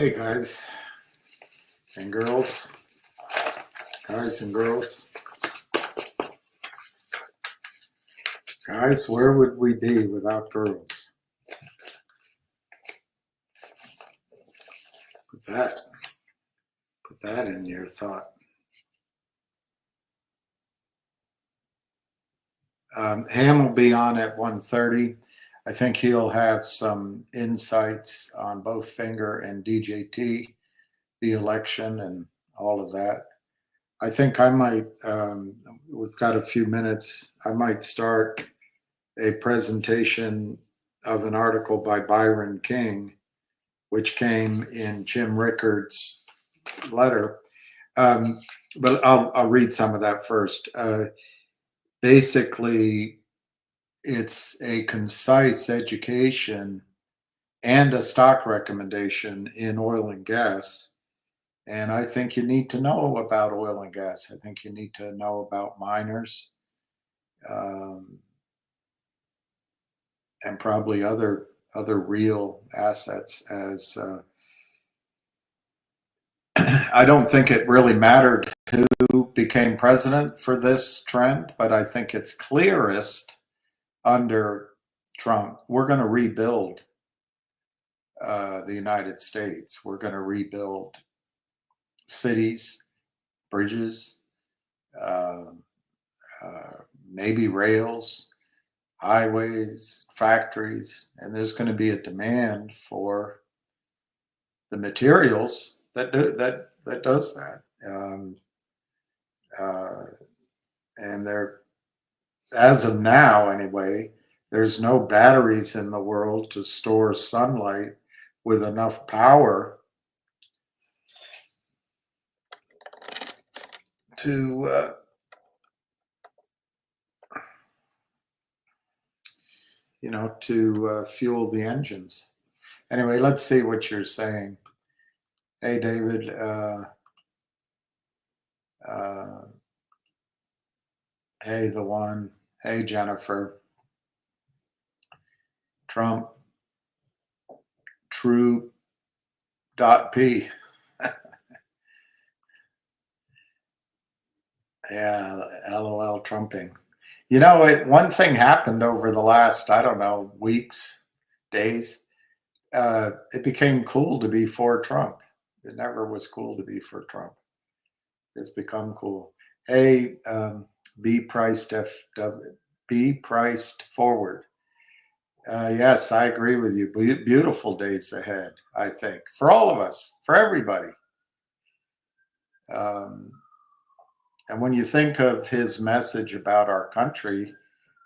Hey guys and girls, guys, where would we be without girls? Put that in your thought. Ham will be on at 1:30. I think he'll have some insights on both Finger and DJT, the election and all of that. I think I might, we've got a few minutes, I might start a presentation of an article by Byron King, which came in Jim Rickard's letter. But I'll read some of that first. Basically, it's a concise education and a stock recommendation in oil and gas. And I think you need to know about oil and gas. I think you need to know about miners and probably other real assets. As I don't think it really mattered who became president for this trend, but I think it's clearest under Trump. We're going to rebuild the United States. We're going to rebuild cities, bridges, maybe rails, highways, factories, and there's going to be a demand for the materials that does that. And there, as of now anyway, there's no batteries in the world to store sunlight with enough power to fuel the engines. Anyway, let's see what you're saying. Hey, David. Hey, the one. Hey, Jennifer. Trump. True.p. Yeah, LOL Trumping. You know, one thing happened over the last, I don't know, weeks, days. It became cool to be for Trump. It never was cool to be for Trump. It's become cool. Hey, be priced forward. Yes, I agree with you. Beautiful days ahead, I think, for all of us, for everybody. And when you think of his message about our country,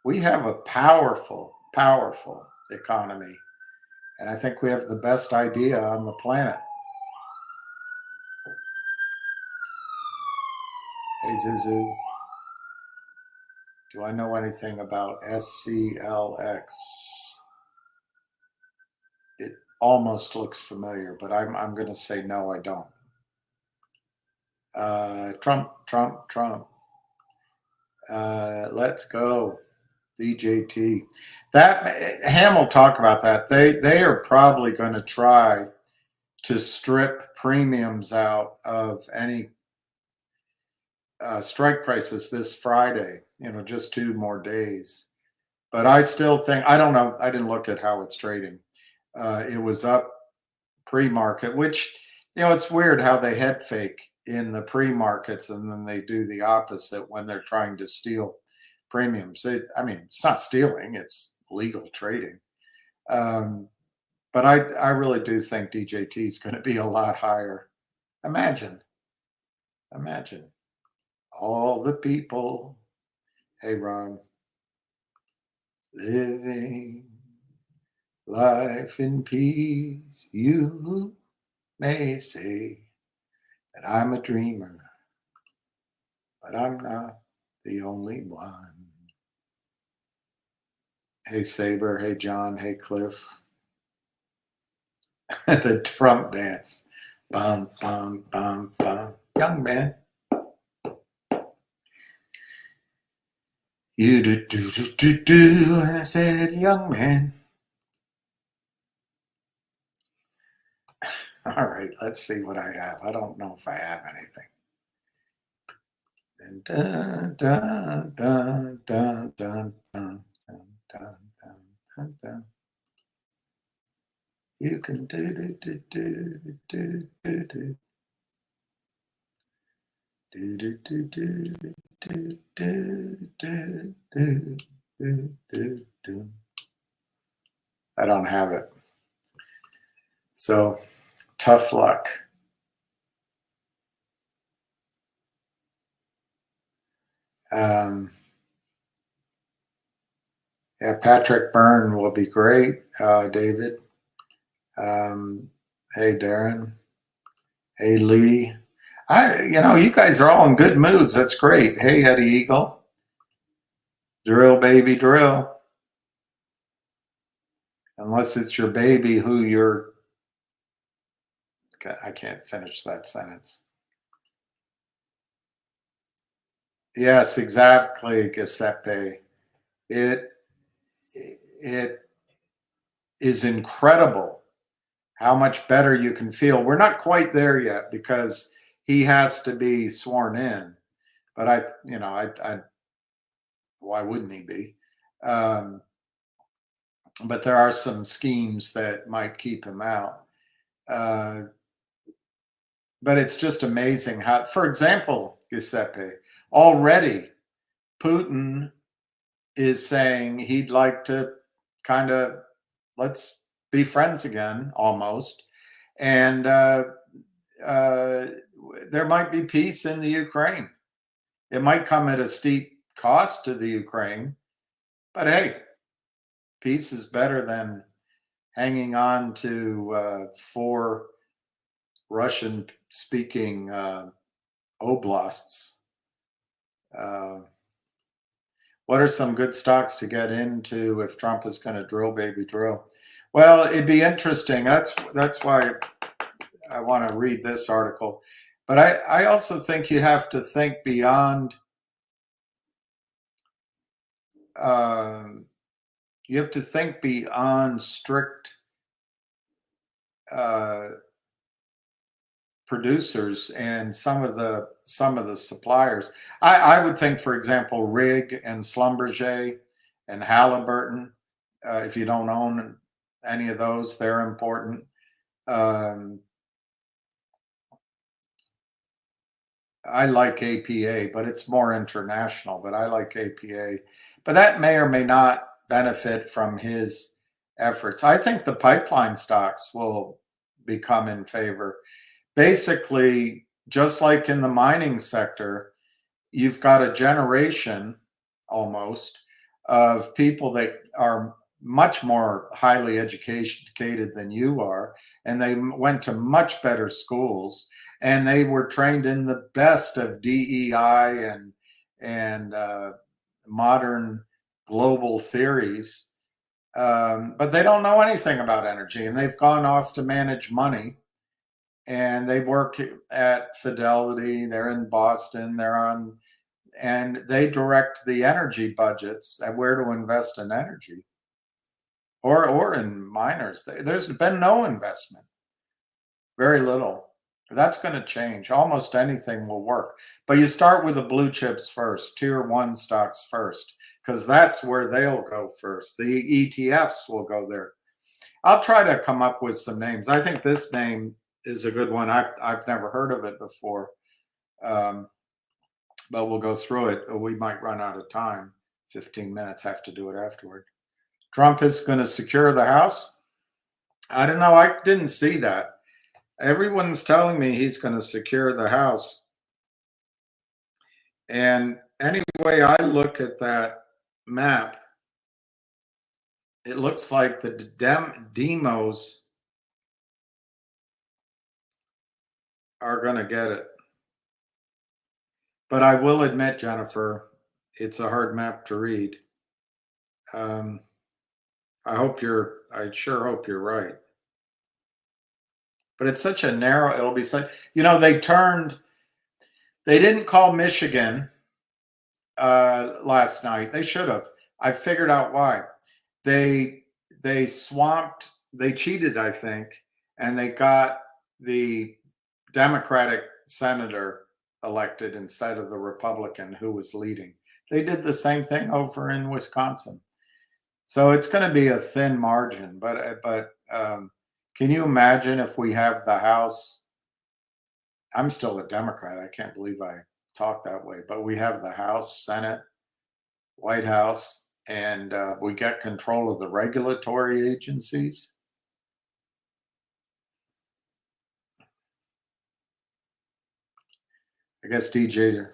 we have a powerful, powerful economy. And I think we have the best idea on the planet. Hey, Zizu. Do I know anything about SCLX? It almost looks familiar, but I'm going to say no, I don't. Trump. Let's go. DJT. That Ham will talk about that. They are probably going to try to strip premiums out of any strike prices this Friday. Just 2 more days. But I still think, I don't know. I didn't look at how it's trading. It was up pre-market, which, it's weird how they head fake in the pre-markets and then they do the opposite when they're trying to steal premiums. It's not stealing, it's legal trading. But I really do think DJT is going to be a lot higher. Imagine all the people, hey Ron, living life in peace. You may say that I'm a dreamer, but I'm not the only one. Hey Saber, hey John, hey Cliff. The Trump dance. Bum, bum, bum, bum. Young man. You do, and I said, young man. All right, let's see what I have. I don't know if I have anything. And dun, dun, dun, dun, dun, dun, dun, dun, dun, dun. You can do do do do do do do do do do do do do do do do do do. I don't have it. So tough luck. Yeah, Patrick Byrne will be great. David. Hey, Darren. Hey, Lee. You guys are all in good moods. That's great. Hey, Eddie Eagle. Drill, baby, drill. Unless it's your baby who you're. I can't finish that sentence. Yes, exactly, Giuseppe. It is incredible how much better you can feel. We're not quite there yet because he has to be sworn in, but I why wouldn't he be? But there are some schemes that might keep him out. But it's just amazing how, for example, Giuseppe, already Putin is saying he'd like to kind of let's be friends again, almost. And there might be peace in the Ukraine. It might come at a steep cost to the Ukraine, but hey, peace is better than hanging on to 4 Russian-speaking oblasts. What are some good stocks to get into if Trump is going to drill, baby, drill? Well, it'd be interesting. That's why I want to read this article. But I also think you have to think beyond. You have to think beyond strict producers and some of the suppliers. I would think, for example, Rig and Schlumberger and Halliburton. If you don't own any of those, they're important. I like APA, but it's more international. But I like APA, but that may or may not benefit from his efforts. I think the pipeline stocks will become in favor. Basically, just like in the mining sector, you've got a generation almost of people that are much more highly educated than you are, and they went to much better schools, and they were trained in the best of DEI and modern global theories, but they don't know anything about energy, and they've gone off to manage money. And they work at Fidelity. They're in Boston. And they direct the energy budgets and where to invest in energy, or in miners. There's been no investment, very little. That's going to change. Almost anything will work, but you start with the blue chips first, tier 1 stocks first, because that's where they'll go first. The ETFs will go there. I'll try to come up with some names. I think this name is a good one. I've never heard of it before, but we'll go through it. We might run out of time. 15 minutes, have to do it afterward. Trump is going to secure the House. I don't know. I didn't see that. Everyone's telling me he's going to secure the House. And anyway, I look at that map, it looks like the demos are going to get it. But I will admit, Jennifer, it's a hard map to read. I sure hope you're right. But it's such a narrow, it'll be such, they didn't call Michigan last night. They should have. I figured out why. They cheated, I think, and they got the Democratic senator elected instead of the Republican who was leading. They did the same thing over in Wisconsin. So it's going to be a thin margin. But can you imagine if we have the House? I'm still a Democrat. I can't believe I talk that way. But we have the House, Senate, White House, and we get control of the regulatory agencies. I guess DJ.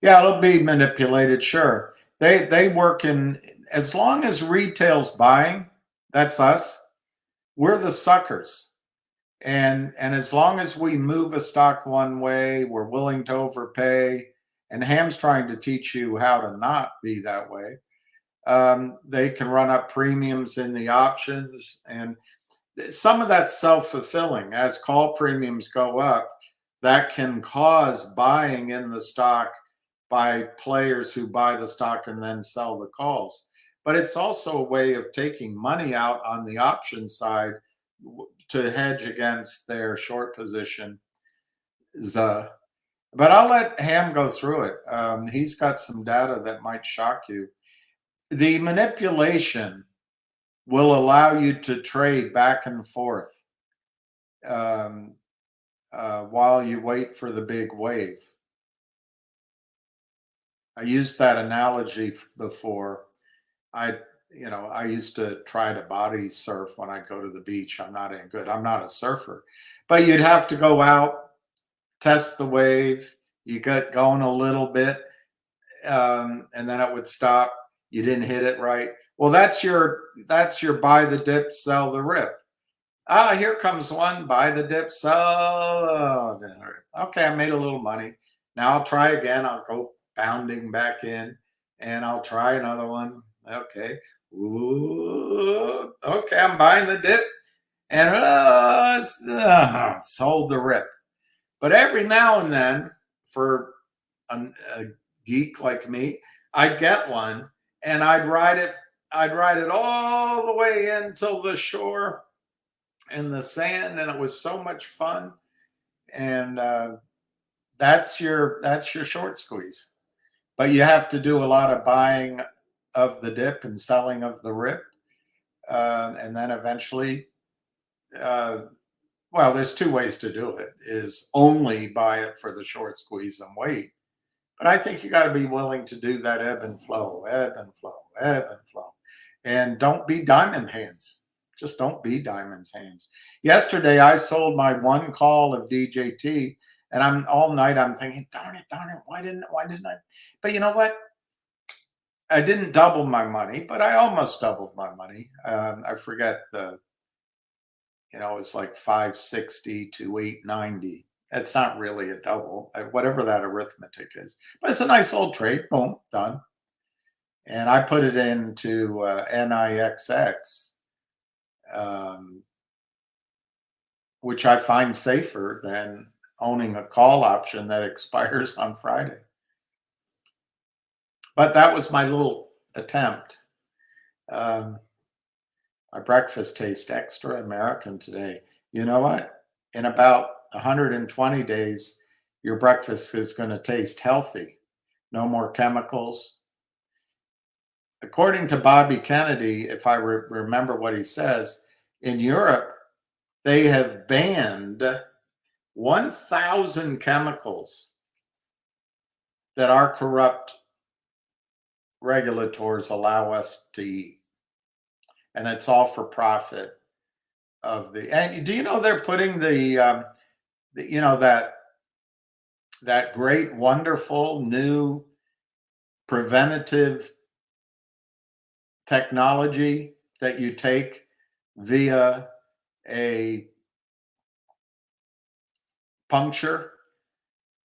Yeah, it'll be manipulated. Sure, they work in as long as retail's buying. That's us. We're the suckers, and as long as we move a stock one way, we're willing to overpay. And Ham's trying to teach you how to not be that way. They can run up premiums in the options, and some of that's self-fulfilling. As call premiums go up, that can cause buying in the stock by players who buy the stock and then sell the calls. But it's also a way of taking money out on the option side to hedge against their short position. But I'll let Ham go through it. He's got some data that might shock you. The manipulation will allow you to trade back and forth while you wait for the big wave. I used that analogy before. I used to try to body surf when I go to the beach. I'm not any good. I'm not a surfer. But you'd have to go out, test the wave. You get going a little bit, and then it would stop. You didn't hit it right. Well, that's your buy the dip, sell the rip. Ah, here comes one, buy the dip, sell. Okay, I made a little money. Now I'll try again. I'll go bounding back in, and I'll try another one. Okay. Ooh, okay, I'm buying the dip, and sold the rip. But every now and then, for a geek like me, I'd get one, and I'd ride it. I'd ride it all the way in till the shore and the sand, and it was so much fun. And that's your short squeeze. But you have to do a lot of buying of the dip and selling of the rip, and then eventually, well, there's two ways to do it: is only buy it for the short squeeze and wait. But I think you got to be willing to do that ebb and flow, ebb and flow, ebb and flow, and don't be diamond hands. Just don't be diamond's hands. Yesterday, I sold my one call of DJT, and I'm all night. I'm thinking, darn it, why didn't I? But you know what? I didn't double my money, but I almost doubled my money. I forget it's like 560 to 890. It's not really a double, whatever that arithmetic is. But it's a nice old trade. Boom, done. And I put it into NIXX, which I find safer than owning a call option that expires on Friday. But that was my little attempt. My breakfast tastes extra American today. You know what? In about 120 days, your breakfast is going to taste healthy. No more chemicals. According to Bobby Kennedy, if I remember what he says, in Europe, they have banned 1,000 chemicals that our corrupt regulators allow us to eat. And it's all for profit and do you know they're putting that great, wonderful new preventative technology that you take via a puncture?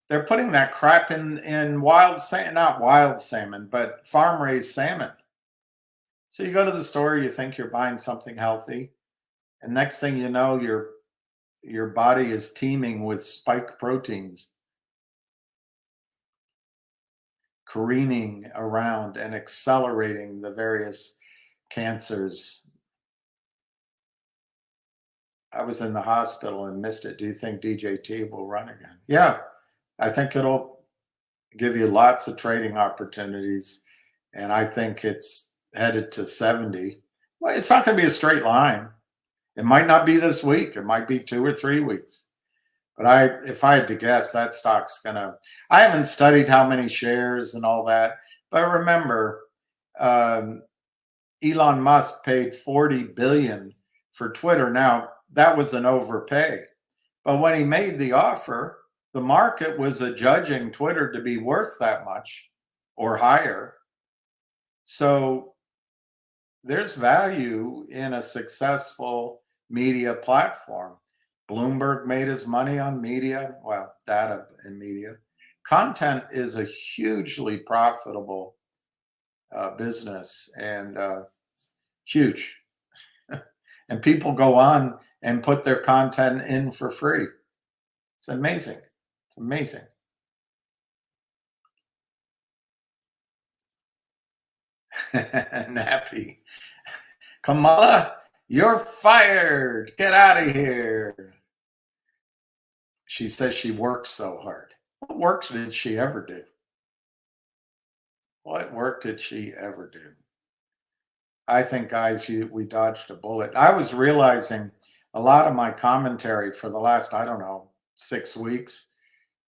They're putting that crap in wild salmon, not wild salmon, but farm raised salmon. So you go to the store, you think you're buying something healthy, and next thing you know, your body is teeming with spike proteins, careening around and accelerating the various cancers. I was in the hospital and missed it. Do you think DJT will run again? Yeah, I think it'll give you lots of trading opportunities. And I think it's headed to 70. Well, it's not going to be a straight line. It might not be this week. It might be 2 or 3 weeks. But if I had to guess, that stock's gonna. I haven't studied how many shares and all that, but remember, um, Elon Musk paid 40 billion for Twitter. Now that was an overpay, but when he made the offer, the market was adjudging Twitter to be worth that much or higher. So there's value in a successful media platform. Bloomberg made his money on media, well, data and media. Content is a hugely profitable business and huge. And people go on and put their content in for free. It's amazing. It's amazing. Nappy. Kamala, you're fired. Get out of here. She says she works so hard. What work did she ever do? What work did she ever do? I think, guys, we dodged a bullet. I was realizing a lot of my commentary for the last, I don't know, 6 weeks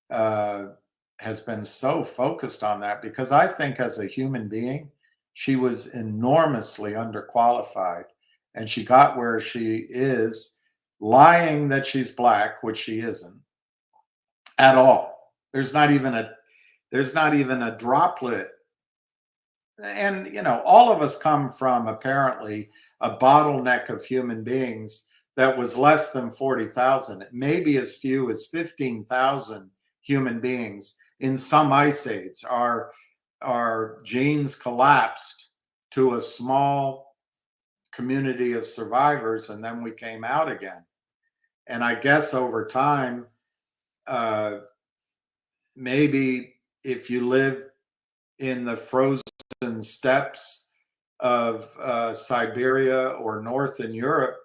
has been so focused on that because I think as a human being, she was enormously underqualified and she got where she is lying that she's black, which she isn't at all. There's not even a droplet. And all of us come from apparently a bottleneck of human beings that was less than 40,000, maybe as few as 15,000 human beings in some ice age. Our genes collapsed to a small community of survivors, and then we came out again. And I guess over time, maybe if you live in the frozen steppes of Siberia or north in Europe,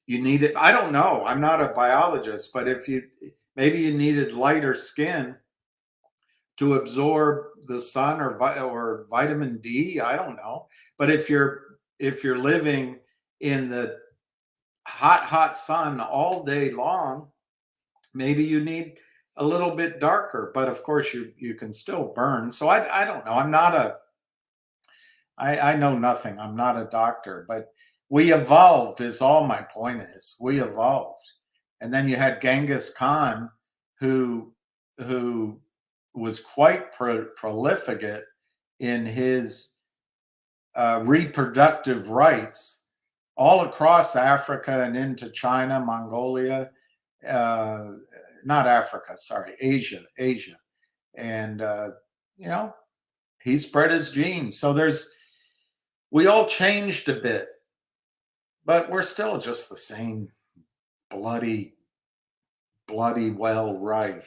you need it. I don't know. I'm not a biologist, but maybe you needed lighter skin to absorb the sun or vitamin D. I don't know. But if you're living in the hot sun all day long, maybe you need a little bit darker. But of course, you can still burn. So I don't know. I know nothing. I'm not a doctor, but we evolved is all my point is. We evolved. And then you had Genghis Khan, who was quite prolific in his reproductive rights all across Africa and into China, Mongolia, not Africa, sorry, Asia. And, he spread his genes. So we all changed a bit, but we're still just the same bloody well right.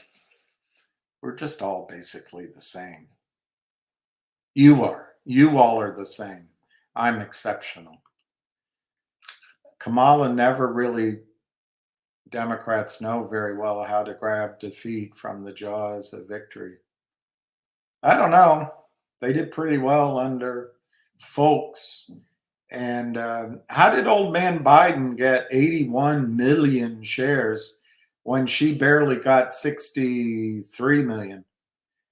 We're just all basically the same. You all are the same. I'm exceptional. Kamala never really, Democrats know very well how to grab defeat from the jaws of victory. I don't know. They did pretty well under folks. And how did old man Biden get 81 million shares when she barely got 63 million?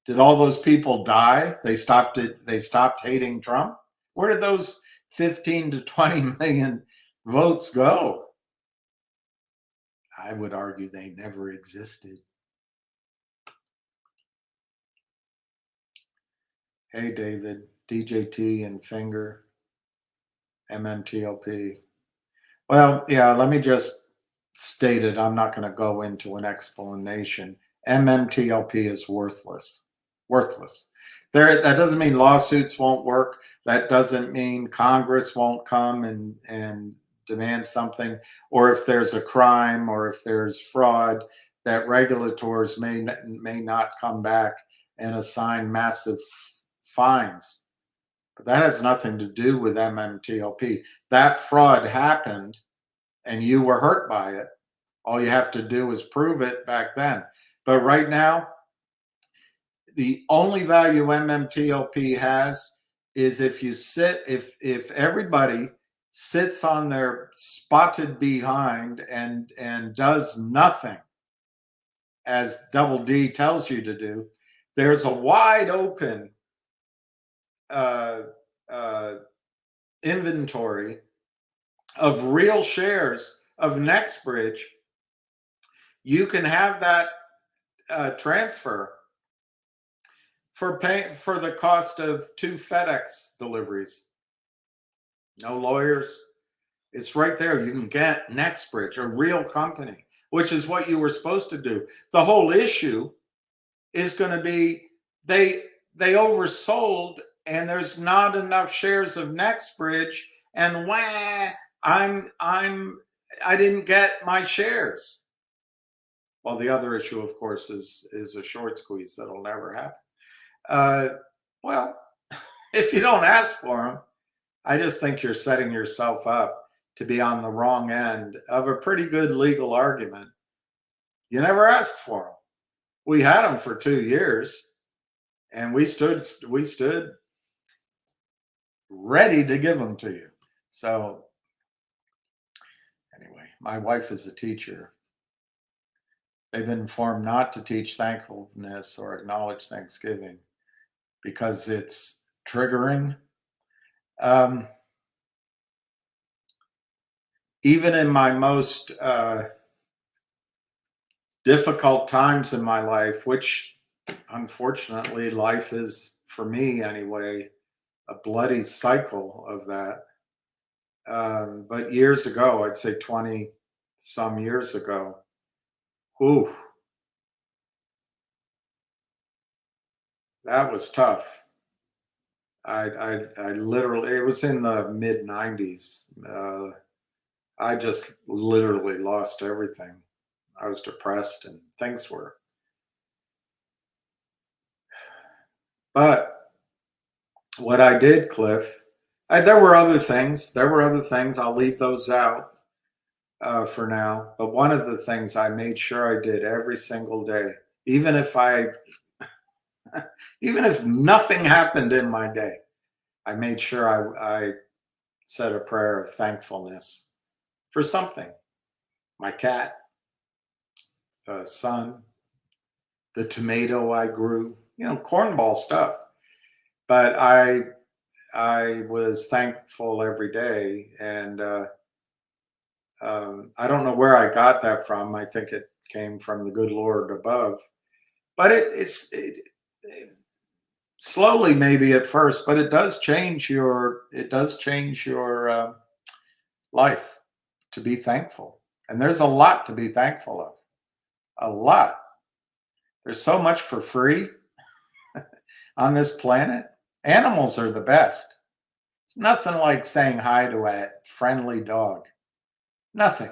Did all those people die? They stopped hating Trump? Where did those 15 to 20 million votes go? I would argue they never existed. Hey, David, DJT and Finger, MMTLP. Well, yeah, let me just state it. I'm not going to go into an explanation. MMTLP is worthless. Worthless. That doesn't mean lawsuits won't work. That doesn't mean Congress won't come and demand something, or if there's a crime or if there's fraud, that regulators may not come back and assign massive fines. But that has nothing to do with MMTLP. That fraud happened and you were hurt by it. All you have to do is prove it back then. But right now, the only value MMTLP has is if you sit, if everybody sits on their spotted behind and does nothing, as Double D tells you to do, there's a wide open uh, uh, inventory of real shares of NextBridge. You can have that transfer for the cost of 2 FedEx deliveries. No lawyers. It's right there. You can get NextBridge, a real company, which is what you were supposed to do. The whole issue is going to be they oversold, and there's not enough shares of NextBridge, and I didn't get my shares. Well, the other issue, of course, is a short squeeze that'll never happen. Well, if you don't ask for them, I just think you're setting yourself up to be on the wrong end of a pretty good legal argument. You never asked for them. We had them for 2 years, and we stood ready to give them to you. So anyway, my wife is a teacher. They've been informed not to teach thankfulness or acknowledge Thanksgiving because it's triggering. Even in my most difficult times in my life, which unfortunately life is, for me anyway, a bloody cycle of that. But years ago, I'd say 20 some years ago, ooh, that was tough. I literally, it was in the mid 90s. I just literally lost everything. I was depressed and things were. But what I did, Cliff, there were other things. There were other things. I'll leave those out for now. But one of the things I made sure I did every single day, even if even if nothing happened in my day, I made sure I said a prayer of thankfulness for something. My cat, the sun, the tomato I grew, cornball stuff. But I was thankful every day, and I don't know where I got that from. I think it came from the good Lord above. But it's slowly, maybe at first, but it does change your life to be thankful. And there's a lot to be thankful of. A lot. There's so much for free on this planet. Animals are the best. It's nothing like saying hi to a friendly dog. Nothing.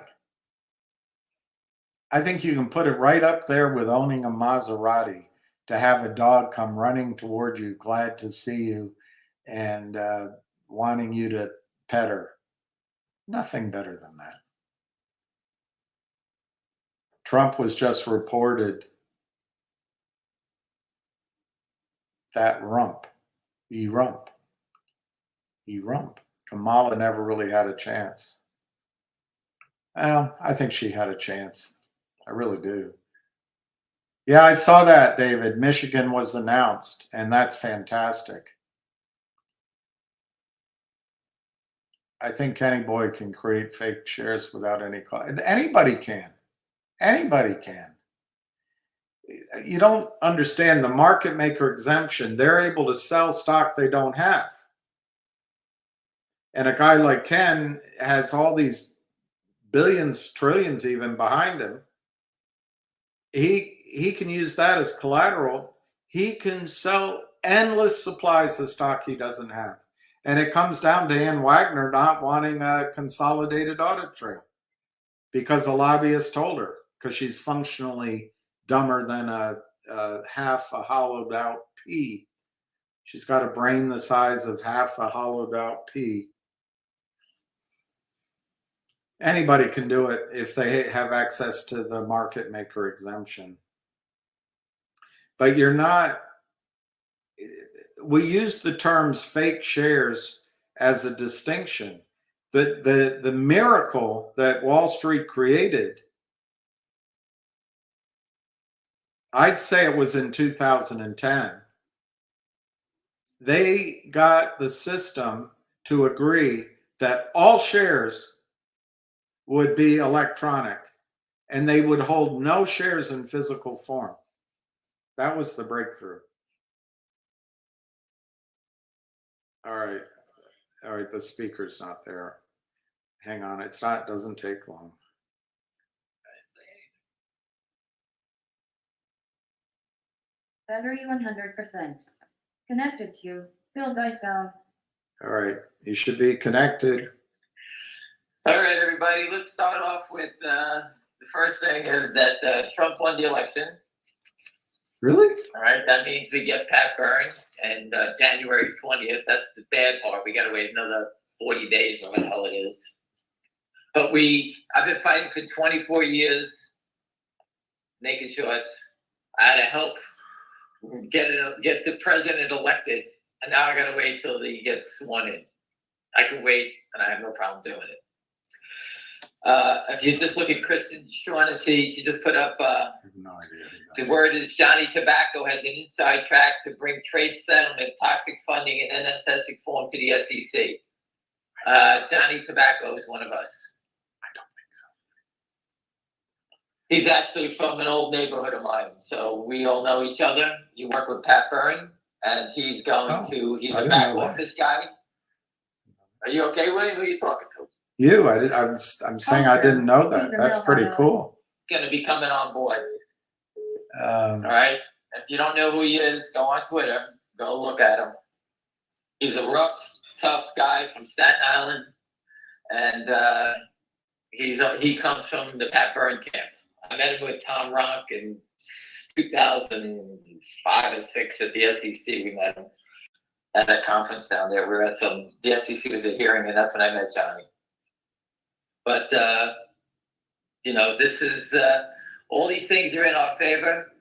I think you can put it right up there with owning a Maserati, to have a dog come running toward you, glad to see you, and wanting you to pet her. Nothing better than that. Trump was just reported that rump. Rump. Kamala never really had a chance. Well, I think she had a chance. I really do. Yeah, I saw that, David. Michigan was announced, and that's fantastic. I think Kenny Boyd can create fake shares without any cost. Anybody can. Anybody can. You don't understand the market maker exemption. They're able to sell stock they don't have. And a guy like Ken has all these billions, trillions even behind him. He can use that as collateral. He can sell endless supplies of stock he doesn't have. And it comes down to Ann Wagner not wanting a consolidated audit trail because the lobbyist told her, because she's functionally dumber than half a hollowed out pea. She's got a brain the size of half a hollowed out pea. Anybody can do it if they have access to the market maker exemption. But you're not, we use the terms fake shares as a distinction. The miracle that Wall Street created, I'd say it was in 2010. They got the system to agree that all shares would be electronic and they would hold no shares in physical form. That was the breakthrough. All right. All right. The speaker's not there. Hang on. It's not, doesn't take long. Battery 100%. Connected to Bill's iPhone. All right. You should be connected. All right, everybody. Let's start off with the first thing is that Trump won the election. Really? All right. That means we get Pat Byrne and January 20th. That's the bad part. We got to wait another 40 days or what the hell it is. But I've been fighting for 24 years, naked shorts. I had to help get the president elected, and now I got to wait till he gets sworn in. I can wait, and I have no problem doing it. If you just look at Kristen Shaughnessy, she just put up, I have no idea. the word is Johnny Tobacco has an inside track to bring trade settlement, toxic funding, and NSS reform to the SEC. Johnny Tobacco is one of us. I don't think so. He's actually from an old neighborhood of mine, so we all know each other. You work with Pat Byrne, and he's he's a back office guy. Are you okay, William? Who are you talking to? You, I'm saying I didn't know that. That's pretty cool. Going to be coming on board. All right. If you don't know who he is, go on Twitter. Go look at him. He's a rough, tough guy from Staten Island, and he comes from the Pat Byrne camp. I met him with Tom Ronk in 2005 or 6 at the SEC. We met him at a conference down there. We were at the SEC was a hearing, and that's when I met Johnny. But, this is, all these things are in our favor.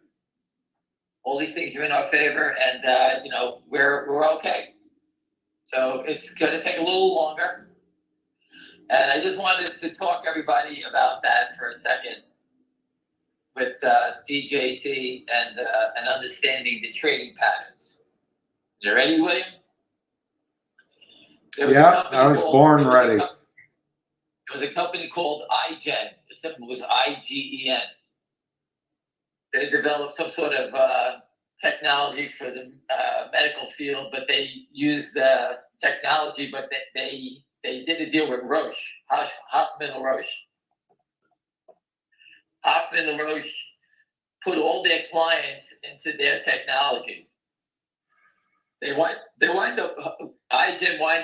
All these things are in our favor, and, we're okay. So it's going to take a little longer. And I just wanted to talk to everybody about that for a second with DJT and understanding the trading patterns. You ready, William? Yeah, I was born ready. There was a company called iGen. The symbol was IGEN. They developed some sort of technology for the medical field, but they used the technology, but they did a deal with Roche, Hoffman and Roche. Hoffman and Roche put all their clients into their technology. iGen wind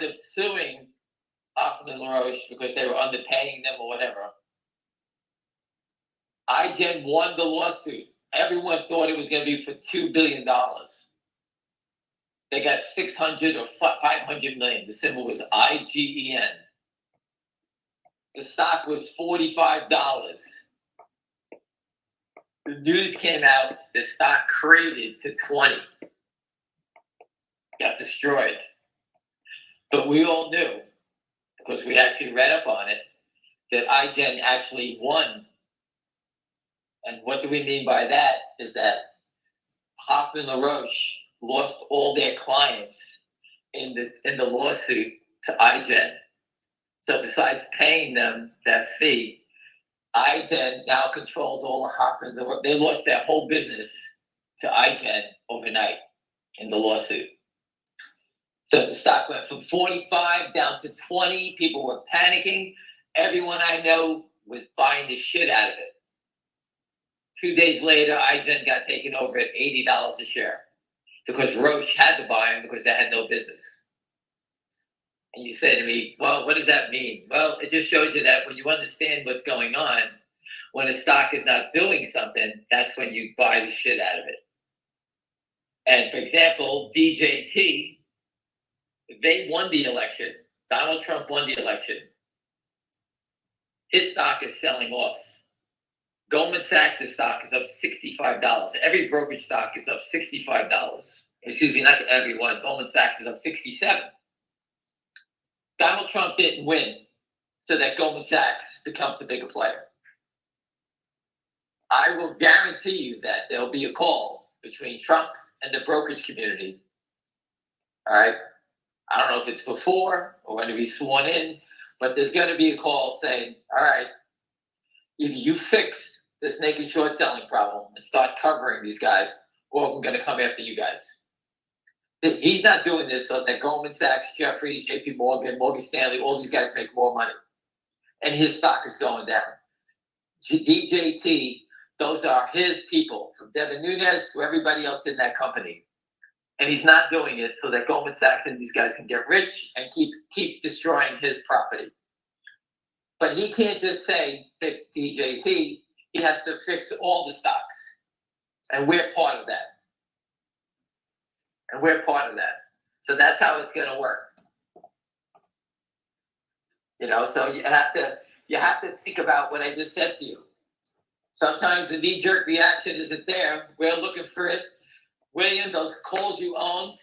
up suing Hoffman and Roche because they were underpaying them or whatever. iGen won the lawsuit. Everyone thought it was going to be for $2 billion. They got 600 or 500 million. The symbol was IGEN. The stock was $45. The news came out, the stock cratered to 20. Got destroyed. But we all knew, because we actually read up on it, that iGen actually won. And what do we mean by that is that Hoffman and Roche lost all their clients in the lawsuit to iGen. So besides paying them that fee, iGen now controlled all of Hoffman. They lost their whole business to iGen overnight in the lawsuit. So the stock went from 45 down to 20. People were panicking. Everyone I know was buying the shit out of it. 2 days later, iGen got taken over at $80 a share because Roche had to buy them because they had no business. And you say to me, well, what does that mean? Well, it just shows you that when you understand what's going on, when a stock is not doing something, that's when you buy the shit out of it. And for example, DJT, they won the election. Donald Trump won the election. his stock is selling off. Goldman Sachs' stock is up $65. Every brokerage stock is up $65. Excuse me, not every one. Goldman Sachs is up 67. Donald Trump didn't win so that Goldman Sachs becomes a bigger player. I will guarantee you that there'll be a call between Trump and the brokerage community. All right. I don't know if it's before or when he's sworn in, but there's going to be a call saying, all right, either you fix this naked short selling problem and start covering these guys, or I'm going to come after you guys. He's not doing this so that Goldman Sachs, Jefferies, JP Morgan, Morgan Stanley, all these guys make more money. And his stock is going down. DJT, those are his people, from Devin Nunes to everybody else in that company. And he's not doing it so that Goldman Sachs and these guys can get rich and keep destroying his property. But he can't just say, fix DJT. He has to fix all the stocks. And we're part of that. So that's how it's going to work. So you have to think about what I just said to you. Sometimes the knee-jerk reaction isn't there. We're looking for it. William, those calls you owned,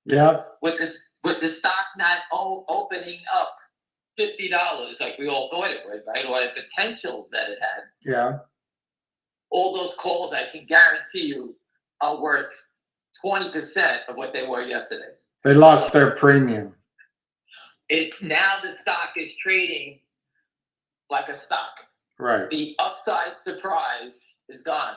with the stock not opening up $50 like we all thought it would, right? Or the potential that it had. Yeah. All those calls, I can guarantee you, are worth 20% of what they were yesterday. They lost their premium. Now the stock is trading like a stock. Right. The upside surprise is gone.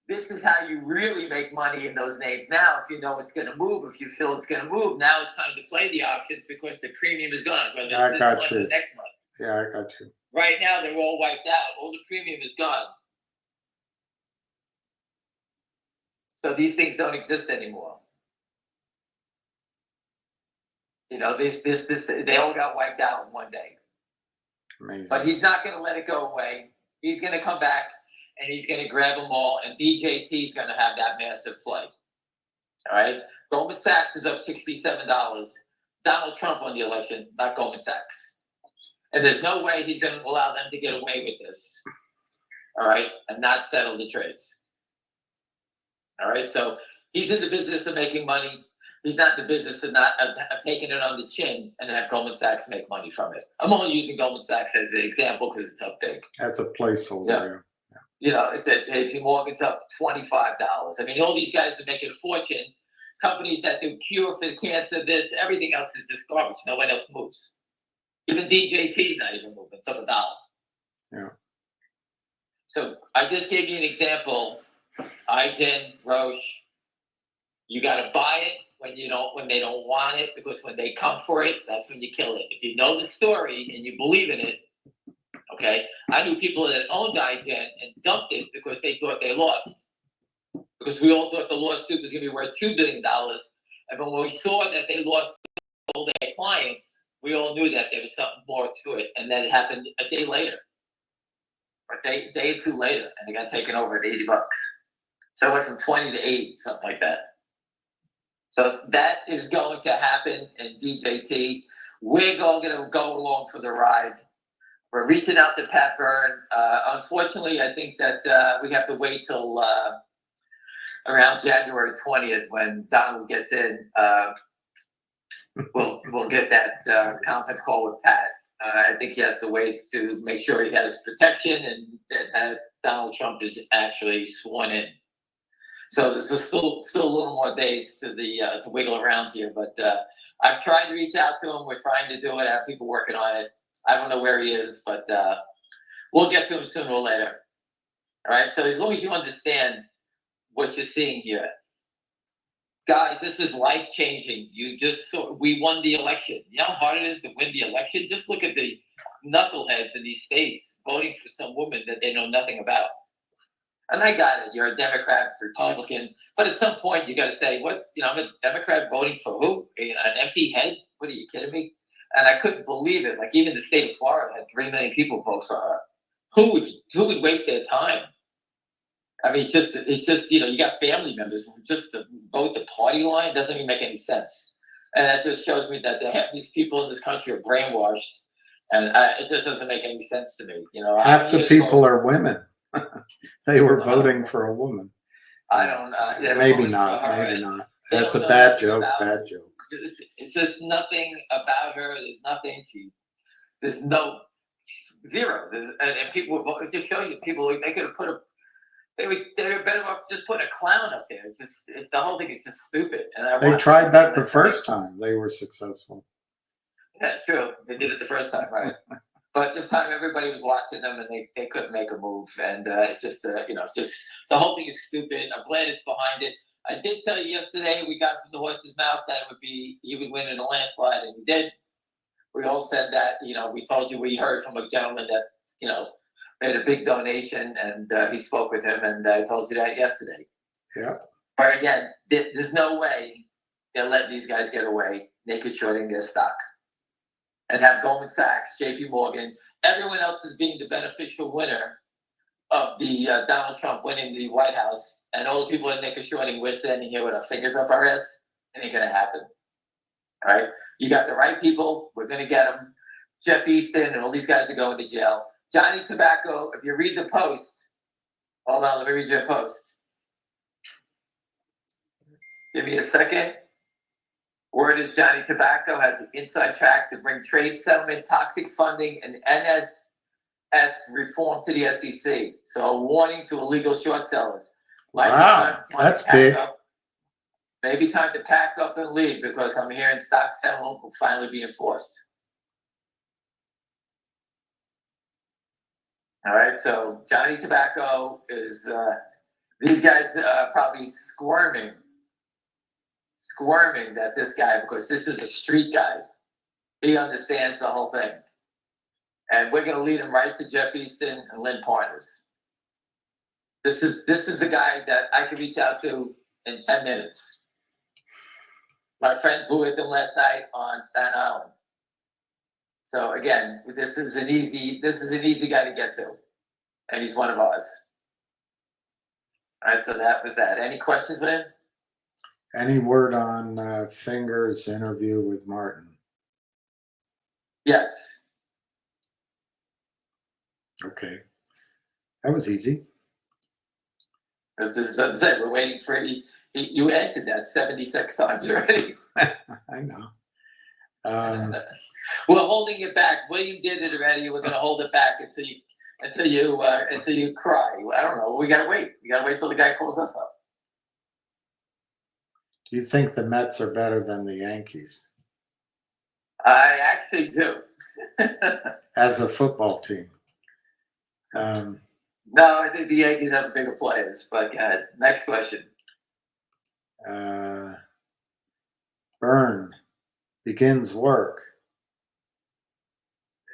This is how you really make money in those names now. If you know it's going to move, if you feel it's going to move, now it's time to play the options because the premium is gone. Whether it's this month or next month. Yeah, I got you. Right now, they're all wiped out. All the premium is gone. So these things don't exist anymore. They all got wiped out in one day. Amazing. But he's not going to let it go away. He's going to come back. And he's going to grab them all, and DJT is going to have that massive play. All right? Goldman Sachs is up $67. Donald Trump won the election, not Goldman Sachs. And there's no way he's going to allow them to get away with this. All right? And not settle the trades. All right? So he's in the business of making money. He's not in the business of taking it on the chin and have Goldman Sachs make money from it. I'm only using Goldman Sachs as an example because it's up big. That's a placeholder. Yeah. It's at JP Morgan's up $25. I mean, all these guys are making a fortune. Companies that do cure for cancer, this, everything else is just garbage. No one else moves. Even DJT's not even moving. It's up $1. Yeah. So I just gave you an example. Igen, Roche. You got to buy it when they don't want it, because when they come for it, that's when you kill it. If you know the story and you believe in it. Okay, I knew people that owned Igen and dumped it because they thought they lost. Because we all thought the lawsuit was going to be worth $2 billion. And when we saw that they lost all their clients, we all knew that there was something more to it. And then it happened a day later, or a day or two later, and they got taken over at $80. So it went from 20 to 80, something like that. So that is going to happen in DJT. We're going to go along for the ride. We're reaching out to Pat Byrne. Unfortunately, I think that we have to wait till around January 20th when Donald gets in. We'll get that conference call with Pat. I think he has to wait to make sure he has protection and that Donald Trump is actually sworn in. So there's still a little more days to wiggle around here. But I've tried to reach out to him. We're trying to do it. I have people working on it. I don't know where he is, but we'll get to him sooner or later. All right. So as long as you understand what you're seeing here, guys, this is life changing. We won the election. You know how hard it is to win the election? Just look at the knuckleheads in these states voting for some woman that they know nothing about. And I got it. You're a Democrat, Republican, but at some point you got to say, "What? I'm a Democrat voting for who? An empty head? What are you kidding me?" And I couldn't believe it. Like even the state of Florida had 3 million people vote for her. Who would waste their time? I mean, it's just you got family members just to vote the party line doesn't even make any sense. And that just shows me that half these people in this country are brainwashed, And it just doesn't make any sense to me. You know, Half the people are women. They were voting for a woman. I don't. Yeah, Maybe not. Maybe not. That's a bad joke. Bad joke. It's just nothing about her. There's nothing. There's no zero. And people would vote. It just shows you people. They could have put a. They were better off just putting a clown up there. It's the whole thing is just stupid. And they tried that the first time. They were successful. That's true. They did it the first time, right? But this time everybody was watching them and they couldn't make a move. And it's just, just the whole thing is stupid. I'm glad it's behind it. I did tell you yesterday, we got from the horse's mouth that he would win in a landslide, and he did. We all said that, we told you, we heard from a gentleman that, made a big donation, and he spoke with him, and I told you that yesterday. Yeah. But again, there's no way they'll let these guys get away naked shorting their stock. And have Goldman Sachs, JP Morgan, everyone else is being the beneficial winner of the Donald Trump winning the White House. And all the people in naked shorting, we're standing here with our fingers up our ass. It ain't going to happen. All right? You got the right people. We're going to get them. Jeff Easton and all these guys are going to jail. Johnny Tobacco, if you read the Post, hold on, let me read your Post. Give me a second. Word is Johnny Tobacco has the inside track to bring trade settlement, toxic funding, and NSS reform to the SEC. So a warning to illegal short sellers. Wow, that's big. Maybe time to pack up and leave, because I'm hearing stock settlement will finally be enforced. All right, so Johnny Tobacco is, these guys probably squirming that this guy, because this is a street guy, he understands the whole thing. And we're going to lead him right to Jeff Easton and Lynn Partners. This is a guy that I can reach out to in 10 minutes. My friends were with him last night on Staten Island. So again, this is an easy guy to get to, and he's one of ours. All right, so that was that. Any questions, Lynn? Any word on Finger's interview with Martin? Yes. Okay. That was easy. As I said, we're waiting for you entered that 76 times already. I know. We're holding it back. William did it already. We're going to hold it back until you cry. I don't know. We got to wait. We got to wait till the guy calls us up. Do you think the Mets are better than the Yankees? I actually do. As a football team. No, I think the Yankees have bigger players. But go ahead. Next question. Byrne begins work.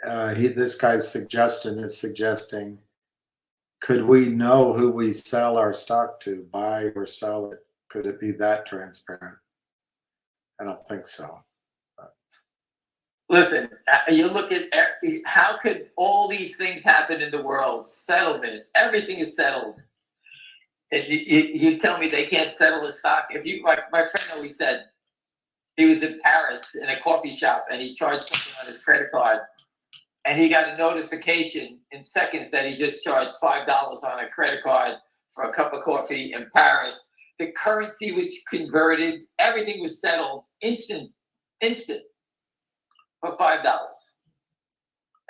This guy's suggesting, could we know who we sell our stock to, buy or sell it? Could it be that transparent? I don't think so. But. Listen, you look at how could all these things happen in the world? Settlement, everything is settled. And you tell me they can't settle a stock? If you, like my friend always said, he was in Paris in a coffee shop and he charged something on his credit card, and he got a notification in seconds that he just charged $5 on a credit card for a cup of coffee in Paris. The currency was converted. Everything was settled. Instant for $5.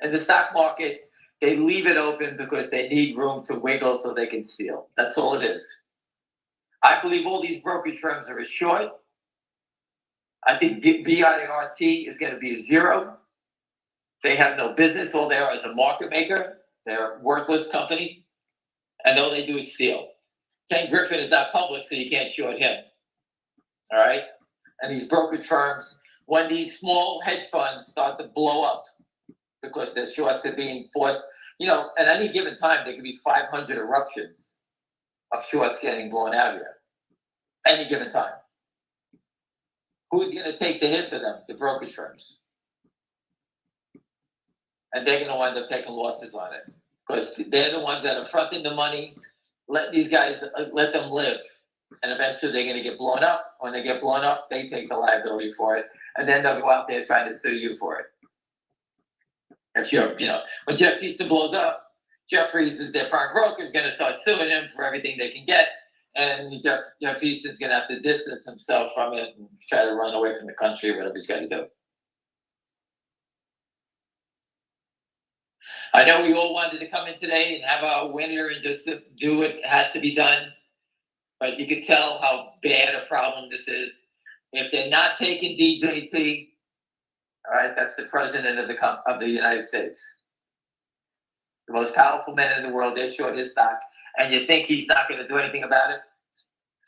And the stock market, they leave it open because they need room to wiggle so they can steal. That's all it is. I believe all these brokerage firms are a short. I think BIRT is going to be a zero. They have no business. All they are is a market maker. They're a worthless company. And all they do is steal. Ken Griffin is not public, so you can't short him. All right? And these brokerage firms, when these small hedge funds start to blow up because their shorts are being forced, at any given time, there could be 500 eruptions of shorts getting blown out here. Any given time. Who's going to take the hit for them? The brokerage firms. And they're going to wind up taking losses on it because they're the ones that are fronting the money. Let these guys, let them live. And eventually they're going to get blown up. When they get blown up, they take the liability for it. And then they'll go out there trying to sue you for it. If when Jeff Easton blows up, Jeffries is their prime broker, is going to start suing him for everything they can get. And Jeff Easton's going to have to distance himself from it and try to run away from the country, whatever he's got to do. I know we all wanted to come in today and have our winner and just do what has to be done. But you can tell how bad a problem this is. If they're not taking DJT, all right, that's the president of the United States. The most powerful man in the world, they're short his stock. And you think he's not going to do anything about it?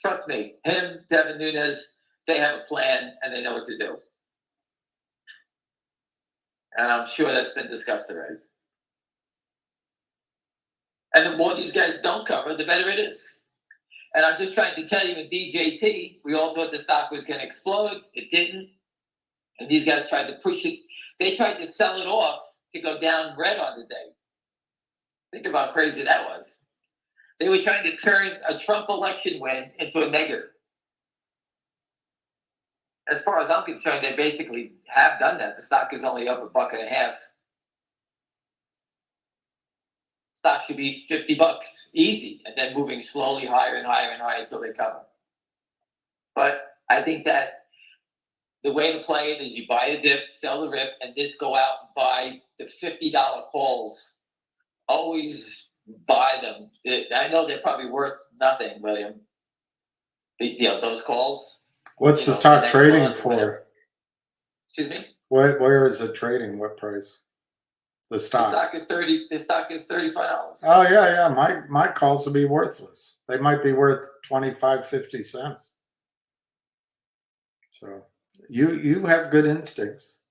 Trust me, him, Devin Nunes, they have a plan and they know what to do. And I'm sure that's been discussed already. And the more these guys don't cover, the better it is. And I'm just trying to tell you, in DJT, we all thought the stock was going to explode. It didn't. And these guys tried to push it. They tried to sell it off to go down red on the day. Think about how crazy that was. They were trying to turn a Trump election win into a negative. As far as I'm concerned, they basically have done that. The stock is only up $1.50. Stock should be $50 easy, and then moving slowly higher and higher and higher until they cover. But I think that the way to play it is you buy a dip, sell the rip, and just go out and buy the $50 calls. Always buy them. I know they're probably worth nothing, William. Big deal. Those calls. What's the stock trading for? Whatever. Excuse me? Where is it trading? What price? The stock. The stock is $35. Oh yeah. My calls will be worthless. They might be worth 25, 50 cents. So you have good instincts.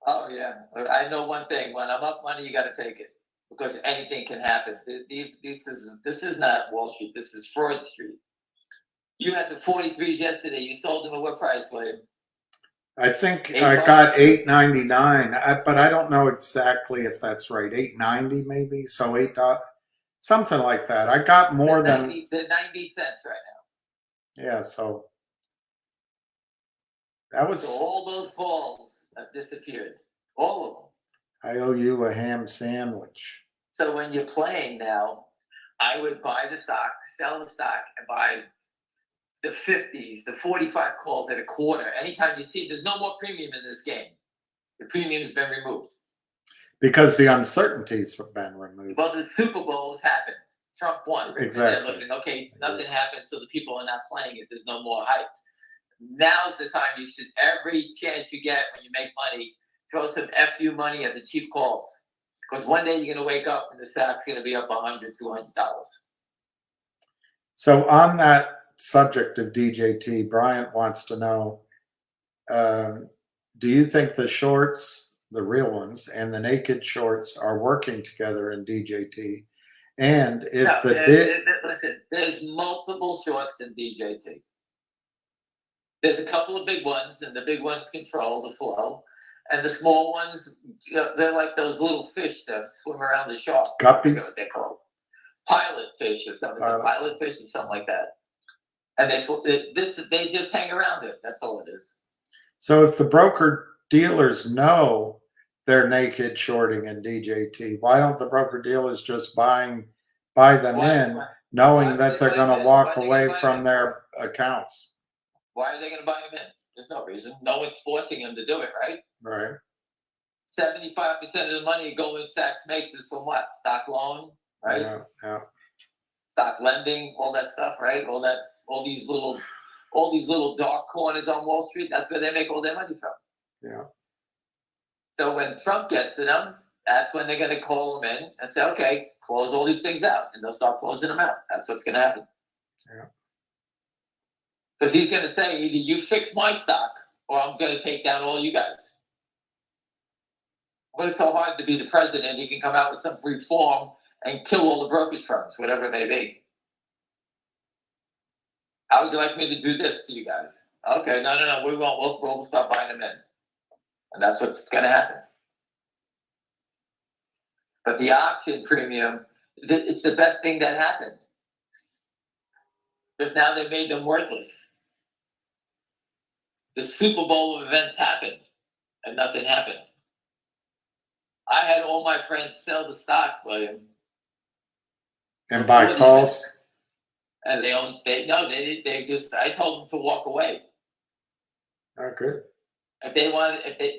Oh yeah. I know one thing. When I'm up money, you got to take it, because anything can happen. This is not Wall Street. This is Fraud Street. You had the 43s yesterday. You sold them at what price, William? I think I got $8.99, but I don't know exactly if that's right. $8.90 maybe, so $8, something like that. I got more than 90 cents right now. Yeah, so that was. So all those calls have disappeared, all of them. I owe you a ham sandwich. So when you're playing now, I would buy the stock, sell the stock, and buy the 50s, the 45 calls at a quarter. Anytime you see, there's no more premium in this game. The premium's been removed. Because the uncertainties have been removed. Well, the Super Bowls happened. Trump won. Exactly. And they're looking, okay, nothing happened, so the people are not playing it. There's no more hype. Now's the time you should, every chance you get when you make money, throw some FU money at the cheap calls. Because one day you're going to wake up and the stock's going to be up $100, $200. So on that subject of DJT, Bryant wants to know, do you think the shorts, the real ones, and the naked shorts are working together in DJT? And if listen, there's multiple shorts in DJT. There's a couple of big ones, and the big ones control the flow. And the small ones, they're like those little fish that swim around the shark. Guppies? I forget what they're called. Pilot fish or something. Pilot fish or something like that. And they just hang around it. That's all it is. So if the broker dealers know they're naked shorting in DJT, why don't the broker dealers just buy them in, knowing that they're going to walk away from their accounts? Why are they going to buy them in? There's no reason. No one's forcing them to do it, right? Right. 75% of the money Goldman Sachs makes is from what? Stock loan, right? Yeah. Stock lending, all that stuff, right? All these little dark corners on Wall Street. That's where they make all their money from. Yeah. So when Trump gets to them, that's when they're going to call them in and say, okay, close all these things out, and they'll start closing them out. That's what's going to happen. Yeah. Because he's going to say, either you fix my stock or I'm going to take down all you guys. But it's so hard to be the president. He can come out with some reform and kill all the brokerage firms, whatever it may be. How would you like me to do this to you guys? Okay, no, we won't. We'll start buying them in. And that's what's going to happen. But the option premium, it's the best thing that happened. Because now they made them worthless. The Super Bowl of events happened, and nothing happened. I had all my friends sell the stock, William. And buy Before the calls? And they just, I told them to walk away. Oh, good.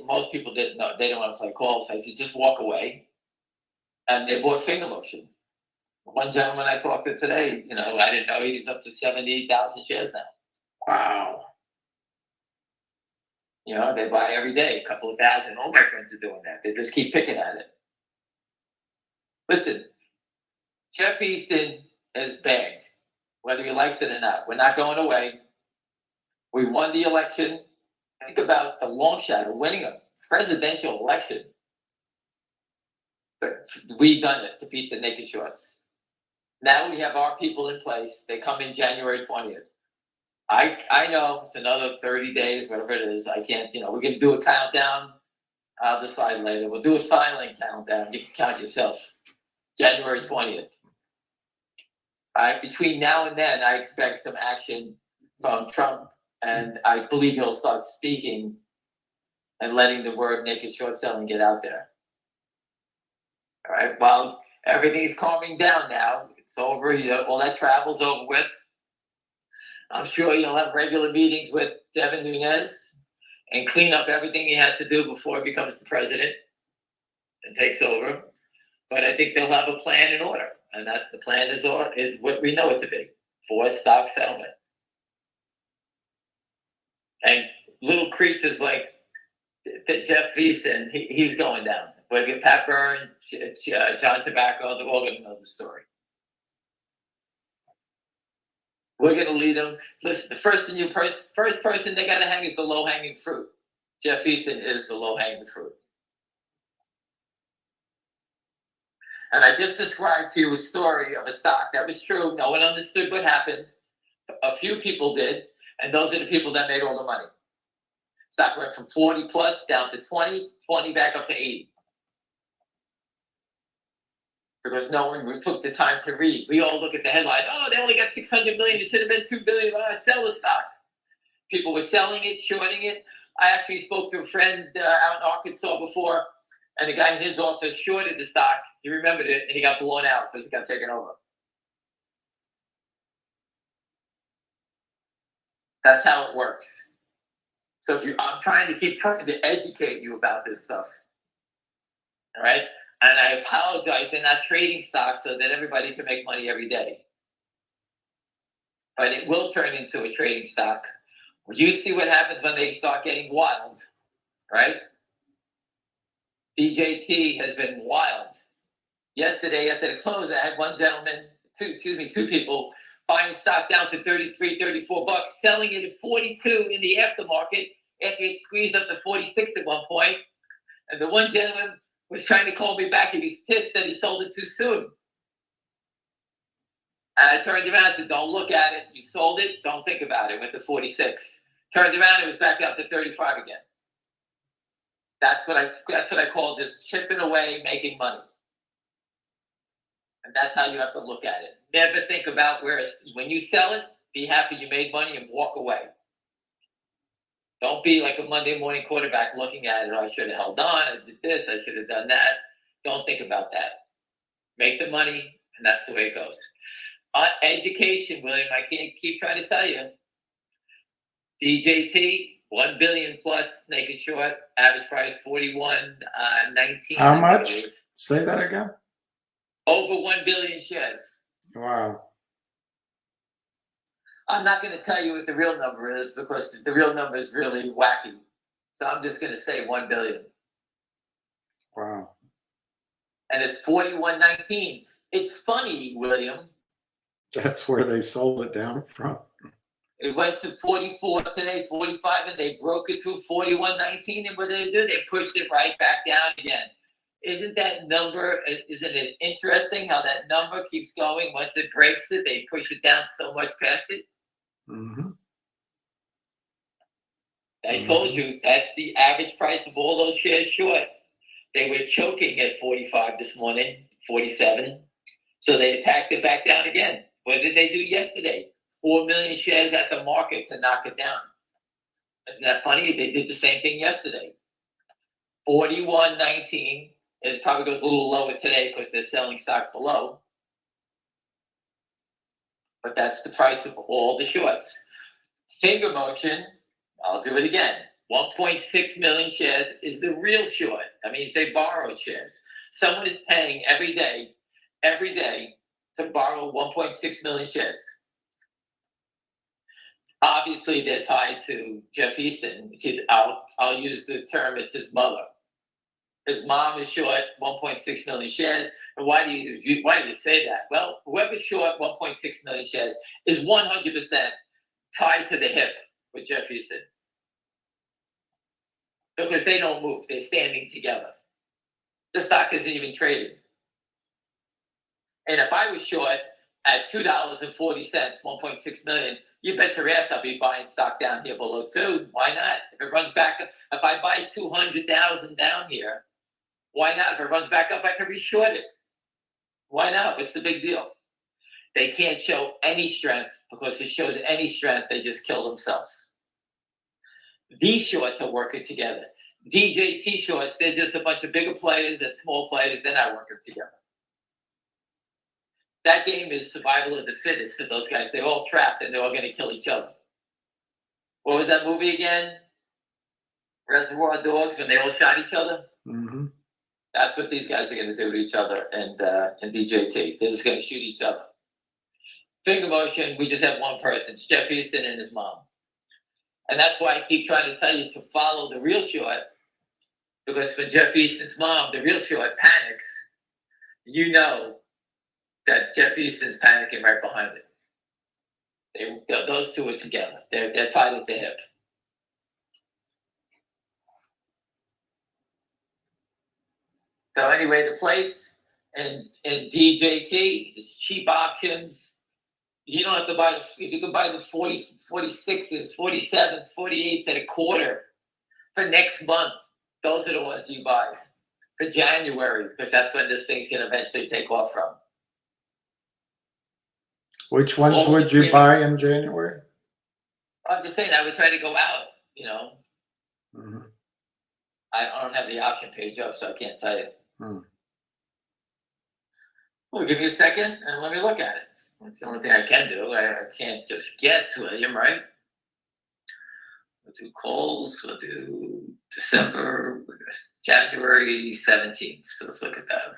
Most people didn't know, they don't want to play calls. I said, just walk away. And they bought finger motion. One gentleman I talked to today, I didn't know he's up to 70,000 shares now. Wow. They buy every day, a couple of thousand. All my friends are doing that. They just keep picking at it. Listen, Jeff Easton is bagged, whether he likes it or not. We're not going away. We won the election. Think about the long shot of winning a presidential election. But we done it to beat the naked shorts. Now we have our people in place. They come in January 20th. I know it's another 30 days, whatever it is. I can't, we're going to do a countdown. I'll decide later. We'll do a silent countdown. You can count yourself. January 20th. Between now and then, I expect some action from Trump, and I believe he'll start speaking and letting the word naked short selling get out there. All right. Well, everything's calming down now. It's over. All that travel's over with. I'm sure you'll have regular meetings with Devin Nunes and clean up everything he has to do before he becomes the president and takes over. But I think they'll have a plan in order, and that the plan is what we know it to be: forced stock settlement. And little creatures like Jeff Easton, he's going down. We'll get Pat Byrne, John Tobacco, they're all going to know the story. We're going to lead them. Listen, the first person they got to hang is the low-hanging fruit. Jeff Easton is the low-hanging fruit. And I just described to you a story of a stock that was true. No one understood what happened. A few people did, and those are the people that made all the money. Stock went from 40 plus down to 20, 20 back up to 80. Because no one took the time to read. We all look at the headline. Oh, they only got 600 million. It should have been 2 billion. Sell the stock. People were selling it, shorting it. I actually spoke to a friend out in Arkansas before, and the guy in his office shorted the stock. He remembered it, and he got blown out because it got taken over. That's how it works. So I'm trying to educate you about this stuff. All right? And I apologize, they're not trading stocks so that everybody can make money every day. But it will turn into a trading stock. You see what happens when they start getting wild, right? DJT has been wild. Yesterday, after the close, I had two people buying stock down to 33, 34 bucks, selling it at 42 in the aftermarket after it squeezed up to 46 at one point. And the one gentleman was trying to call me back. He was pissed that he sold it too soon. And I turned around and said, don't look at it. You sold it. Don't think about it. Went to 46. Turned around, it was back down to 35 again. That's what I call just chipping away, making money. And that's how you have to look at it. Never think about when you sell it, be happy you made money and walk away. Don't be like a Monday morning quarterback looking at it. Oh, I should have held on. I did this. I should have done that. Don't think about that. Make the money, and that's the way it goes. Education, William, I can't keep trying to tell you. DJT, 1 billion plus, naked short, average price 41.19. How much? Say that again. Over 1 billion shares. Wow. I'm not going to tell you what the real number is because the real number is really wacky. So I'm just going to say 1 billion. Wow. And it's 41.19. It's funny, William. That's where they sold it down from. It went to 44 today, 45, and they broke it to 41.19. And what did they do? They pushed it right back down again. Isn't it interesting how that number keeps going? Once it breaks it, they push it down so much past it. Mm-hmm. I told you that's the average price of all those shares short. They were choking at 45 this morning, 47. So they attacked it back down again. What did they do yesterday? 4 million shares at the market to knock it down. Isn't that funny? They did the same thing yesterday. 41.19 It probably goes a little lower today because they're selling stock below. But that's the price of all the shorts. Finger motion, I'll do it again. 1.6 million shares is the real short. That means they borrowed shares. Someone is paying every day to borrow 1.6 million shares. Obviously, they're tied to Jeff Easton. I'll use the term, it's his mother. His mom is short 1.6 million shares. And why do you say that? Well, whoever's short 1.6 million shares is 100% tied to the hip with Jeff Easton. Because they don't move. They're standing together. The stock isn't even traded. And if I was short at $2.40, 1.6 million, you bet your ass I'll be buying stock down here below 2. Why not? If it runs back up, if I buy 200,000 down here, why not? If it runs back up, I can reshort it. Why not? What's the big deal? They can't show any strength, because if it shows any strength, they just kill themselves. These shorts are working together. DJT shorts, they're just a bunch of bigger players and small players. They're not working together. That game is survival of the fittest for those guys. They're all trapped and they're all going to kill each other. What was that movie again? Reservoir Dogs, when they all shot each other? Mm-hmm. That's what these guys are going to do to each other and DJT. They're just going to shoot each other. Finger motion, we just have one person. It's Jeff Easton and his mom. And that's why I keep trying to tell you to follow the real short, because when Jeff Easton's mom, the real short, panics, you know that Jeff Easton's panicking right behind it. Those two are together. They're tied at the hip. So anyway, the place in DJT is cheap options. You don't have to buy if you can buy the 40, 46s, 47s, 48s at a quarter for next month. Those are the ones you buy for January, because that's when this thing's going to eventually take off from. Which ones would you buy in January? I'm just saying I would try to go out, you know. Mm-hmm. I don't have the option page up, so I can't tell you. Well, give me a second and let me look at it. That's the only thing I can do. I can't just guess, William, right? We'll do calls. We'll do December, January 17th. So let's look at that.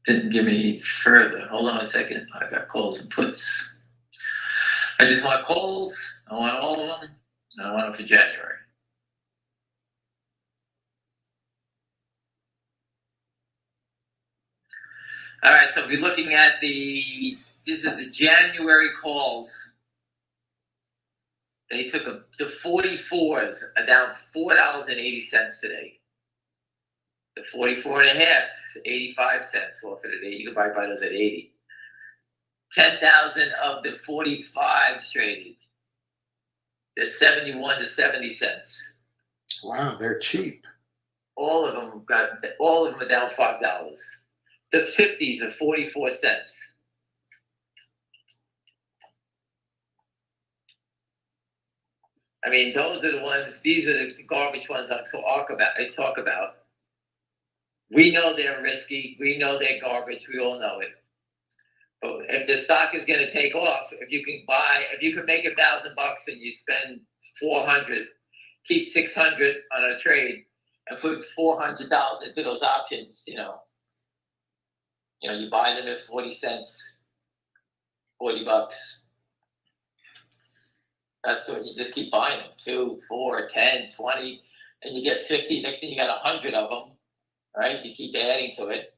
Didn't give me further. Hold on a second. I got calls and puts. I just want calls. I want all of them. And I want them for January. All right, so if you're looking at this is the January calls. They took the 44s are down $4.80 today. The 44 and a half, 85 cents off of today. You can buy those at 80. 10,000 of the 45s traded. They're 71 to 70 cents. Wow, they're cheap. All of them are down $5. The 50s are 44 cents. I mean, those are the ones. These are the garbage ones I talk about. We know they're risky. We know they're garbage. We all know it. But if the stock is going to take off, if you can make $1,000 and you spend 400, keep 600 on a trade, and put $400 into those options, you buy them at 40 cents, $40. That's what you just keep buying them, 2, 4, 10, 20, and you get 50. Next thing you got 100 of them, right? You keep adding to it.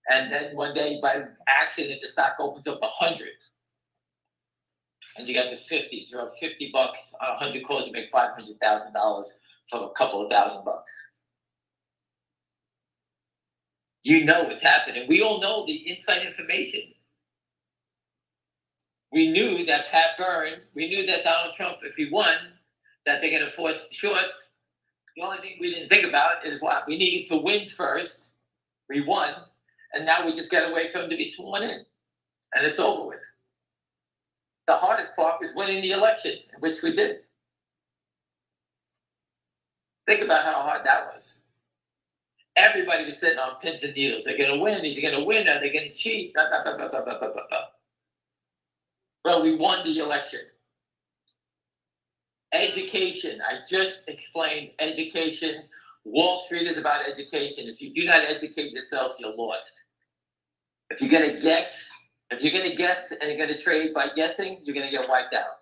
And then one day, by accident, the stock opens up 100. And you got the 50s. You're up $50 on 100 calls, you make $500,000 from a couple of $1,000. You know what's happening. We all know the inside information. We knew that we knew that Donald Trump, if he won, that they're going to force shorts. The only thing we didn't think about is what? We needed to win first. We won. And now we just got to wait for him to be sworn in. And it's over with. The hardest part was winning the election, which we did. Think about how hard that was. Everybody was sitting on pins and needles. They're going to win. Is he going to win? Are they going to cheat? Blah, blah, blah, blah, blah, blah, blah, blah. Well, we won the election. Education. I just explained education. Wall Street is about education. If you do not educate yourself, you're lost. If you're going to guess, and you're going to trade by guessing, you're going to get wiped out.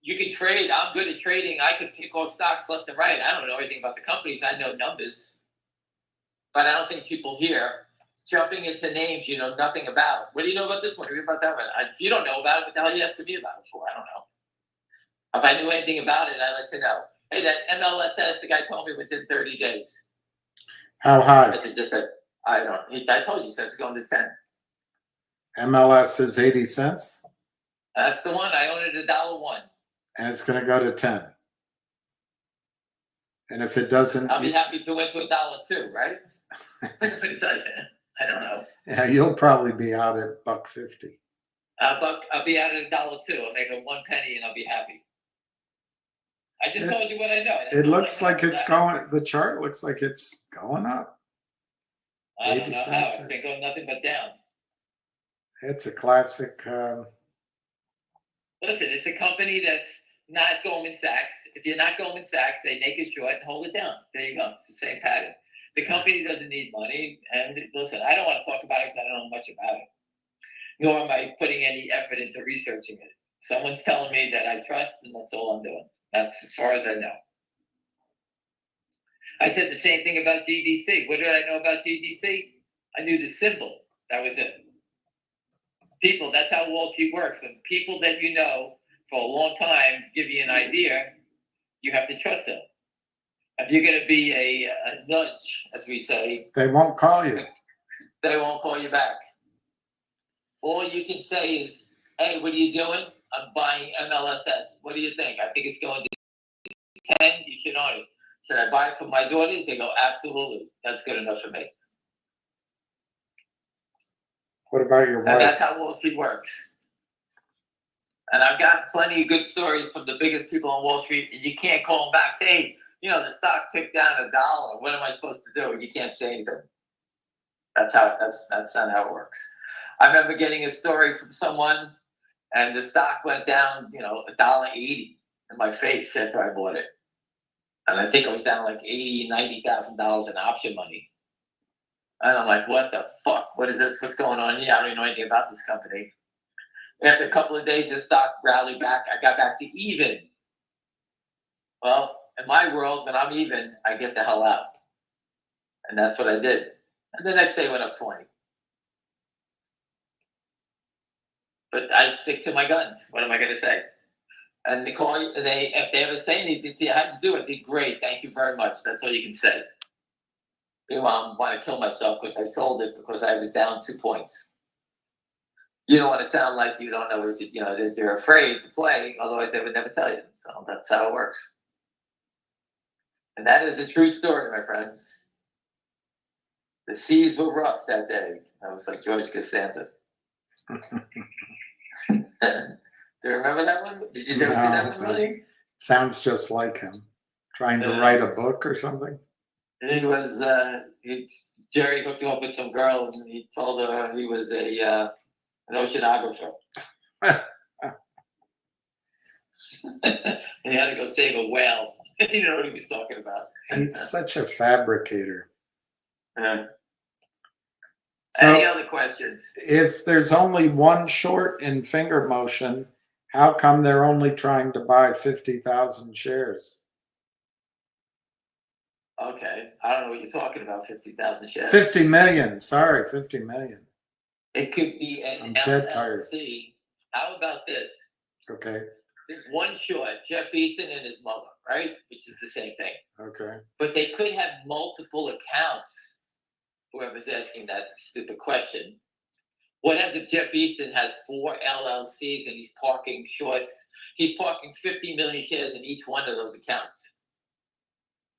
You can trade. I'm good at trading. I could pick off stocks left and right. I don't know anything about the companies. I know numbers. But I don't think people here jumping into names you know nothing about. What do you know about this one? What about that one? If you don't know about it, what the hell are you asking me about it for? I don't know. If I knew anything about it, I'd let you know. Hey, that MLSS, the guy told me within 30 days. How high? I told you, so it's going to 10. MLS is 80 cents, That's the one. I own it $1.01. and it's going to go to 10. And if it doesn't, I'll be happy to win to $1.02, right? I don't know. yeah, you'll probably be out at $1.50. I'll be out at $1.02. I'll make a 1 penny and I'll be happy. I just told you what I know. It looks like it's going. The chart looks like it's going up. I don't know how. It's been going nothing but down. It's a classic. Listen, it's a company that's not Goldman Sachs. If you're not Goldman Sachs, they make it short and hold it down. There you go. It's the same pattern. The company doesn't need money. And listen, I don't want to talk about it because I don't know much about it. Nor am I putting any effort into researching it. Someone's telling me that I trust, and that's all I'm doing. That's as far as I know. I said the same thing about GDC. What did I know about GDC? I knew the symbol. That was it. People, that's how Wall Street works. When people that you know for a long time give you an idea, you have to trust them. If you're going to be a nudge, as we say, They won't call you. They won't call you back. All you can say is, hey, what are you doing? I'm buying MLSS. What do you think? I think it's going to 10. You should own it. Should I buy it for my daughters? They go, absolutely. That's good enough for me. What about your And wife? that's how Wall Street works. And I've got plenty of good stories from the biggest people on Wall Street, and you can't call them back. Hey, you know, the stock ticked down $1. What am I supposed to do? You can't say anything. That's not how it works. I remember getting a story from someone, and the stock went down, $1.80 in my face after I bought it. And I think it was down like $80,000, $90,000 in option money. And I'm like, what the fuck? What is this? What's going on here? I don't even know anything about this company. After a couple of days, the stock rallied back. I got back to even. Well, in my world, when I'm even, I get the hell out. And that's what I did. And the next day went up 20. But I stick to my guns. What am I going to say? And if they ever say anything to you, how'd you do it? Did great. Thank you very much. That's all you can say. Meanwhile, I want to kill myself because I sold it because I was down 2 points. You don't want to sound like you don't know what that you're afraid to play. Otherwise, they would never tell you. So that's how it works. And that is a true story, my friends. The seas were rough that day. I was like George Costanza. Do you remember that one? Did you ever see that one, really? Sounds just like him. Trying to write a book or something? It was, Jerry hooked him up with some girl, and he told her he was an oceanographer. And he had to go save a whale. He didn't know what he was talking about. He's such a fabricator. Yeah. So, any other questions? If there's only one short in finger motion, how come they're only trying to buy 50,000 shares? Okay, I don't know what you're talking about. 50,000 shares. 50 million. Sorry, 50 million. It could be an I'm dead tired. LLC. How about this? Okay. There's one short, Jeff Easton and his mother, right? Which is the same thing. Okay. But they could have multiple accounts. Whoever's asking that stupid question. What happens if Jeff Easton has 4 LLCs and he's parking shorts? He's parking 50 million shares in each one of those accounts.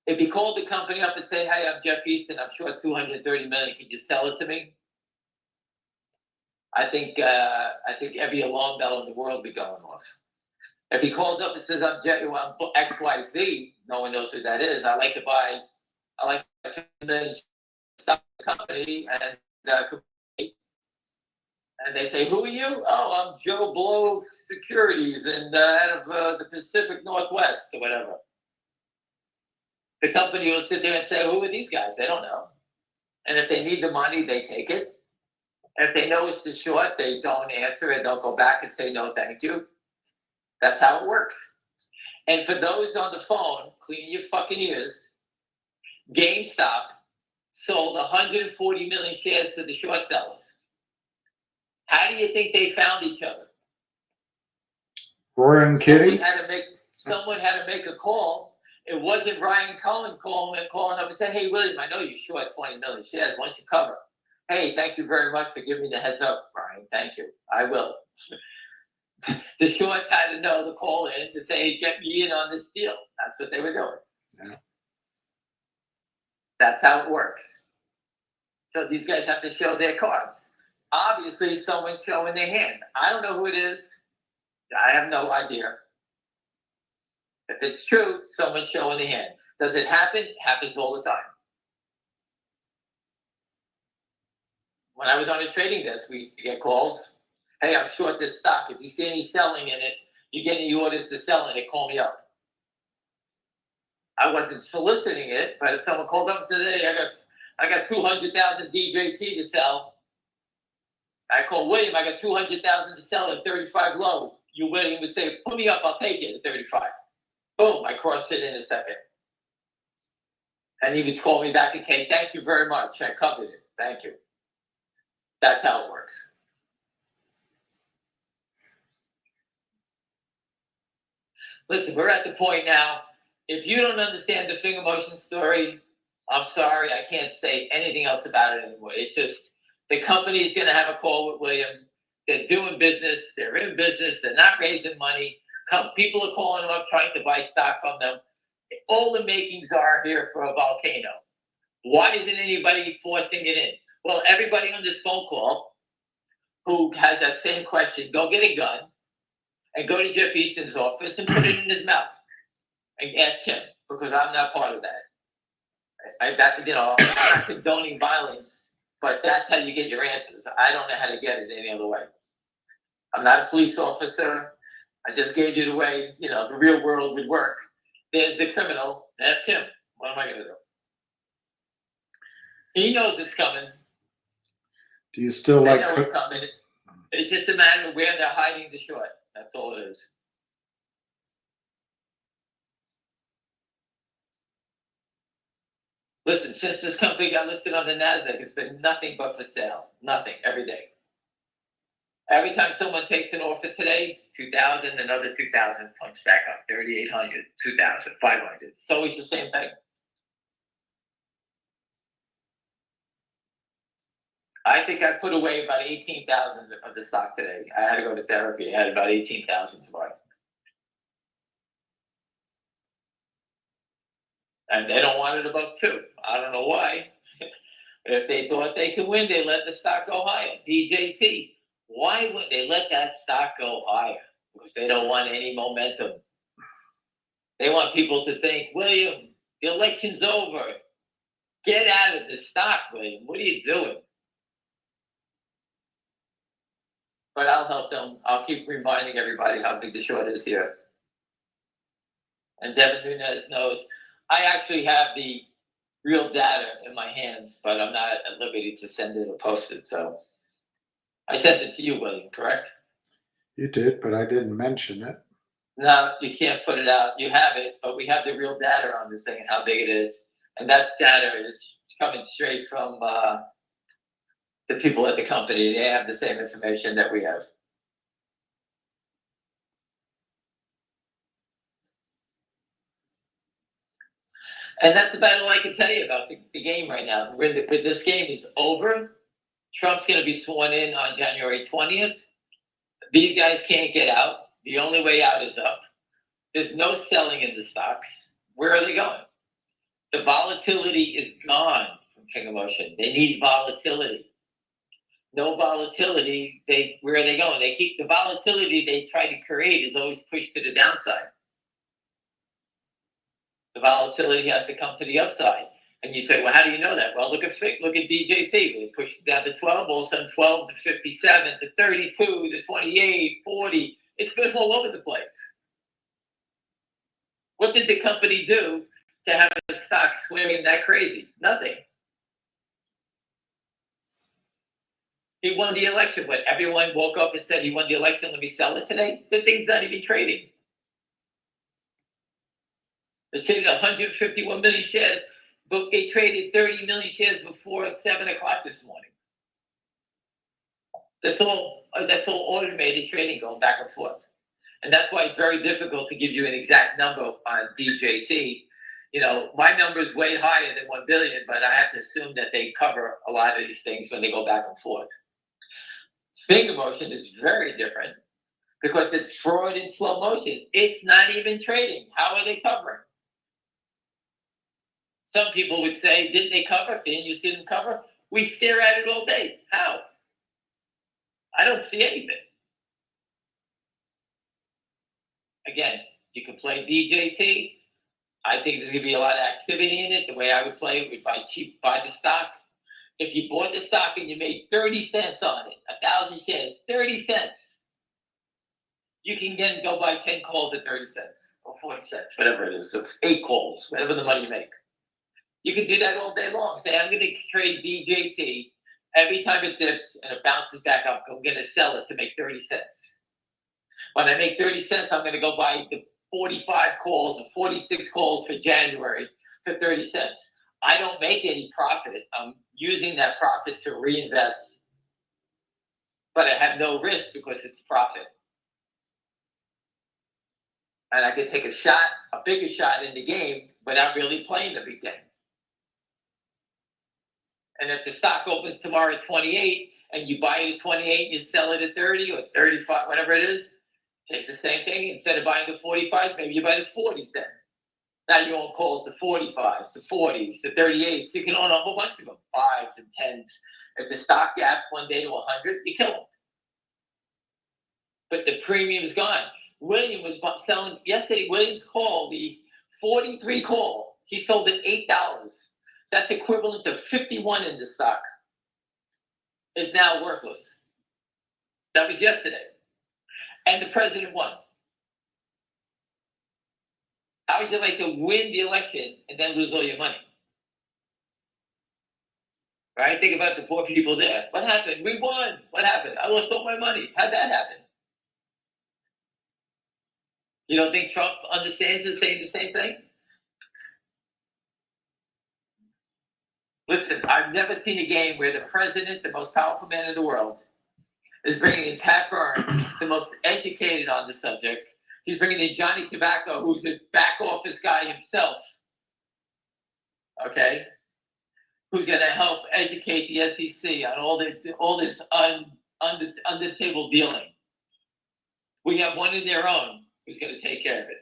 If he called the company up and said, hey, I'm Jeff Easton, I'm short 230 million, can you sell it to me? I think every alarm bell in the world would be going off. If he calls up and says, I'm XYZ, no one knows who that is. I like $50 million stock company, and they say, who are you? Oh, I'm Joe Blow Securities and out of the Pacific Northwest or whatever. The company will sit there and say, who are these guys? They don't know. And if they need the money, they take it. If they know it's too short, they don't answer it. They'll go back and say, no, thank you. That's how it works. And for those on the phone, clean your fucking ears. GameStop sold 140 million shares to the short sellers. How do you think they found each other? Roy and Kitty? Someone had to make a call. It wasn't Ryan Cohen calling up and saying, hey, William, I know you're short 20 million shares. Why don't you cover? Hey, thank you very much for giving me the heads up, Ryan. Thank you. I will. The shorts had to know the call in to say, get me in on this deal. That's what they were doing. Yeah. That's how it works. So these guys have to show their cards. Obviously, someone's showing their hand. I don't know who it is. I have no idea. If it's true, someone's showing their hand. Does it happen? It happens all the time. When I was on a trading desk, we used to get calls. Hey, I'm short this stock. If you see any selling in it, you get any orders to sell in it, call me up. I wasn't soliciting it, but if someone called up and said, hey, I got 200,000 DJT to sell, I call William, I got 200,000 to sell at 35 low. William would say, put me up, I'll take it at 35. Boom, I crossed it in a second. And he would call me back and say, thank you very much. I covered it. Thank you. That's how it works. Listen, we're at the point now, if you don't understand the finger motion story, I'm sorry, I can't say anything else about it anymore. It's just, the company's going to have a call with William. They're doing business. They're in business. They're not raising money. People are calling them up trying to buy stock from them. All the makings are here for a volcano. Why isn't anybody forcing it in? Well, everybody on this phone call who has that same question, go get a gun and go to Jeff Easton's office and put it in his mouth and ask him, because I'm not part of that. I'm not condoning violence, but that's how you get your answers. I don't know how to get it any other way. I'm not a police officer. I just gave you the way, the real world would work. There's the criminal. Ask him. What am I going to do? He knows it's coming. Do you still They like know it's coming. It's just a matter of where they're hiding the short. That's all it is. Listen, since this company got listed on the NASDAQ, it's been nothing but for sale. Nothing, every day. Every time someone takes an offer today, 2,000, another 2,000, punch back up, 3,800, 2,000, 500. It's always the same thing. I think I put away about 18,000 of the stock today. I had to go to therapy. I had about 18,000 to buy. And they don't want it above 2. I don't know why. If they thought they could win, they let the stock go higher. DJT. Why would they let that stock go higher? Because they don't want any momentum. They want people to think, William, the election's over. Get out of the stock, William. What are you doing? But I'll help them. I'll keep reminding everybody how big the short is here. And Devin Nunes knows. I actually have the real data in my hands, but I'm not at liberty to send it or post it. So I sent it to you, William, correct? You did, but I didn't mention it. No, you can't put it out. You have it, but we have the real data on this thing and how big it is. And that data is coming straight from the people at the company. They have the same information that we have. And that's about all I can tell you about the game right now. This game is over. Trump's going to be sworn in on January 20th. These guys can't get out. The only way out is up. There's no selling in the stocks. Where are they going? The volatility is gone from King of Motion. They need volatility. No volatility, where are they going? They keep the volatility they try to create is always pushed to the downside. The volatility has to come to the upside. And you say, well, how do you know that? Well, look at DJT. When it pushes down to 12, all of a sudden 12 to 57 to 32 to 28, 40. It's been all over the place. What did the company do to have the stock swimming that crazy? Nothing. He won the election, but everyone woke up and said he won the election. Let me sell it today. The thing's not even trading. They traded 151 million shares, but they traded 30 million shares before 7 o'clock this morning. That's all automated trading going back and forth. And that's why it's very difficult to give you an exact number on DJT. You know, my number is way higher than 1 billion, but I have to assume that they cover a lot of these things when they go back and forth. Finger motion is very different because it's fraud in slow motion. It's not even trading. How are they covering? Some people would say, didn't they cover? Didn't you see them cover? We stare at it all day. How? I don't see anything. Again, you can play DJT. I think there's going to be a lot of activity in it. The way I would play it would buy the stock. If you bought the stock and you made 30 cents on it, 1,000 shares, 30 cents, you can then go buy 10 calls at 30 cents or 40 cents, whatever it is. So 8 calls, whatever the money you make. You can do that all day long. Say, I'm going to trade DJT. Every time it dips and it bounces back up, I'm going to sell it to make 30 cents. When I make 30 cents, I'm going to go buy the 45 calls or 46 calls for January for 30 cents. I don't make any profit. I'm using that profit to reinvest, but I have no risk because it's profit. And I can take a bigger shot in the game without really playing the big game. And if the stock opens tomorrow at 28 and you buy it at 28 and you sell it at 30 or 35, whatever it is, take the same thing. Instead of buying the 45s, maybe you buy the 40s then. Now you own calls the 45s, the 40s, the 38s. You can own a whole bunch of them, 5s and 10s. If the stock gaps one day to 100, you kill them. But the premium's gone. William was selling yesterday. William's call, the 43 call, he sold at $8. That's equivalent to 51 in the stock. Is now worthless. That was yesterday. And the president won. How would you like to win the election and then lose all your money? Right? Think about the poor people there. What happened? We won. What happened? I lost all my money. How'd that happen? You don't think Trump understands and saying the same thing? Listen, I've never seen a game where the president, the most powerful man in the world, is bringing in Pat Byrne, the most educated on the subject. He's bringing in Johnny Tobacco, who's a back office guy himself. Okay? Who's going to help educate the SEC on all this under table dealing. We have one in their own who's going to take care of it.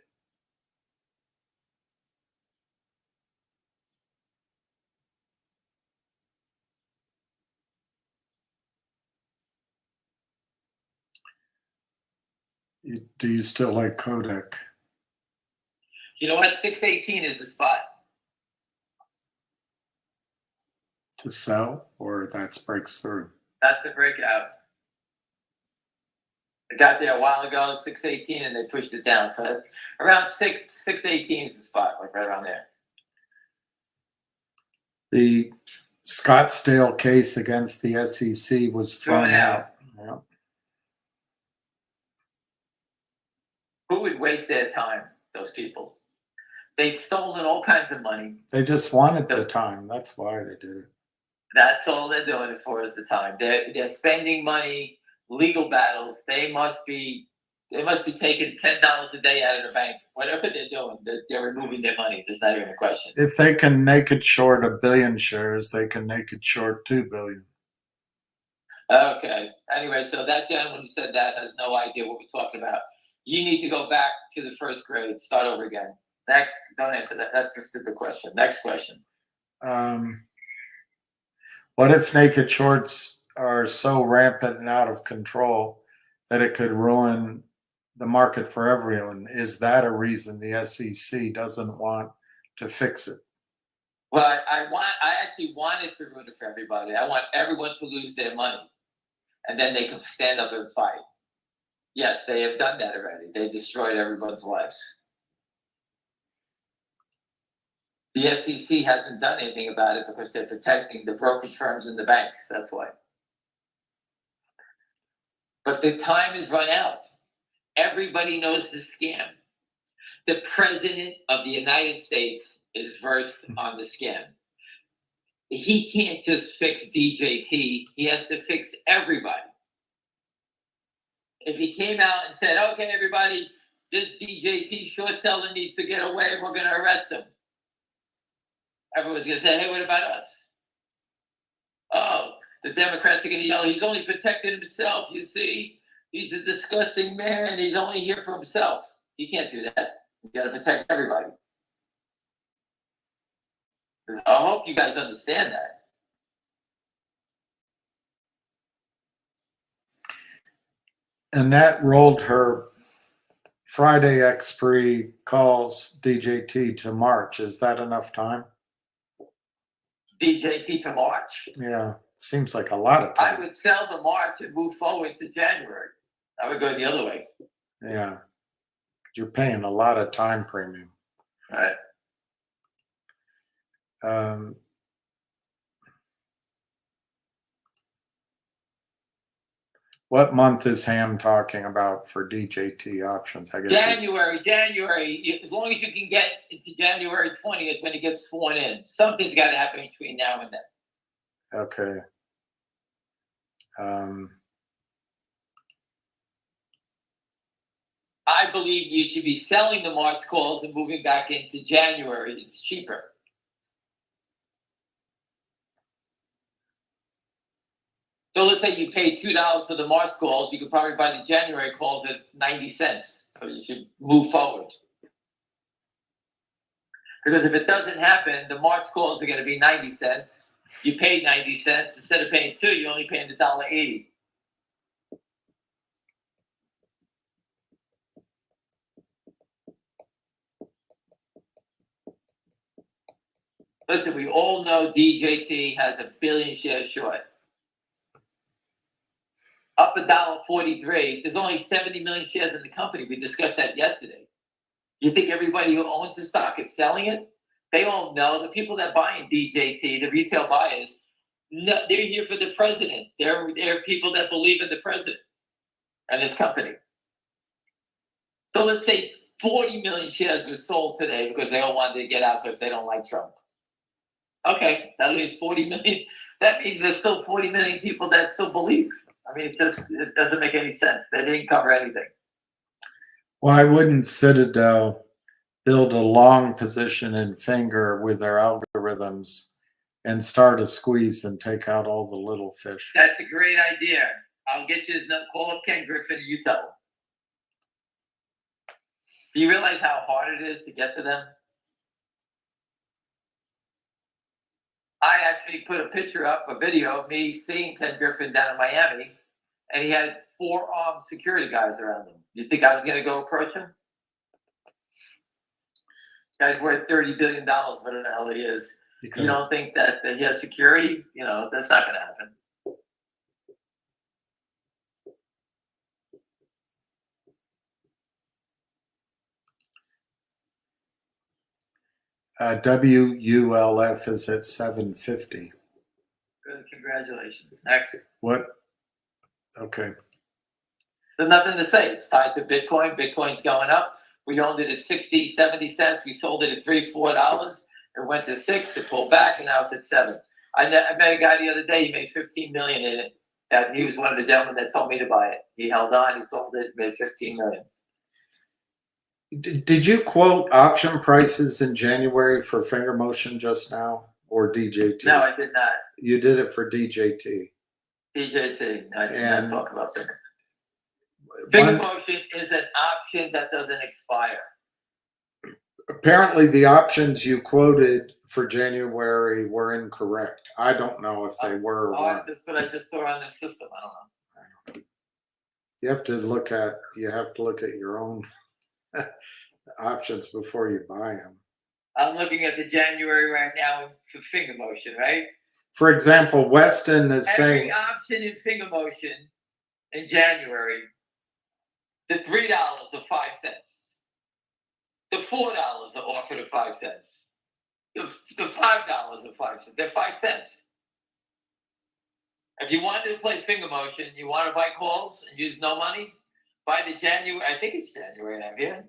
Do you still like Kodak? You know what? 618 is the spot. To sell, or that's breaks through? That's the breakout. I got there a while ago, 618, and they pushed it down. So around 618 is the spot, like right around there. The Scottsdale case against the SEC was thrown out. Yeah. Who would waste their time? Those people. They've stolen all kinds of money. They just wanted the time. That's why they did it. That's all they're doing it for is the time. They're spending money, legal battles. They must be taking $10 a day out of the bank. Whatever they're doing, they're removing their money. There's not even a question. If they can naked short 1 billion shares, they can naked short 2 billion. Okay. Anyway, so that gentleman who said that has no idea what we're talking about. You need to go back to the first grade, start over again. Next, don't answer that. That's a stupid question. Next question. What if naked shorts are so rampant and out of control that it could ruin the market for everyone? Is that a reason the SEC doesn't want to fix it? Well, I actually wanted to ruin it for everybody. I want everyone to lose their money, and then they can stand up and fight. Yes, they have done that already. They destroyed everyone's lives. The SEC hasn't done anything about it because they're protecting the brokerage firms and the banks. That's why. But the time has run out. Everybody knows the scam. The president of the United States is versed on the scam. He can't just fix DJT. He has to fix everybody. If he came out and said, okay, everybody, this DJT short seller needs to get away, we're going to arrest him. Everyone's going to say, hey, what about us? Oh, the Democrats are going to yell, he's only protecting himself, you see? He's a disgusting man. He's only here for himself. He can't do that. He's got to protect everybody. I hope you guys understand that. Annette rolled her Friday expiry calls DJT to March. Is that enough time? DJT to March? Yeah, seems like a lot of I time. would sell the March and move forward to January. I would go the other way. Yeah, you're paying a lot of time premium. Right. What month is Ham talking about for DJT options? I guess January. As long as you can get into January 20th when it gets sworn in. Something's got to happen between now and then. Okay. I believe you should be selling the March calls and moving back into January. It's cheaper. So let's say you pay $2 for the March calls, you could probably buy the January calls at 90 cents. So you should move forward. Because if it doesn't happen, the March calls are going to be 90 cents. You paid 90 cents. Instead of paying $2, you're only paying $1.80. Listen, we all know DJT has a billion shares short. Up $1.43. There's only 70 million shares in the company. We discussed that yesterday. You think everybody who owns the stock is selling it? They all know. The people that buy in DJT, the retail buyers, no, they're here for the president. They're people that believe in the president and his company. So let's say 40 million shares were sold today because they all wanted to get out because they don't like Trump. Okay, that leaves 40 million. That means there's still 40 million people that still believe. I mean, it doesn't make any sense. They didn't cover anything. Why wouldn't Citadel build a long position in Finger with their algorithms and start a squeeze and take out all the little fish? That's a great idea. I'll get you his number. Call up Ken Griffin and you tell him. Do you realize how hard it is to get to them? I actually put a picture up, a video of me seeing Ken Griffin down in Miami, and he had 4 armed security guys around him. You think I was going to go approach him? Guy's worth $30 billion, whatever the hell he is. You don't think that he has security? You know, that's not going to happen. WULF is at 750. Good, congratulations. Next. What? Okay. There's nothing to say. It's tied to Bitcoin. Bitcoin's going up. We owned it at 60, 70 cents. We sold it at $3, $4. It went to 6. It pulled back, and now it's at 7. I met a guy the other day. He made $15 million in it. That he was one of the gentlemen that told me to buy it. He held on. He sold it. Made $15 million. Did you quote option prices in January for Finger Motion just now, or DJT? No, I did not. You did it for DJT. DJT, I did And- not talk about finger. Finger One, motion is an option that doesn't expire. apparently the options you quoted for January were incorrect. I don't know if they were or Oh, weren't. that's what I just saw on the system, I don't know. You have to look at your own options before you buy them. I'm looking at the January right now for finger motion, right? For example, Weston is Every saying, option in finger motion in January, the $3 are 5 cents. The $4 are offered at 5 cents. The $5 are 5 cents. They're 5 cents. If you wanted to play finger motion, you want to buy calls and use no money, buy the January. I think it's January. I'm here.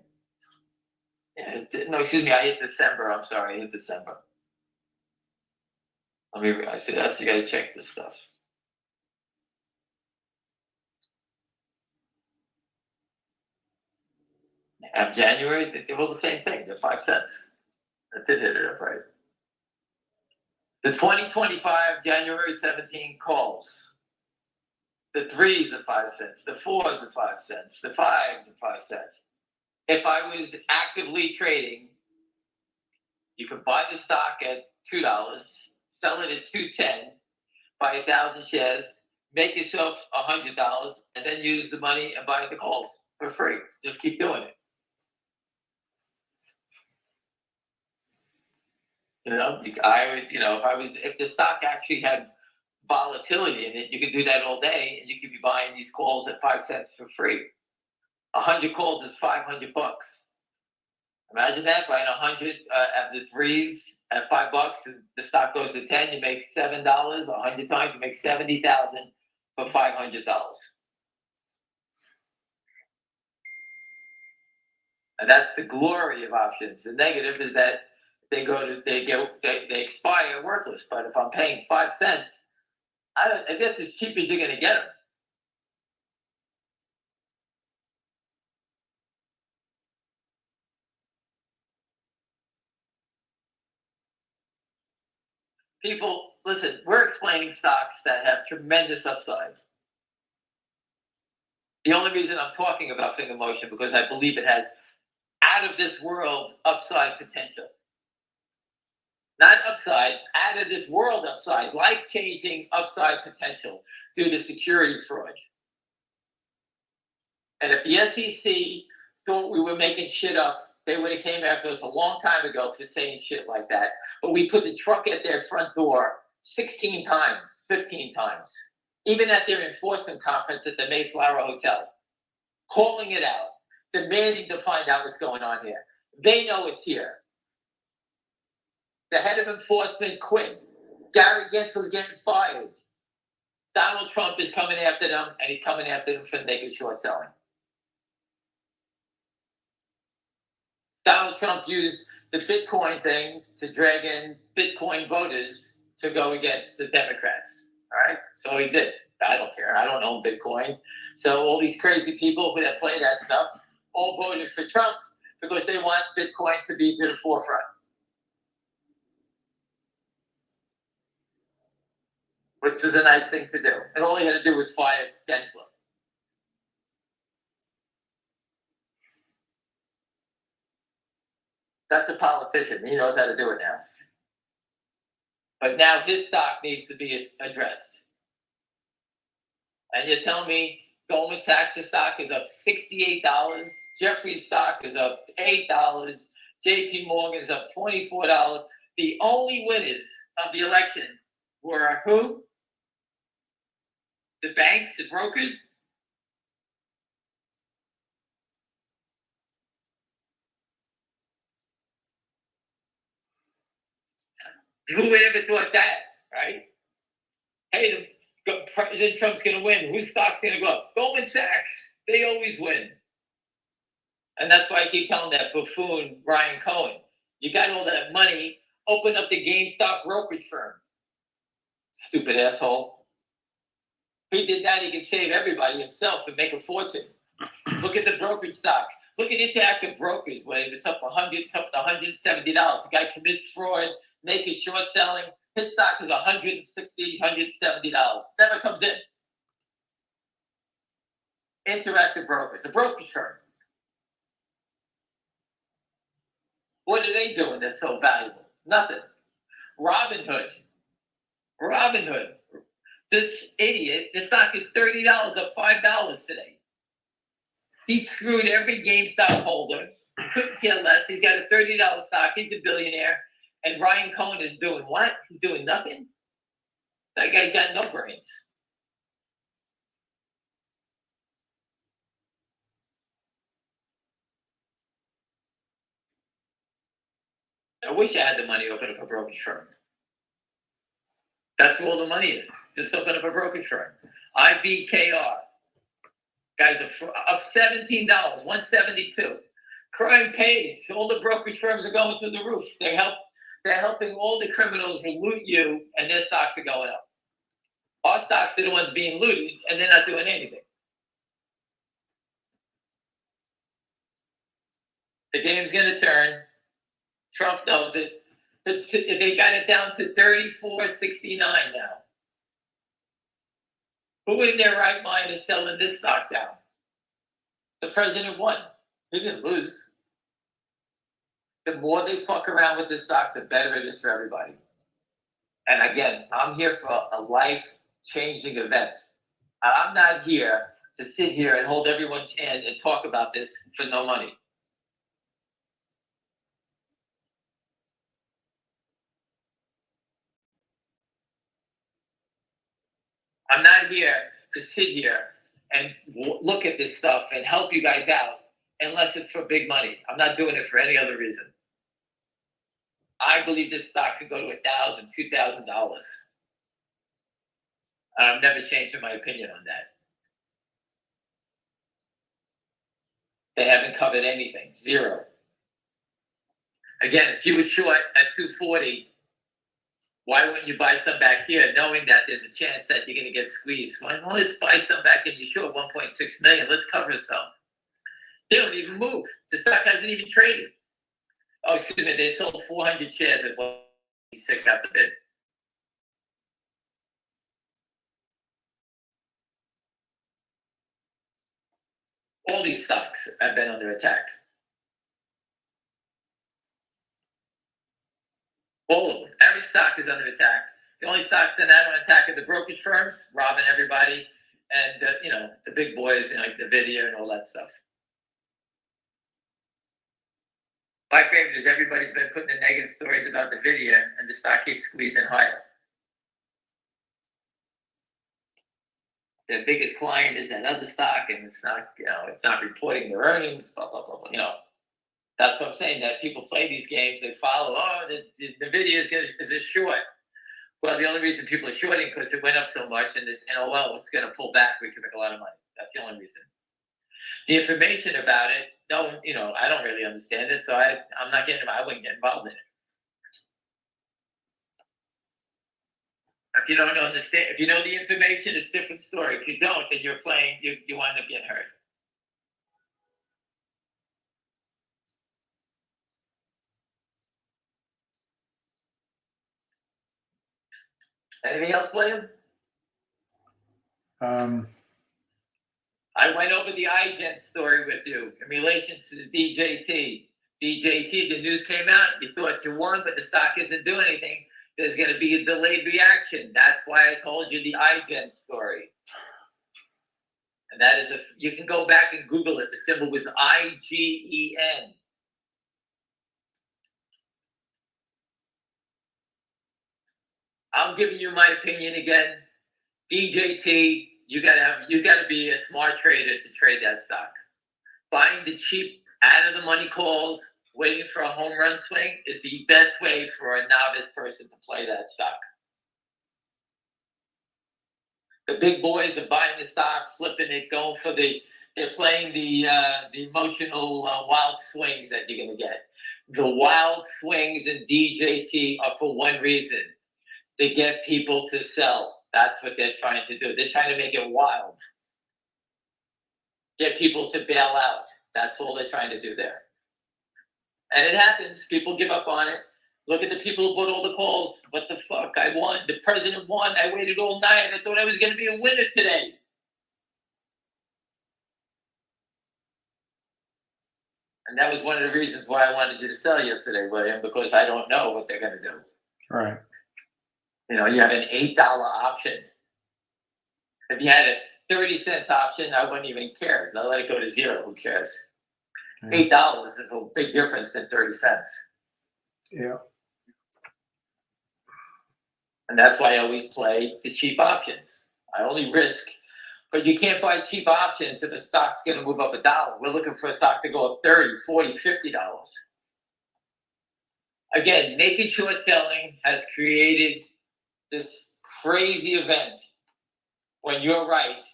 Yeah, no, excuse me. I hit December. I'm sorry. I hit December. I see that's you got to check this stuff. Of January, they were the same thing. They're 5 cents. I did hit it up right. The 2025 January 17 calls. The 3s are 5 cents. The 4s are 5 cents. The 5s are 5 cents. If I was actively trading, you could buy the stock at $2, sell it at $2.10, buy 1,000 shares, make yourself $100, and then use the money and buy the calls for free. Just keep doing it. If the stock actually had volatility in it, you could do that all day, and you could be buying these calls at 5 cents for free. 100 calls is $500. Imagine that, buying 100 at the 3s at $5, and the stock goes to 10, you make $7. 100 times, you make $70,000 for $500. And that's the glory of options. The negative is that they expire worthless. But if I'm paying 5 cents, I guess as cheap as you're going to get them. People, listen, we're explaining stocks that have tremendous upside. The only reason I'm talking about finger motion because I believe it has out of this world upside potential. Not upside, out of this world upside, life-changing upside potential due to security fraud. And if the SEC thought we were making shit up, they would have came after us a long time ago for saying shit like that. But we put the truck at their front door 16 times, 15 times, even at their enforcement conference at the Mayflower Hotel, calling it out, demanding to find out what's going on here. They know it's here. The head of enforcement quit. Gary Gensler's getting fired. Donald Trump is coming after them, and he's coming after them for naked short selling. Donald Trump used the Bitcoin thing to drag in Bitcoin voters to go against the Democrats. All right? So he did. I don't care. I don't own Bitcoin. So all these crazy people that play that stuff all voted for Trump because they want Bitcoin to be to the forefront. Which was a nice thing to do. And all he had to do was fire Gensler. That's a politician. He knows how to do it now. But now his stock needs to be addressed. And you're telling me Goldman Sachs' stock is up $68, Jeffrey's stock is up $8, JP Morgan's up $24. The only winners of the election were who? The banks, the brokers? Who would ever thought that, right? Hey, President Trump's going to win. Whose stock's going to go up? Goldman Sachs. They always win. And that's why I keep telling that buffoon, Ryan Cohen, you got all that money, open up the GameStop brokerage firm. Stupid asshole. If he did that, he could save everybody himself and make a fortune. Look at the brokerage stocks. Look at Interactive Brokers, where it's up it's up to $170. The guy commits fraud, naked short selling. His stock is $160, $170. Never comes in. Interactive Brokers, a brokerage firm. What are they doing that's so valuable? Nothing. Robinhood. This idiot, the stock is $30 up $5 today. He screwed every GameStop holder. Couldn't care less. He's got a $30 stock. He's a billionaire. And Ryan Cohen is doing what? He's doing nothing? That guy's got no brains. I wish I had the money to open up a brokerage firm. That's where all the money is. Just open up a brokerage firm. IBKR. Guys are up $17, 172. Crime pays. All the brokerage firms are going through the roof. They're helping all the criminals who loot you, and their stocks are going up. Our stocks are the ones being looted, and they're not doing anything. The game's going to turn. Trump knows it. They got it down to 34.69 now. Who in their right mind is selling this stock down? The president won. He didn't lose. The more they fuck around with this stock, the better it is for everybody. And again, I'm here for a life-changing event. I'm not here to sit here and hold everyone's hand and talk about this for no money. I'm not here to sit here and look at this stuff and help you guys out unless it's for big money. I'm not doing it for any other reason. I believe this stock could go to $1,000, $2,000. And I'm never changing my opinion on that. They haven't covered anything. Zero. Again, if you were short at 240, why wouldn't you buy some back here knowing that there's a chance that you're going to get squeezed? Well, let's buy some back in. You're short 1.6 million. Let's cover some. They don't even move. The stock hasn't even traded. Oh, excuse me. They sold 400 shares at 1.6 after bid. All these stocks have been under attack. All of them. Every stock is under attack. The only stocks that are not under attack are the brokerage firms, robbing everybody, and the big boys, like the video and all that stuff. My favorite is everybody's been putting the negative stories about the video, and the stock keeps squeezing higher. Their biggest client is that other stock, and it's not reporting their earnings, blah, blah, blah, blah. That's what I'm saying, that people play these games, they follow, the video is a short. Well, the only reason people are shorting because it went up so much, and this NOL, it's going to pull back, we can make a lot of money. That's the only reason. The information about it, I don't really understand it, so I wouldn't get involved in it. If you don't understand, if you know the information, it's a different story. If you don't, then you're playing, you wind up getting hurt. Anything else, William? I went over the iGen story with you in relation to the DJT. DJT, the news came out, you thought you won, but the stock isn't doing anything. There's going to be a delayed reaction. That's why I told you the iGen story. And that is, you can go back and Google it. The symbol was IGEN. I'm giving you my opinion again. DJT, you gotta be a smart trader to trade that stock. Buying the cheap out of the money calls, waiting for a home run swing is the best way for a novice person to play that stock. The big boys are buying the stock, flipping it, they're playing the emotional wild swings that you're gonna get. The wild swings in DJT are for one reason: to get people to sell. That's what they're trying to do. They're trying to make it wild. Get people to bail out. That's all they're trying to do there. And it happens. People give up on it. Look at the people who bought all the calls. What the fuck? I won. The president won. I waited all night. I thought I was going to be a winner today. And that was one of the reasons why I wanted you to sell yesterday, William, because I don't know what they're going to do. Right. You know, you have an $8 option. If you had a 30-cent option, I wouldn't even care. I'll let it go to zero. Who cares? Yeah. $8 is a big difference than 30 cents. Yeah. And that's why I always play the cheap options. I only risk, but you can't buy cheap options if the stock's going to move up $1. We're looking for a stock to go up $30, $40, $50. Again, naked short selling has created this crazy event. When you're right,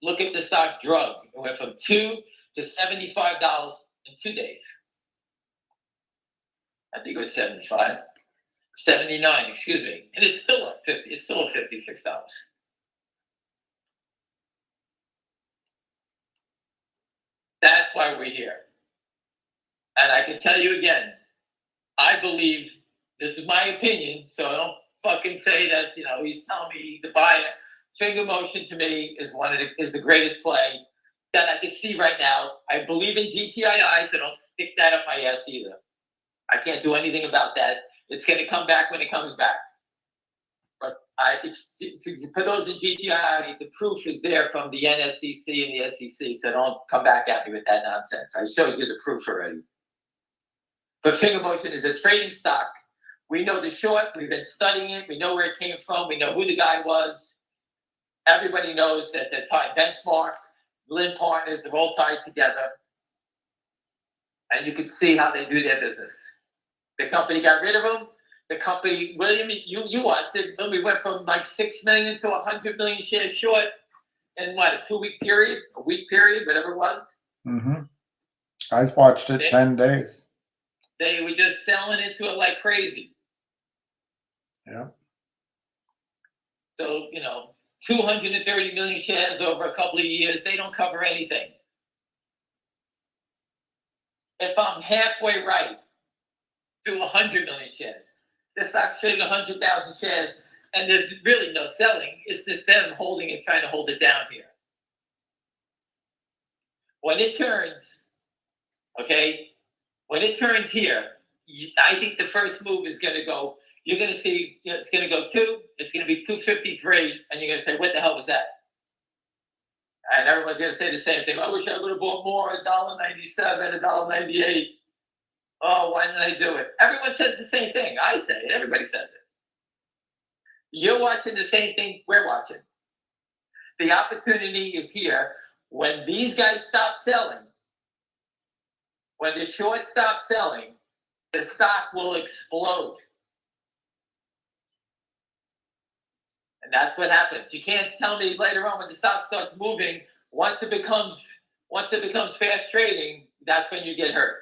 look at the stock drug. It went from $2 to $75 in 2 days. I think it was 75. 79, excuse me. And it's still up 50. It's still at $56. That's why we're here. And I can tell you again, I believe, this is my opinion, so don't fucking say that, you know, he's telling me to buy it. Finger motion to me is the greatest play that I can see right now. I believe in GTII, so don't stick that up my ass either. I can't do anything about that. It's going to come back when it comes back. But for those in GTII, the proof is there from the NSCC and the SEC, so don't come back at me with that nonsense. I showed you the proof already. But finger motion is a trading stock. We know the short. We've been studying it. We know where it came from. We know who the guy was. Everybody knows that the benchmark, Lynn Partners, they're all tied together. And you can see how they do their business. The company got rid of them. The company, William, you watched it. We went from like 6 million to 100 million shares short in what, a 2-week period, a week period, whatever it was. Mm-hmm. I watched it 10 days. They were just selling into it like crazy. Yeah. So, you know, 230 million shares over a couple of years, they don't cover anything. If I'm halfway right to 100 million shares, the stock's trading 100,000 shares, and there's really no selling. It's just them holding it, trying to hold it down here. When it turns, okay, when it turns here, I think the first move is going to go, you're going to see, you know, it's going to go 2, it's going to be 253, and you're going to say, what the hell was that? And everyone's going to say the same thing. I wish I would have bought more, $1.97, $1.98. Oh, why didn't I do it? Everyone says the same thing. I say it. Everybody says it. You're watching the same thing we're watching. The opportunity is here. When these guys stop selling, when the short stop selling, the stock will explode. And that's what happens. You can't tell me later on when the stock starts moving, once it becomes fast trading, that's when you get hurt.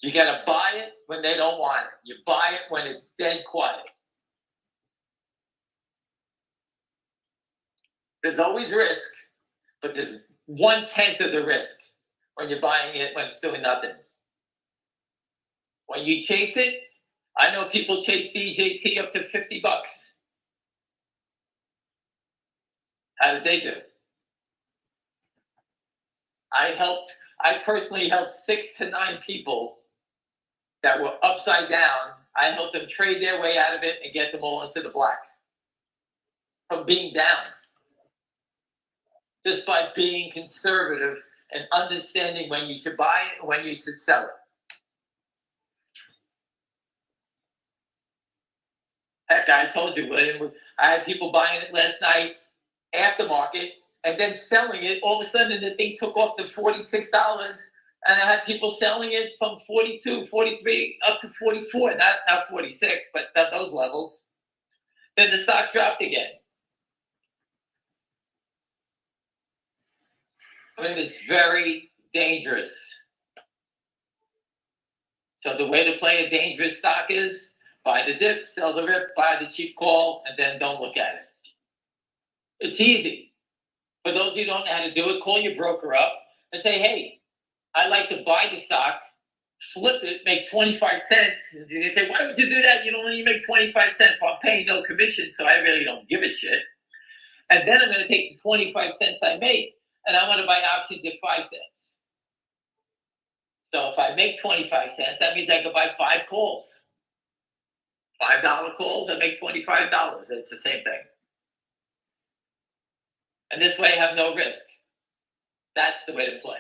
You got to buy it when they don't want it. You buy it when it's dead quiet. There's always risk, but there's 1/10 of the risk when you're buying it when it's doing nothing. When you chase it, I know people chase DJT up to $50. How did they do? I personally helped 6 to 9 people that were upside down. I helped them trade their way out of it and get them all into the black from being down. Just by being conservative and understanding when you should buy it and when you should sell it. Heck, I told you, William, I had people buying it last night aftermarket and then selling it. All of a sudden, the thing took off to $46. And I had people selling it from 42, 43, up to 44, not 46, but at those levels. Then the stock dropped again. I mean, it's very dangerous. So the way to play a dangerous stock is buy the dip, sell the rip, buy the cheap call, and then don't look at it. It's easy. For those who don't know how to do it, call your broker up and say, hey, I like to buy the stock, flip it, make 25 cents. And they say, why would you do that? You don't only make 25 cents. Well, I'm paying no commission, so I really don't give a shit. And then I'm going to take the 25 cents I make, and I want to buy options at 5 cents. So if I make 25 cents, that means I could buy 5 calls. $5 calls, I make $25. It's the same thing. And this way I have no risk. That's the way to play.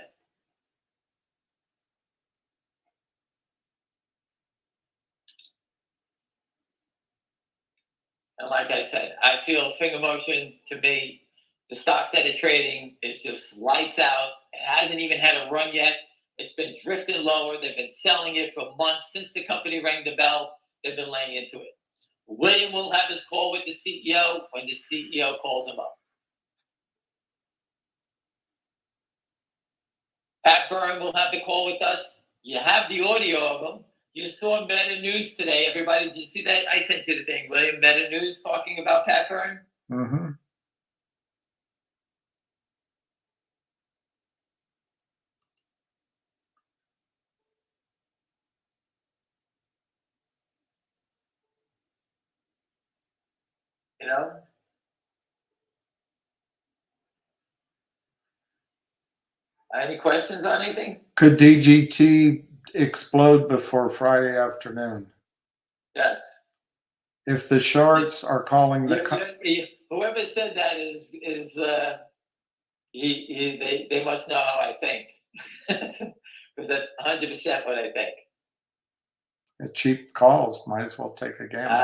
And like I said, I feel finger motion, to me, the stock that it's trading is just lights out. It hasn't even had a run yet. It's been drifting lower. They've been selling it for months. Since the company rang the bell, they've been laying into it. William will have his call with the CEO when the CEO calls him up. Pat Byrne will have the call with us. You have the audio of them. You saw Meta News today. Everybody, did you see that? I sent you the thing, William. Meta News talking about Pat Byrne. Mm-hmm. You know? Any questions on anything? Could DGT explode before Friday afternoon? Yes. If the shorts are calling the Whoever said that they must know how I think, because that's 100% what I think. cheap calls, might as well take a gamble.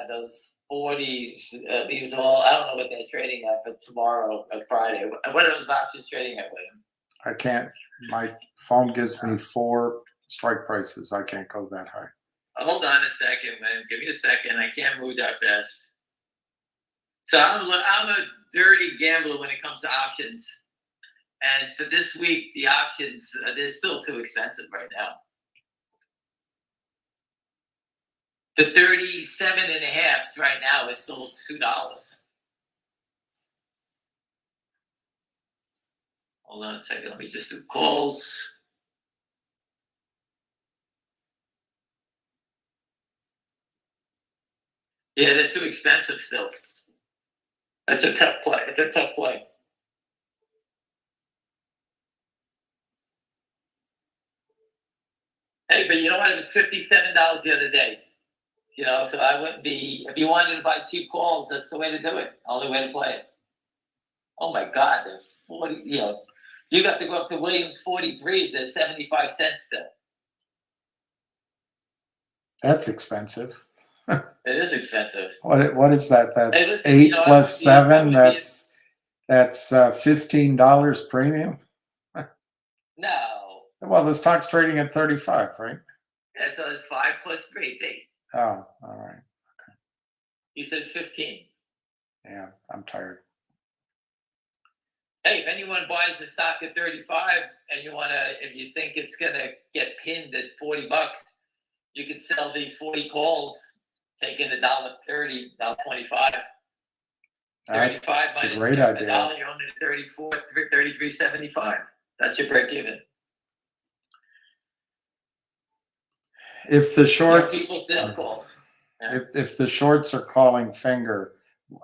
Those 40s, these all, I don't know what they're trading at for tomorrow or Friday. What are those options trading at, William? I can't, my phone gives me 4 strike prices. I can't go that high. Hold on a second, man. Give me a second. I can't move that fast. So I'm a dirty gambler when it comes to options. And for this week, the options, they're still too expensive right now. The 37 and a halves right now is still $2. Hold on a second. Let me just do calls. Yeah, they're too expensive still. That's a tough play. It's a tough play. Hey, but you know what? It was $57 the other day. You know, so I wouldn't be, if you wanted to buy cheap calls, that's the way to do it. Only way to play it. Oh my God, there's 40, you know, you got to go up to Williams 43s, there's 75 cents still. That's expensive. It is expensive. What is that? That's Is it, 8 you know, plus I would 7. be- That's $15 premium. No. Well, the stock's trading at 35, right? Yeah, so it's 5 plus 3, it's 8. Oh, all right. You said 15. Yeah, I'm tired. Hey, if anyone buys the stock at 35 and you want to, if you think it's going to get pinned at $40, you can sell the 40 calls, taking $1.30, $1.25. 35 That's a minus great $1, idea. you're only at 34, 33.75. That's your break even. If the You know, shorts, people still call. Yeah. if the shorts are calling finger,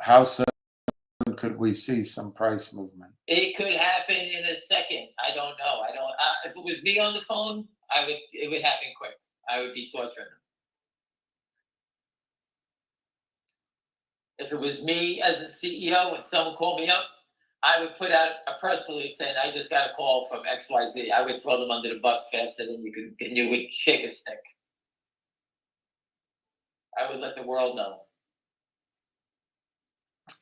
how soon could we see some price movement? It could happen in a second. I don't know. I don't. If it was me on the phone, it would happen quick. I would be torturing them. If it was me as the CEO and someone called me up, I would put out a press release saying I just got a call from XYZ. I would throw them under the bus faster than you would shake a stick. I would let the world know.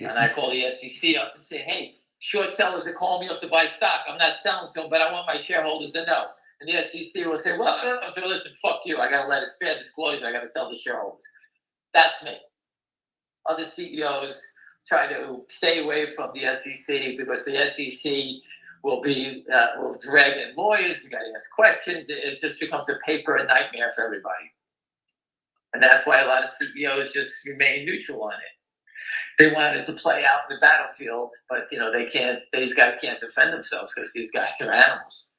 And I call the SEC up and say, hey, short sellers are calling me up to buy stock. I'm not selling to them, but I want my shareholders to know. And the SEC will say, well, I don't know. So listen, fuck you. I got to let it fair disclosure. I got to tell the shareholders. That's me. Other CEOs try to stay away from the SEC because the SEC will drag in lawyers. You got to ask questions. It just becomes a paper nightmare for everybody. And that's why a lot of CEOs just remain neutral on it. They want it to play out in the battlefield, but you know they can't. These guys can't defend themselves because these guys are animals.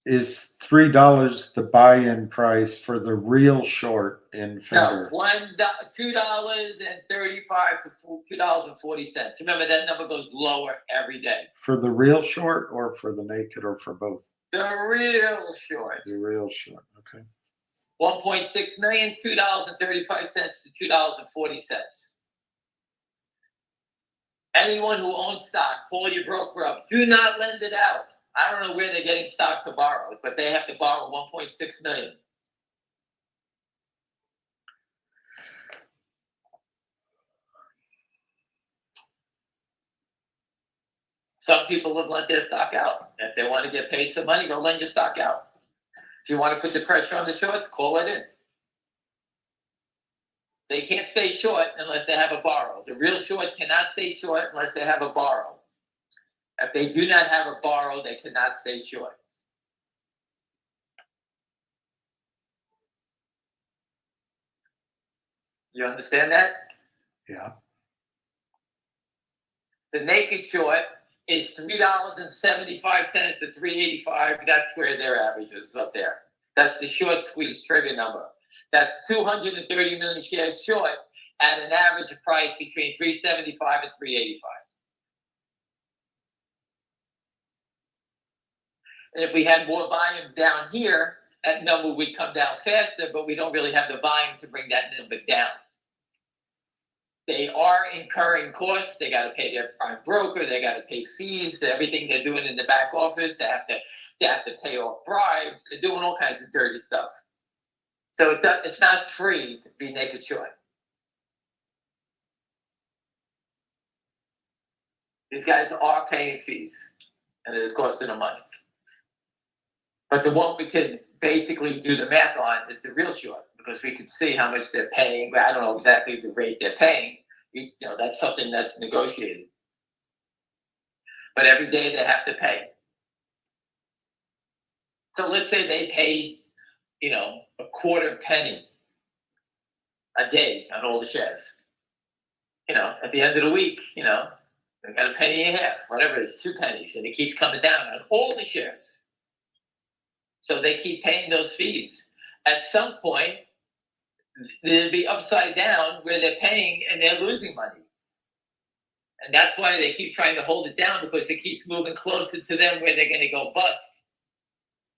Is $3 the buy-in price for the real short in No, finger? $2.35 to $2.40. Remember, that number goes lower every day. For the real short or for the naked or for both? The real short. The real short, okay. 1.6 million, $2.35 to $2.40. Anyone who owns stock, call your broker up. Do not lend it out. I don't know where they're getting stock to borrow, but they have to borrow 1.6 million. Some people have lent their stock out. If they want to get paid some money, go lend your stock out. If you want to put the pressure on the shorts, call it in. They can't stay short unless they have a borrow. The real short cannot stay short unless they have a borrow. If they do not have a borrow, they cannot stay short. You understand that? Yeah. The naked short is $3.75 to $3.85. That's where their average is up there. That's the short squeeze trigger number. That's 230 million shares short at an average price between $3.75 and $3.85. And if we had more volume down here, that number would come down faster, but we don't really have the volume to bring that number down. They are incurring costs. They got to pay their prime broker. They got to pay fees to everything they're doing in the back office. They have to pay off bribes. They're doing all kinds of dirty stuff. So it's not free to be naked short. These guys are paying fees, and it's costing them money. But the one we can basically do the math on is the real short, because we can see how much they're paying. But I don't know exactly the rate they're paying. That's something that's negotiated. But every day they have to pay. So let's say they pay, a quarter penny a day on all the shares. At the end of the week, they got a penny and a half, whatever it is, 2 pennies, and it keeps coming down on all the shares. So they keep paying those fees. At some point, they'll be upside down where they're paying and they're losing money. And that's why they keep trying to hold it down, because it keeps moving closer to them where they're going to go bust.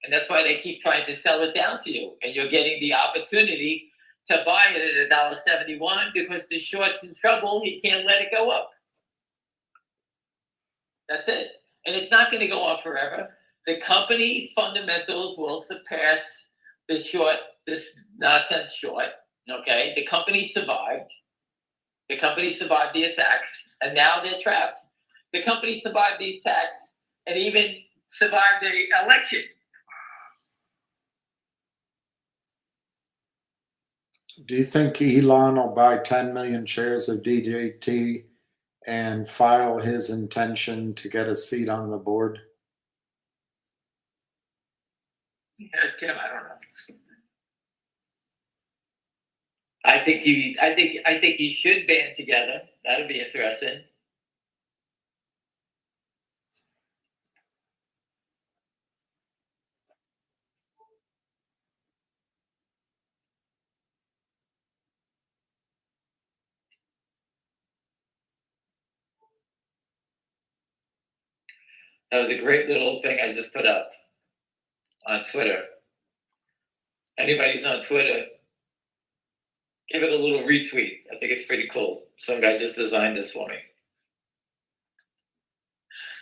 And that's why they keep trying to sell it down to you. And you're getting the opportunity to buy it at $1.71 because the short's in trouble. He can't let it go up. That's it. And it's not going to go on forever. The company's fundamentals will surpass this nonsense short. Okay? The company survived. The company survived the attacks, and now they're trapped. The company survived the attacks and even survived the election. Do you think Elon will buy 10 million shares of DJT and file his intention to get a seat on the board? Ask him. I don't know. I think he should band together. That'd be interesting. That was a great little thing I just put up on Twitter. Anybody's on Twitter, give it a little retweet. I think it's pretty cool. Some guy just designed this for me.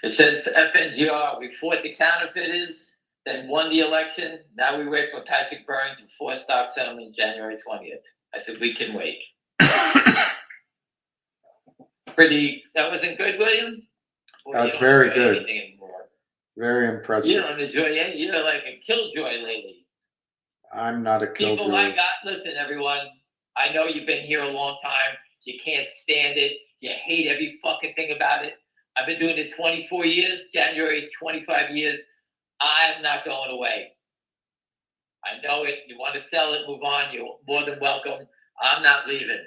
It says FNGR, we fought the counterfeiters, then won the election. Now we wait for Patrick Burns to force stock settlement January 20th. I said, we can wait. That wasn't good, William? That's very good. Very impressive. You don't enjoy it. You're like a killjoy lately. I'm not a killjoy. Listen, everyone. I know you've been here a long time. You can't stand it. You hate every fucking thing about it. I've been doing it 24 years. January is 25 years. I'm not going away. I know it. You want to sell it, move on. You're more than welcome. I'm not leaving.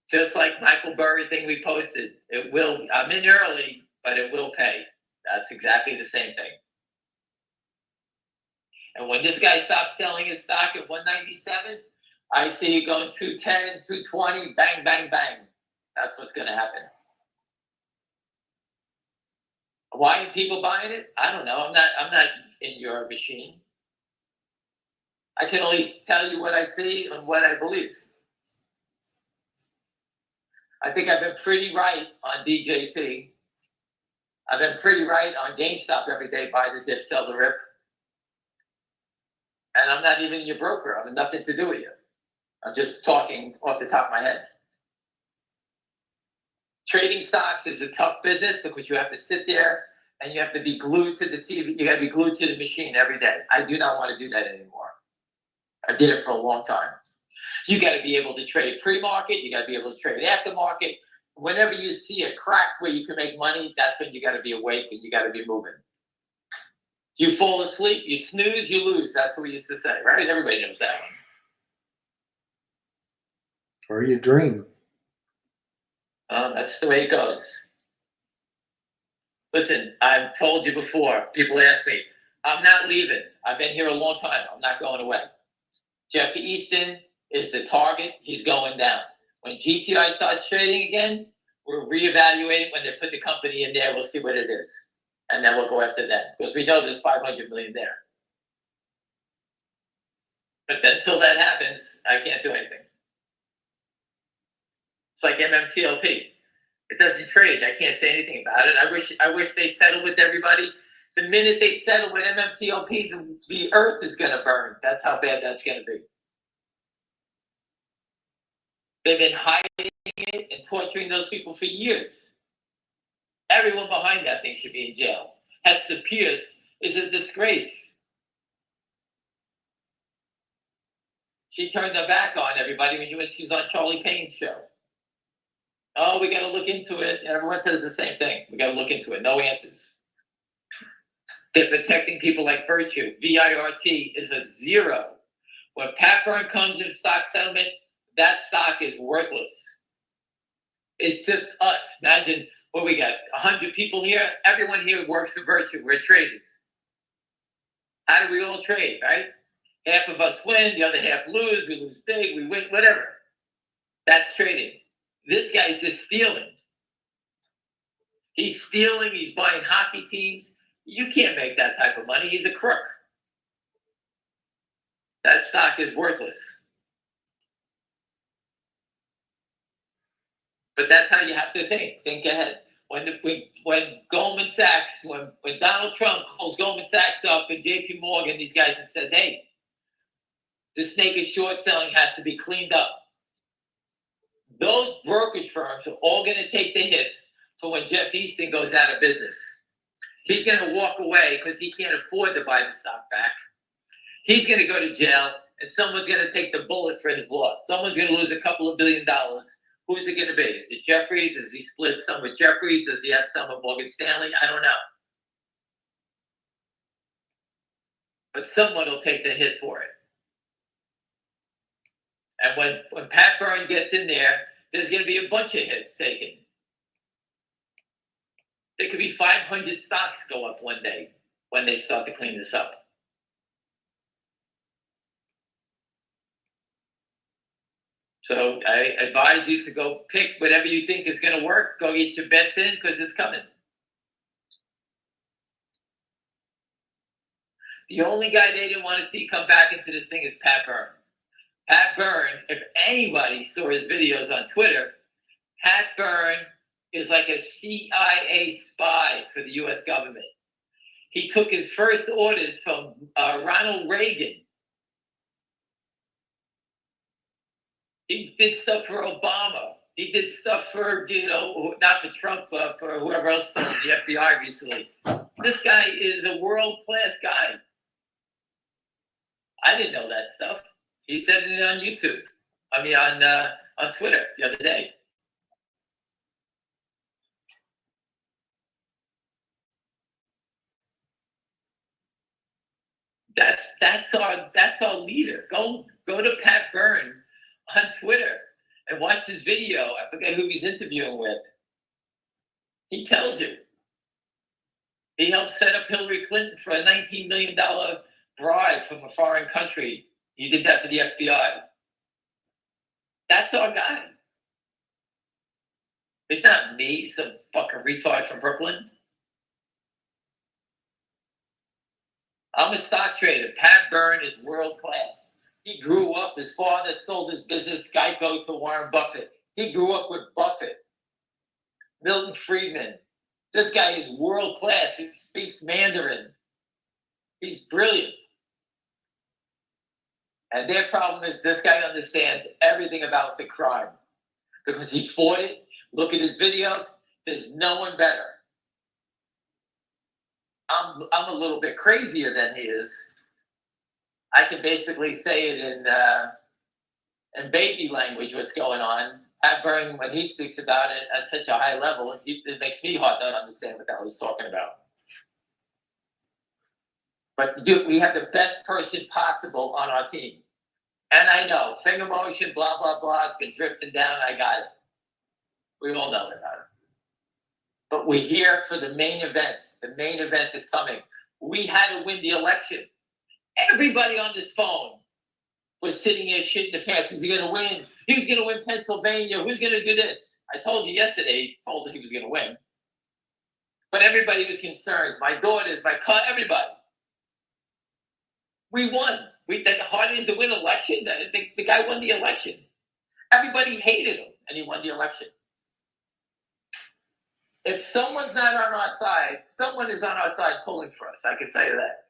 Just like Michael Burry thing we posted. It will. I'm in early, but it will pay. That's exactly the same thing. And when this guy stops selling his stock at 197, I see it going 210, 220, bang, bang, bang. That's what's going to happen. Why are people buying it? I don't know. I'm not in your machine. I can only tell you what I see and what I believe. I think I've been pretty right on DJT. I've been pretty right on GameStop every day, buy the dip, sell the rip. And I'm not even your broker. I have nothing to do with you. I'm just talking off the top of my head. Trading stocks is a tough business because you have to sit there and you have to be glued to the TV. You got to be glued to the machine every day. I do not want to do that anymore. I did it for a long time. You got to be able to trade pre-market. You got to be able to trade aftermarket. Whenever you see a crack where you can make money, that's when you got to be awake and you got to be moving. You fall asleep, you snooze, you lose. That's what we used to say, right? Everybody knows that one. Or you dream. That's the way it goes. Listen, I've told you before, people ask me, I'm not leaving. I've been here a long time. I'm not going away. Jeff Easton is the target. He's going down. When GTI starts trading again, we'll reevaluate when they put the company in there. We'll see what it is. And then we'll go after that. Because we know there's 500 million there. But until that happens, I can't do anything. It's like MMTLP. It doesn't trade. I can't say anything about it. I wish they settled with everybody. The minute they settle with MMTLP, the earth is going to burn. That's how bad that's going to be. They've been hiding it and torturing those people for years. Everyone behind that thing should be in jail. Hester Pierce is a disgrace. She turned her back on everybody when she's on Charlie Payne's show. Oh, we got to look into it. Everyone says the same thing. We got to look into it. No answers. They're protecting people like Virtue. VIRT is a zero. When Pat Byrne comes in stock settlement, that stock is worthless. It's just us. Imagine what we got, 100 people here. Everyone here works for Virtue. We're traders. How do we all trade, right? Half of us win, the other half lose. We lose big, we win, whatever. That's trading. This guy's just stealing. He's stealing. He's buying hockey teams. You can't make that type of money. He's a crook. That stock is worthless. But that's how you have to think. Think ahead. When Goldman Sachs, when Donald Trump calls Goldman Sachs up and JP Morgan, these guys, and says, hey, this naked short selling has to be cleaned up. Those brokerage firms are all going to take the hits for when Jeff Easton goes out of business. He's going to walk away because he can't afford to buy the stock back. He's going to go to jail, and someone's going to take the bullet for his loss. Someone's going to lose a couple of $1 billion. Who's it going to be? Is it Jeffries? Does he split some with Jeffries? Does he have some with Morgan Stanley? I don't know. But someone will take the hit for it. And when Pat Byrne gets in there, there's going to be a bunch of hits taken. There could be 500 stocks go up one day when they start to clean this up. So I advise you to go pick whatever you think is going to work. Go get your bets in because it's coming. The only guy they didn't want to see come back into this thing is Pat Byrne. Pat Byrne, if anybody saw his videos on Twitter, Pat Byrne is like a CIA spy for the U.S. government. He took his first orders from Ronald Reagan. He did stuff for Obama. He did stuff for, not for Trump, but for whoever else told him, the FBI recently. This guy is a world-class guy. I didn't know that stuff. He said it on YouTube. I mean, on Twitter the other day. That's our leader. Go to Pat Byrne on Twitter and watch this video. I forget who he's interviewing with. He tells you. He helped set up Hillary Clinton for a $19 million bribe from a foreign country. He did that for the FBI. That's our guy. It's not me, some fucking retard from Brooklyn. I'm a stock trader. Pat Byrne is world class. He grew up, his father sold his business, Geico, to Warren Buffett. He grew up with Buffett, Milton Friedman. This guy is world class. He speaks Mandarin. He's brilliant. And their problem is this guy understands everything about the crime because he fought it. Look at his videos. There's no one better. I'm a little bit crazier than he is. I can basically say it in baby language what's going on. Pat Byrne, when he speaks about it at such a high level, it makes me hard to understand what the hell he's talking about. But dude, we have the best person possible on our team. And I know, finger motion, blah, blah, blah, it's been drifting down, I got it. We all know about it. But we're here for the main event. The main event is coming. We had to win the election. Everybody on this phone was sitting here shitting the pants. Who's he going to win? Who's going to win Pennsylvania? Who's going to do this? I told you yesterday, he told us he was going to win. But everybody was concerned. My daughters, my cousin, everybody. We won. The hardest is to win election. The guy won the election. Everybody hated him, and he won the election. If someone's not on our side, someone is on our side pulling for us. I can tell you that.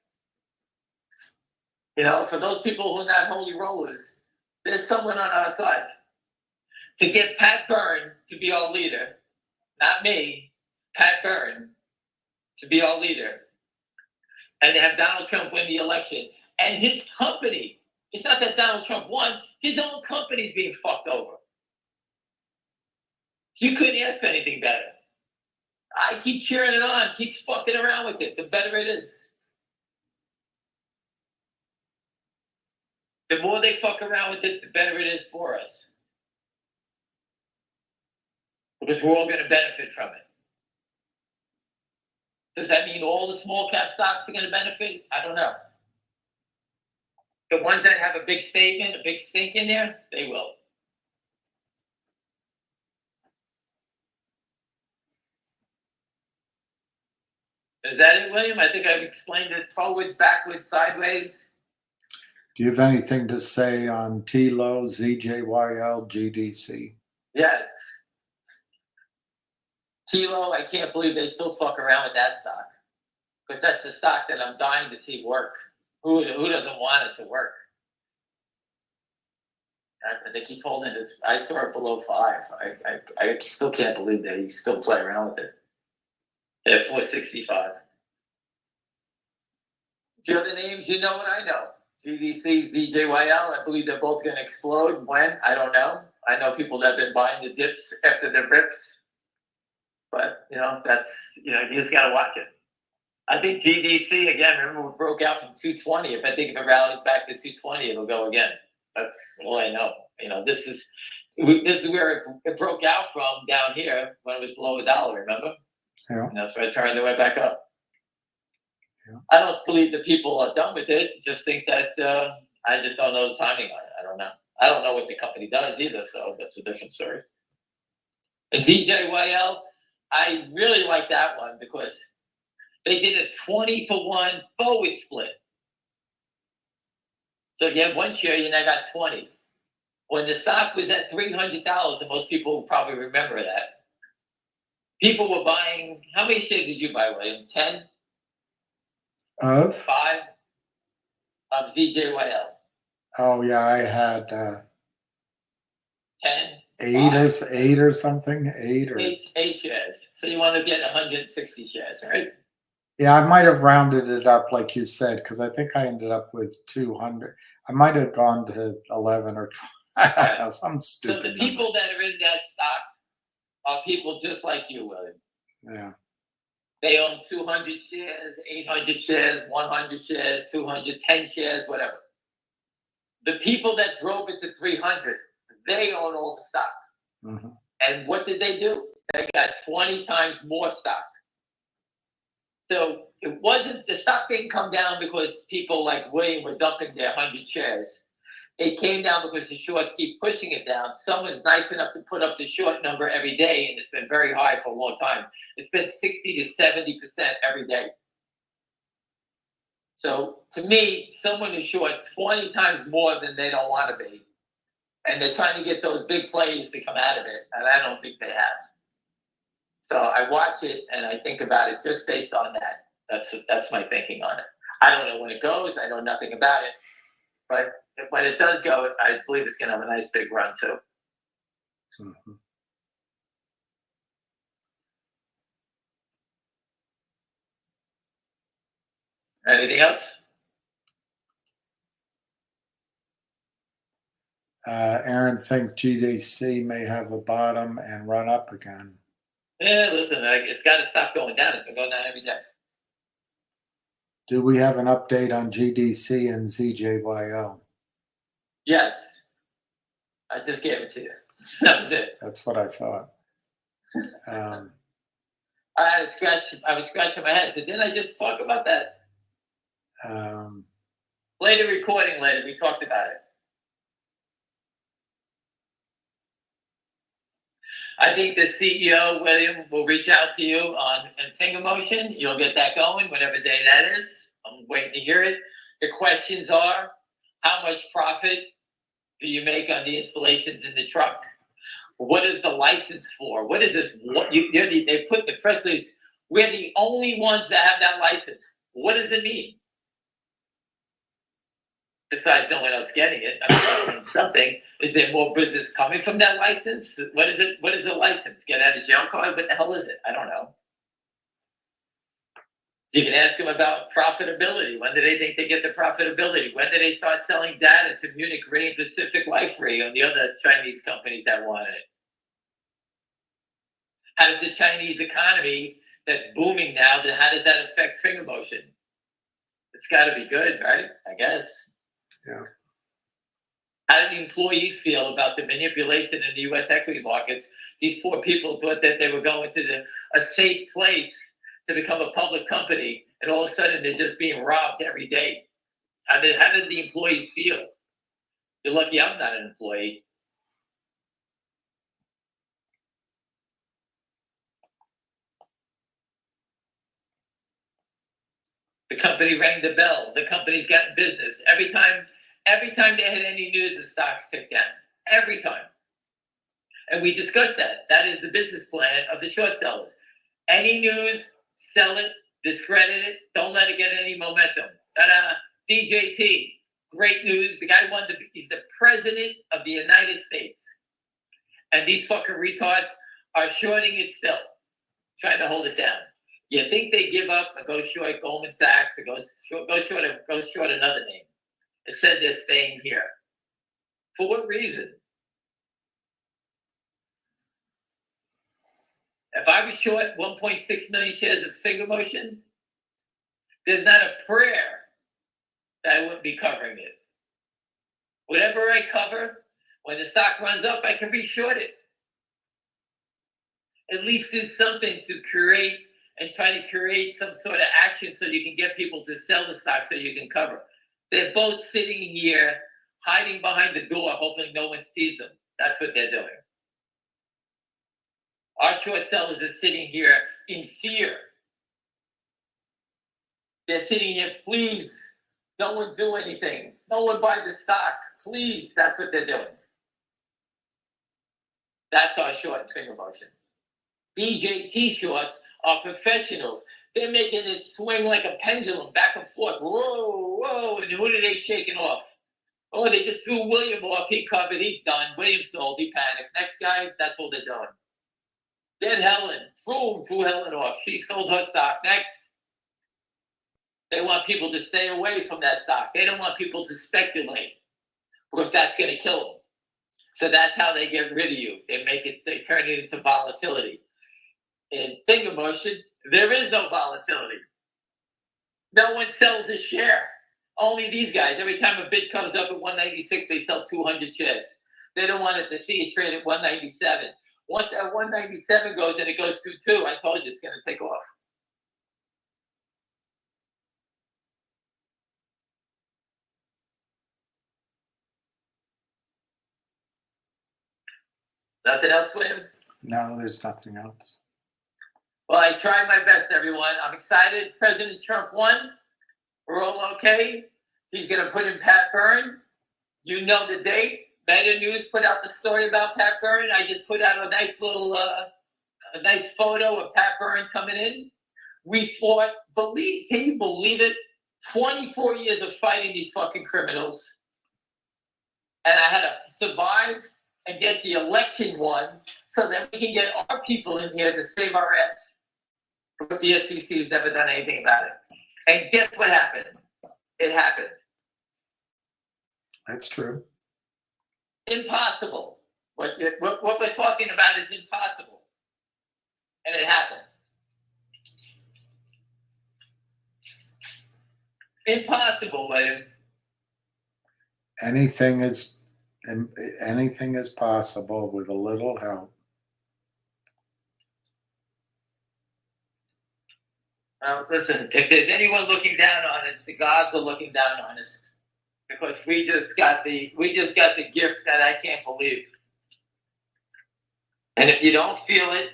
You know, for those people who are not holy rollers, there's someone on our side. To get Pat Byrne to be our leader, not me, Pat Byrne to be our leader, and to have Donald Trump win the election, and his company, it's not that Donald Trump won, his own company's being fucked over. You couldn't ask for anything better. I keep cheering it on, keep fucking around with it, the better it is. The more they fuck around with it, the better it is for us. Because we're all going to benefit from it. Does that mean all the small cap stocks are going to benefit? I don't know. The ones that have a big statement, a big stink in there, they will. Is that it, William? I think I've explained it forwards, backwards, sideways. Do you have anything to say on TLO, ZJYL, GDC? Yes. TLO, I can't believe they still fuck around with that stock. Because that's the stock that I'm dying to see work. Who doesn't want it to work? They keep holding it. I saw it below 5. I still can't believe they still play around with it. At 465. The other names, you know what I know. GDC, ZJYL, I believe they're both going to explode. When? I don't know. I know people that have been buying the dips after the rips. But, you know, you just got to watch it. I think GDC, again, remember we broke out from 220. If it rallies back to 220, it'll go again. That's all I know. You know, this is where it broke out from down here when it was below $1, remember? Yeah. And that's where it turned the way back up. Yeah. I don't believe the people are done with it. Just think that I just don't know the timing on it. I don't know. I don't know what the company does either, so that's a different story. And ZJYL, I really like that one because they did a 20-for-1 forward split. So if you have one share, you now got 20. When the stock was at $300, and most people will probably remember that, people were buying, how many shares did you buy, William? 10? Of? 5? Of ZJYL. Oh, yeah, I had 10? 8 or something. 8 shares. So you want to get 160 shares, right? Yeah, I might have rounded it up like you said, because I think I ended up with 200. I might have gone to 11 or 12. I don't know, some stupid So the people that are in that stock are people just like you, William. Yeah. They own 200 shares, 800 shares, 100 shares, 210 shares, whatever. The people that drove it to 300, they own all the stock. Mm-hmm. And what did they do? They got 20 times more stock. So it wasn't, the stock didn't come down because people like William were dumping their 100 shares. It came down because the shorts keep pushing it down. Someone's nice enough to put up the short number every day, and it's been very high for a long time. It's been 60 to 70% every day. So to me, someone is short 20 times more than they don't want to be. And they're trying to get those big plays to come out of it, and I don't think they have. So I watch it and I think about it just based on that. That's my thinking on it. I don't know when it goes. I know nothing about it. But when it does go, I believe it's going to have a nice big run too. Mm-hmm. Anything else? Aaron thinks GDC may have a bottom and run up again. Yeah, listen, it's got to stop going down. It's been going down every day. Do we have an update on GDC and ZJYO? Yes. I just gave it to you. That was it. That's what I thought. I was scratching my head. So didn't I just talk about that? Play the recording later. We talked about it. I think the CEO, William, will reach out to you on finger motion. You'll get that going, whatever day that is. I'm waiting to hear it. The questions are, how much profit do you make on the installations in the truck? What is the license for? What is this? They put in the press release, we're the only ones that have that license. What does it mean? Besides no one else getting it, I mean, something. Is there more business coming from that license? What is it? What is the license? Get out of jail card? What the hell is it? I don't know. You can ask them about profitability. When do they think they get the profitability? When do they start selling data to Munich Re and Pacific Life Re and the other Chinese companies that wanted it? How does the Chinese economy that's booming now, how does that affect finger motion? It's got to be good, right? I guess. Yeah. How do the employees feel about the manipulation in the U.S. equity markets? These poor people thought that they were going to a safe place to become a public company, and all of a sudden they're just being robbed every day. How did the employees feel? You're lucky I'm not an employee. The company rang the bell. The company's gotten business. Every time they had any news, the stocks ticked down. Every time. And we discussed that. That is the business plan of the short sellers. Any news, sell it, discredit it, don't let it get any momentum. DJT, great news. The guy he's the president of the United States. And these fucking retards are shorting it still, trying to hold it down. You think they give up or go short Goldman Sachs or go short another name? It said they're staying here. For what reason? If I was short 1.6 million shares of finger motion, there's not a prayer that I wouldn't be covering it. Whatever I cover, when the stock runs up, I can re-short it. At least do something to create and try to create some sort of action so you can get people to sell the stock so you can cover. They're both sitting here, hiding behind the door, hoping no one sees them. That's what they're doing. Our short sellers are sitting here in fear. They're sitting here, please, no one do anything. No one buy the stock. Please, that's what they're doing. That's our short and finger motion. DJT shorts are professionals. They're making it swing like a pendulum back and forth. Whoa, whoa. And who are they shaking off? Oh, they just threw William off. He covered. He's done. William sold. He panicked. Next guy, that's what they're doing. Then Helen. Boom, threw Helen off. She sold her stock. Next. They want people to stay away from that stock. They don't want people to speculate because that's going to kill them. So that's how they get rid of you. They turn it into volatility. In finger motion, there is no volatility. No one sells a share. Only these guys. Every time a bid comes up at 196, they sell 200 shares. They don't want it to see it trade at 197. Once that 197 goes and it goes through 2, I told you it's going to take off. Nothing else, William? No, there's nothing else. Well, I tried my best, everyone. I'm excited. President Trump won. We're all okay. He's going to put in Pat Byrne. You know the date. Meta News put out the story about Pat Byrne. I just put out a nice little, a nice photo of Pat Byrne coming in. We fought, can you believe it? 24 years of fighting these fucking criminals. And I had to survive and get the election won so that we can get our people in here to save our ass. Because the SEC has never done anything about it. And guess what happened? It happened. That's true. Impossible. What we're talking about is impossible. And it happened. Impossible, William. Anything is possible with a little help. Listen, if there's anyone looking down on us, the gods are looking down on us because we just got the gift that I can't believe. And if you don't feel it,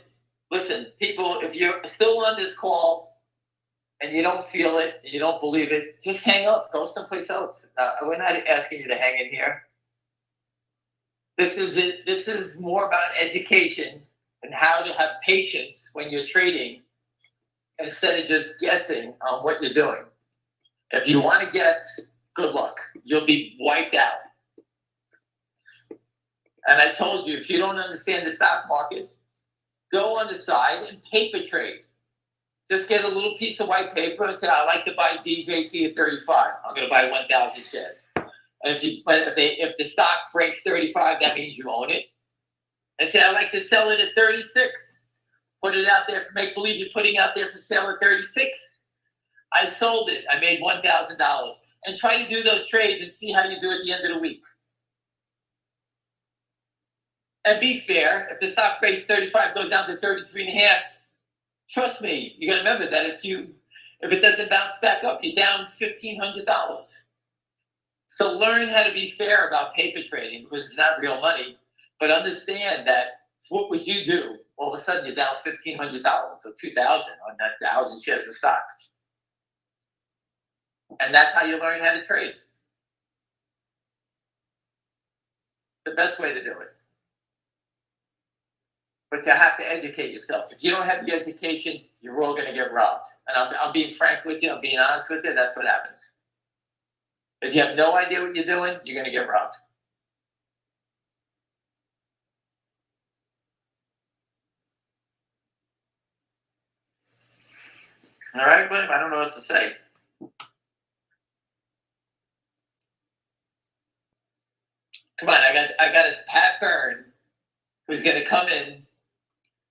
listen, people, if you're still on this call and you don't feel it, and you don't believe it, just hang up, go someplace else. We're not asking you to hang in here. This is more about education and how to have patience when you're trading instead of just guessing on what you're doing. If you want to guess, good luck. You'll be wiped out. And I told you, if you don't understand the stock market, go on the side and paper trade. Just get a little piece of white paper and say, I like to buy DJT at 35. I'm going to buy 1,000 shares. And if the stock breaks 35, that means you own it. And say, I like to sell it at 36. Put it out there, make believe you're putting out there for sale at 36. I sold it. I made $1,000. And try to do those trades and see how you do at the end of the week. And be fair. If the stock breaks 35, goes down to 33.5, trust me, you got to remember that if it doesn't bounce back up, you're down $1,500. So learn how to be fair about paper trading because it's not real money. But understand that what would you do? All of a sudden, you're down $1,500 or $2,000 on that 1,000 shares of stock. And that's how you learn how to trade. The best way to do it. But you have to educate yourself. If you don't have the education, you're all going to get robbed. And I'm being frank with you. I'm being honest with you. That's what happens. If you have no idea what you're doing, you're going to get robbed. All right, William, I don't know what to say. Come on, I got a Pat Byrne who's going to come in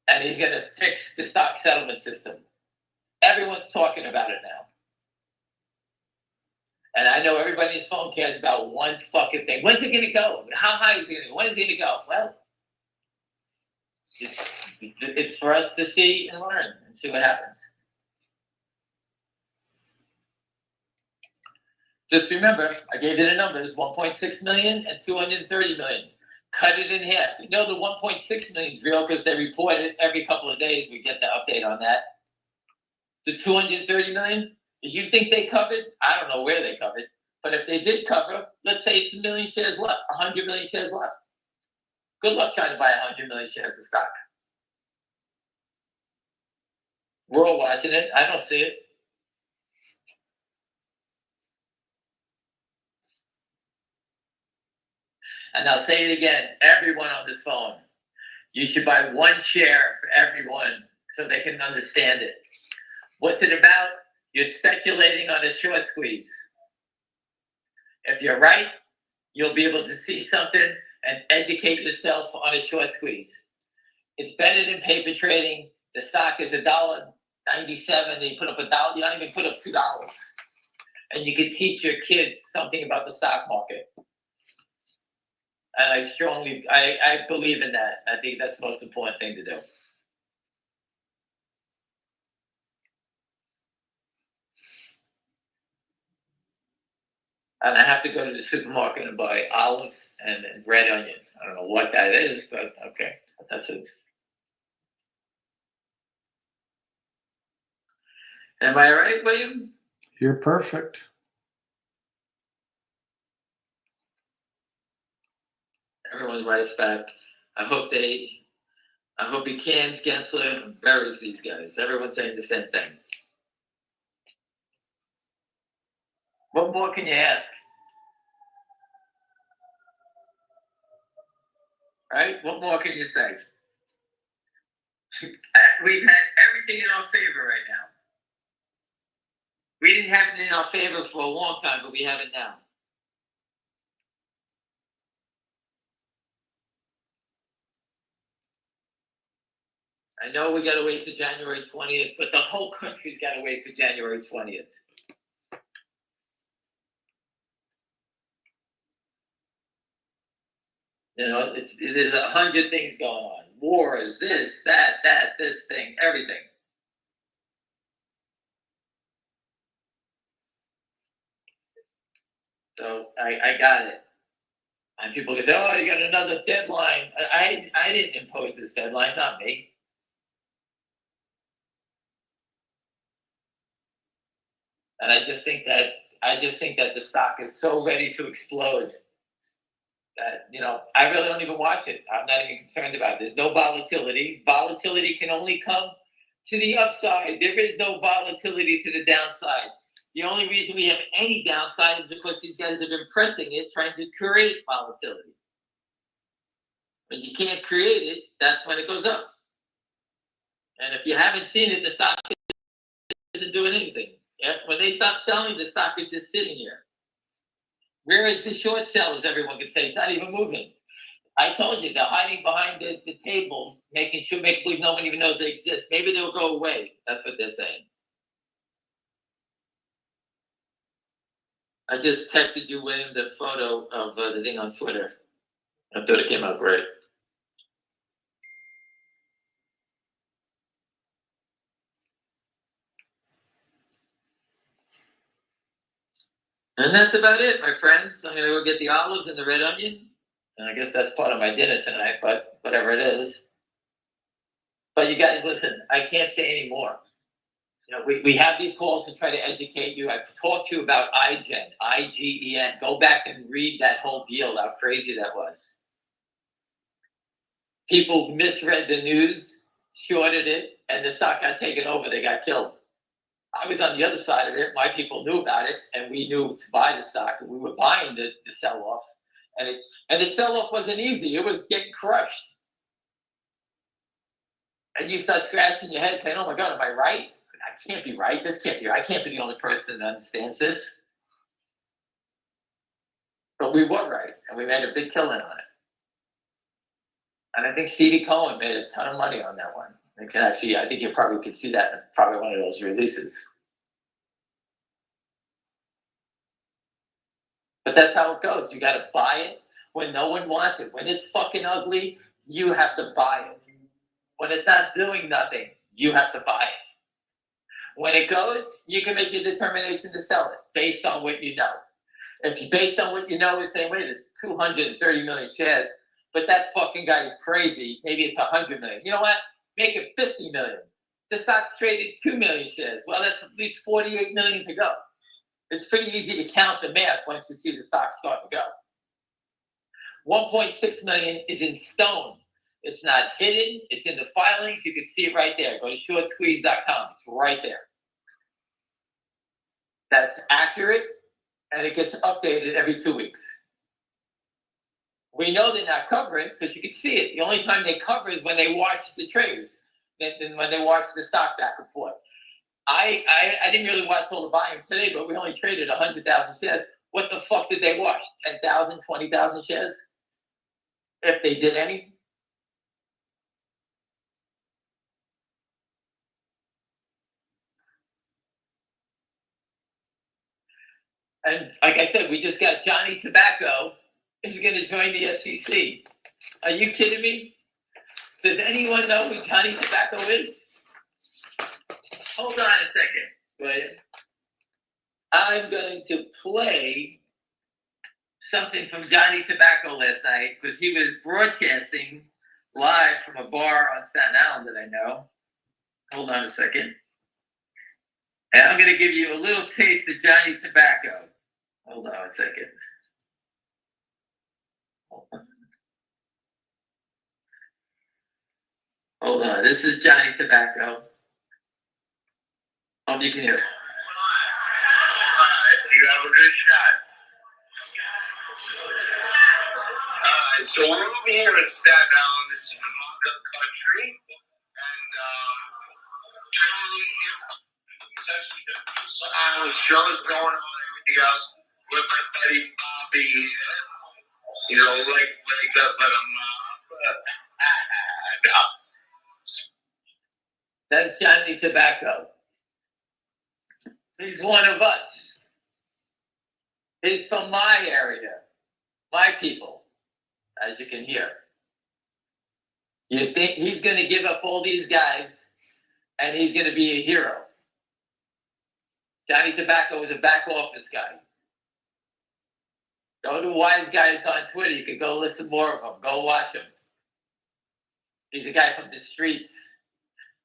and he's going to fix the stock settlement system. Everyone's talking about it now. And I know everybody's phone cares about one fucking thing. When's it going to go? How high is it going to go? When is it going to go? Well, it's for us to see and learn and see what happens. Just remember, I gave you the numbers, 1.6 million and 230 million. Cut it in half. You know the 1.6 million is real because they report it every couple of days. We get the update on that. The 230 million, if you think they covered, I don't know where they covered, but if they did cover, let's say it's 1 million shares left, 100 million shares left. Good luck trying to buy 100 million shares of stock. We're all watching it. I don't see it. And I'll say it again, everyone on this phone, you should buy one share for everyone so they can understand it. What's it about? You're speculating on a short squeeze. If you're right, you'll be able to see something and educate yourself on a short squeeze. It's better than paper trading. The stock is $1.97. You put up $1. You don't even put up $2. And you can teach your kids something about the stock market. And I believe in that. I think that's the most important thing to do. And I have to go to the supermarket and buy olives and red onion. I don't know what that is, but okay. But that's it. Am I right, William? You're perfect. Everyone writes back. I hope he cans Gensler and buries these guys. Everyone's saying the same thing. What more can you ask? Right? What more can you say? We've had everything in our favor right now. We didn't have it in our favor for a long time, but we have it now. I know we got to wait till January 20th, but the whole country's got to wait for January 20th. You know, there's 100 things going on. Wars, this, that, this thing, everything. So I got it. And people can say, oh, you got another deadline. I didn't impose this deadline. It's not me. And I just think that the stock is so ready to explode that, you know, I really don't even watch it. I'm not even concerned about it. There's no volatility. Volatility can only come to the upside. There is no volatility to the downside. The only reason we have any downside is because these guys have been pressing it, trying to create volatility. When you can't create it, that's when it goes up. And if you haven't seen it, the stock isn't doing anything. When they stop selling, the stock is just sitting here. Where is the short sellers? Everyone can say it's not even moving. I told you, they're hiding behind the table, make believe no one even knows they exist. Maybe they'll go away. That's what they're saying. I just texted you, William, the photo of the thing on Twitter. I thought it came out great. And that's about it, my friends. I'm going to go get the olives and the red onion. And I guess that's part of my dinner tonight, but whatever it is. But you guys, listen, I can't say any more. You know, we have these calls to try to educate you. I've talked to you about IGEN, I-G-E-N. Go back and read that whole deal, how crazy that was. People misread the news, shorted it, and the stock got taken over. They got killed. I was on the other side of it. My people knew about it, and we knew to buy the stock, and we were buying the sell-off. And the sell-off wasn't easy. It was getting crushed. And you start scratching your head saying, oh, my God, am I right? I can't be right. This can't be right. I can't be the only person that understands this. But we were right, and we made a big killing on it. And I think Stevie Cohen made a ton of money on that one. Actually, I think you probably could see that in probably one of those releases. But that's how it goes. You got to buy it when no one wants it. When it's fucking ugly, you have to buy it. When it's not doing nothing, you have to buy it. When it goes, you can make your determination to sell it based on what you know. If you based on what you know is saying, wait, it's 230 million shares, but that fucking guy is crazy. Maybe it's 100 million. You know what? Make it 50 million. The stock's traded 2 million shares. Well, that's at least 48 million to go. It's pretty easy to count the math once you see the stock start to go. 1.6 million is in stone. It's not hidden. It's in the filings. You can see it right there. Go to shortsqueeze.com. It's right there. That's accurate, and it gets updated every 2 weeks. We know they're not covering because you can see it. The only time they cover is when they watch the trades and when they watch the stock back and forth. I didn't really watch all the volume today, but we only traded 100,000 shares. What the fuck did they watch? 10,000, 20,000 shares? If they did any? And like I said, we just got Johnny Tobacco is going to join the SEC. Are you kidding me? Does anyone know who Johnny Tobacco is? Hold on a second, William. I'm going to play something from Johnny Tobacco last night because he was broadcasting live from a bar on Staten Island that I know. Hold on a second. And I'm going to give you a little taste of Johnny Tobacco. Hold on a second. Hold on. This is Johnny Tobacco. Hope you can hear it. You have a good shot. So we're over here in Staten Island. This is the mother country. And it's actually good. Shows going on, everything else. With my buddy Bobby here. You know, like when he does let him no. That's Johnny Tobacco. He's one of us. He's from my area, my people, as you can hear. You think he's going to give up all these guys and he's going to be a hero? Johnny Tobacco was a back office guy. Go to Wise Guys on Twitter. You can go listen more of them. Go watch him. He's a guy from the streets.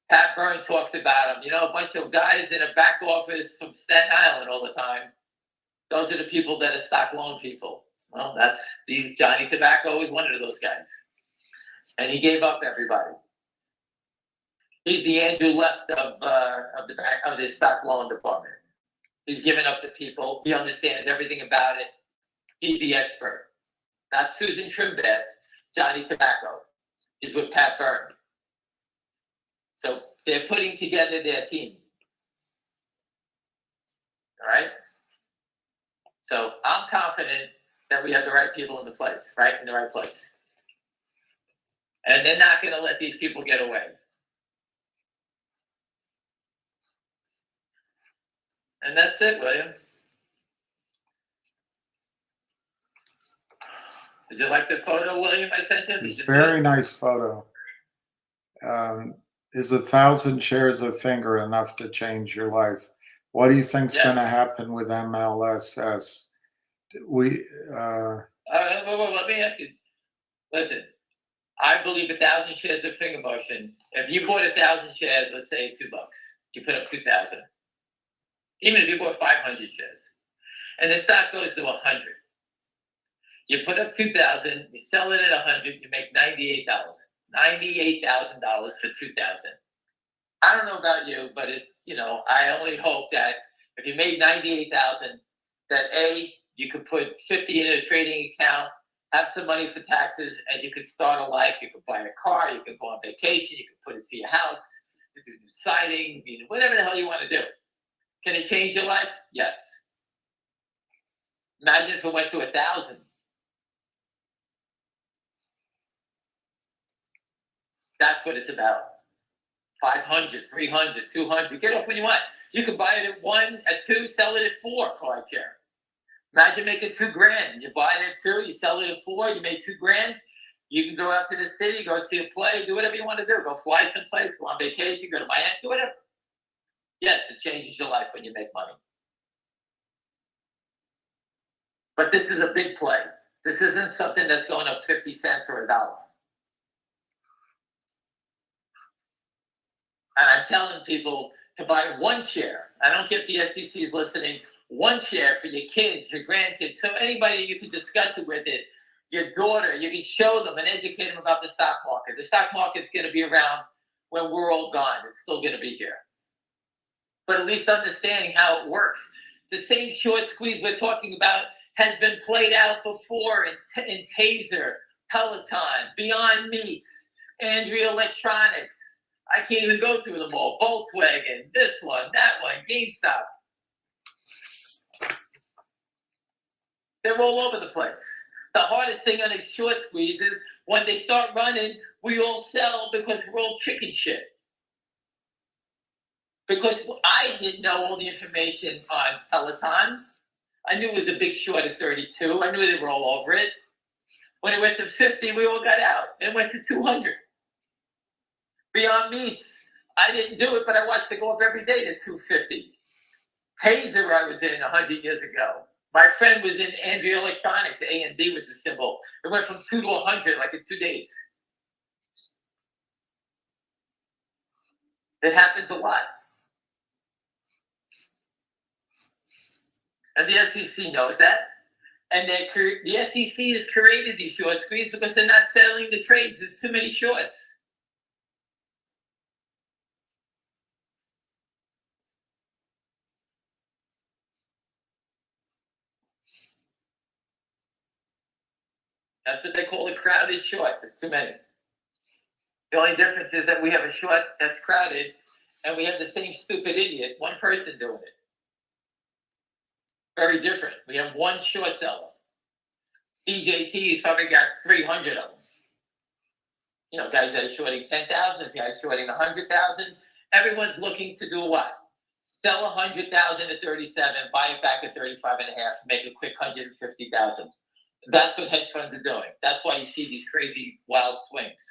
Pat Byrne talks about him. You know, a bunch of guys in a back office from Staten Island all the time. Those are the people that are stock loan people. Well, these Johnny Tobacco is one of those guys. And he gave up everybody. He's the Andrew Left of the stock loan department. He's given up the people. He understands everything about it. He's the expert. Not Susan Trimbat, Johnny Tobacco. He's with Pat Byrne. So they're putting together their team. All right? So I'm confident that we have the right people in the place, right? In the right place. And they're not going to let these people get away. And that's it, William. Did you like the photo, William, I sent you? It's a very nice photo. Is 1,000 shares of Finger enough to change your life? What do you think's going to happen with MLSS? Let me ask you. Listen, I believe 1,000 shares of Finger Motion. If you bought 1,000 shares, let's say $2, you put up 2,000. Even if you bought 500 shares, and the stock goes to 100, you put up 2,000, you sell it at 100, you make $98,000 for 2,000. I don't know about you, but it's, you know, I only hope that if you made 98,000, that A, you could put 50 in a trading account, have some money for taxes, and you could start a life. You could buy a car, you could go on vacation, you could put it to your house, you could do new siding, you know, whatever the hell you want to do. Can it change your life? Yes. Imagine if it went to 1,000. That's what it's about. 500, 300, 200. Get off when you want. You could buy it at 1, at 2, sell it at 4 for I care. Imagine making $2,000. You buy it at 2, you sell it at 4, you make $2,000. You can go out to the city, go see a play, do whatever you want to do. Go fly someplace, go on vacation, go to Miami, do whatever. Yes, it changes your life when you make money. But this is a big play. This isn't something that's going up 50 cents or $1. And I'm telling people to buy 1 share. I don't care if the SEC is listening. 1 share for your kids, your grandkids. So anybody you can discuss it with it. Your daughter, you can show them and educate them about the stock market. The stock market's going to be around when we're all gone. It's still going to be here. But at least understanding how it works. The same short squeeze we're talking about has been played out before in Taser, Peloton, Beyond Meats, Andrea Electronics. I can't even go through them all. Volkswagen, this one, that one, GameStop. They're all over the place. The hardest thing on a short squeeze is when they start running, we all sell because we're all chicken shit. Because I didn't know all the information on Peloton. I knew it was a big short at 32. I knew they were all over it. When it went to 50, we all got out. It went to 200. Beyond Meats, I didn't do it, but I watched it go up every day to 250. Taser I was in 100 years ago. My friend was in Andrea Electronics. A&D was the symbol. It went from 2 to 100 like in 2 days. It happens a lot. And the SEC knows that. And the SEC has created these short squeezes because they're not settling the trades. There's too many shorts. That's what they call a crowded short. There's too many. The only difference is that we have a short that's crowded, and we have the same stupid idiot, one person doing it. Very different. We have one short seller. DJT's probably got 300 of them. You know, guys that are shorting 10,000, guys shorting 100,000. Everyone's looking to do what? Sell 100,000 at 37, buy it back at 35 and a half, make a quick 150,000. That's what hedge funds are doing. That's why you see these crazy wild swings.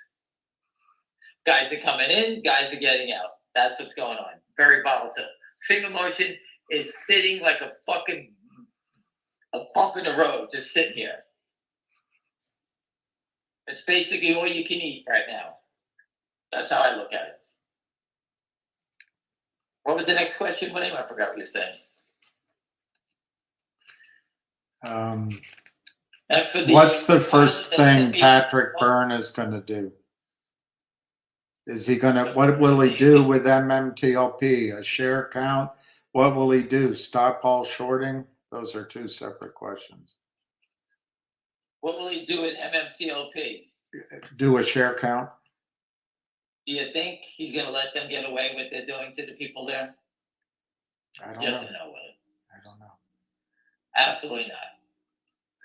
Guys are coming in, guys are getting out. That's what's going on. Very volatile. Finger motion is sitting like a bump in the road, just sitting here. It's basically all you can eat right now. That's how I look at it. What was the next question, William? I forgot what you were saying. What's the first thing Patrick Byrne is going to do? Is he going to, what will he do with MMTLP? A share count? What will he do? Stop all shorting? Those are two separate questions. What will he do with MMTLP? Do a share count? Do you think he's going to let them get away with what they're doing to the people there? I don't Yes know. or no, William? I don't know. Absolutely not.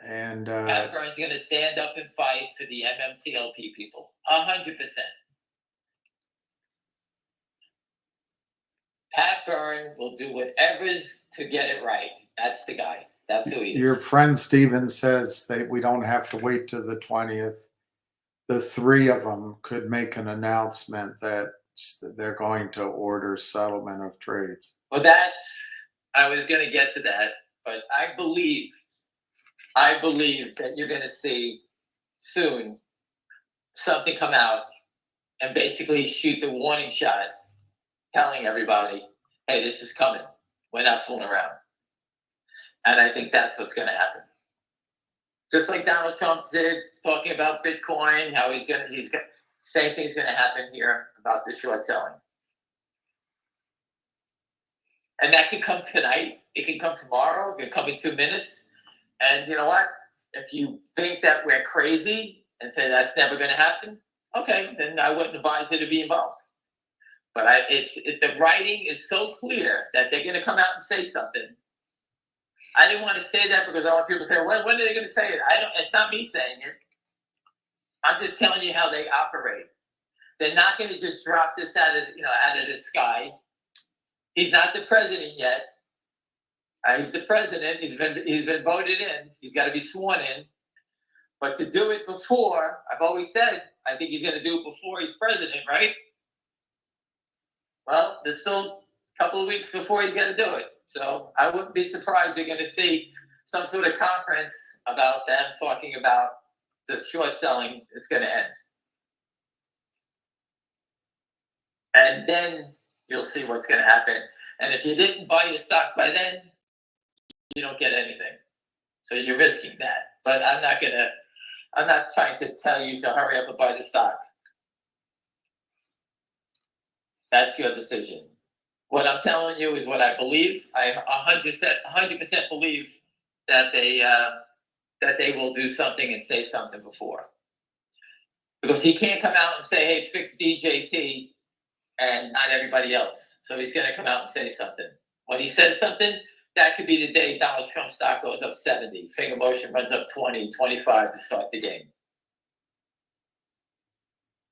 And Pat Byrne's going to stand up and fight for the MMTLP people. 100%. Pat Byrne will do whatever's to get it right. That's the guy. That's who he is. your friend Steven says that we don't have to wait till the 20th. The three of them could make an announcement that they're going to order settlement of trades. Well, I was going to get to that, but I believe that you're going to see soon something come out and basically shoot the warning shot, telling everybody, hey, this is coming. We're not fooling around. And I think that's what's going to happen. Just like Donald Trump did, talking about Bitcoin, how same thing's going to happen here about the short selling. And that could come tonight. It can come tomorrow. It can come in 2 minutes. And you know what? If you think that we're crazy and say that's never going to happen, okay, then I wouldn't advise you to be involved. But the writing is so clear that they're going to come out and say something. I didn't want to say that because I want people to say, well, when are they going to say it? It's not me saying it. I'm just telling you how they operate. They're not going to just drop this out of the sky. He's not the president yet. He's the president. He's been voted in. He's got to be sworn in. But to do it before, I've always said, I think he's going to do it before he's president, right? Well, there's still a couple of weeks before he's going to do it. So I wouldn't be surprised you're going to see some sort of conference about them talking about the short selling is going to end. And then you'll see what's going to happen. And if you didn't buy your stock by then, you don't get anything. So you're risking that. But I'm not trying to tell you to hurry up and buy the stock. That's your decision. What I'm telling you is what I believe. I 100% believe that they will do something and say something before. Because he can't come out and say, hey, fix DJT and not everybody else. So he's going to come out and say something. When he says something, that could be the day Donald Trump stock goes up 70. Finger motion runs up 20, 25 to start the game.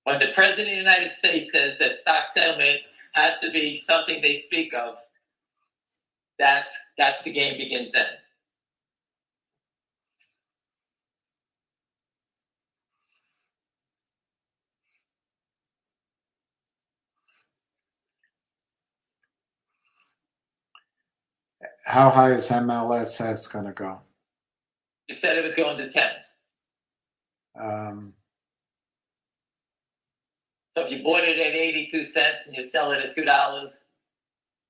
When the president of the United States says that stock settlement has to be something they speak of, that's the game begins then. How high is MLSS going to go? He said it was going to 10. So if you bought it at 82 cents and you sell it at $2,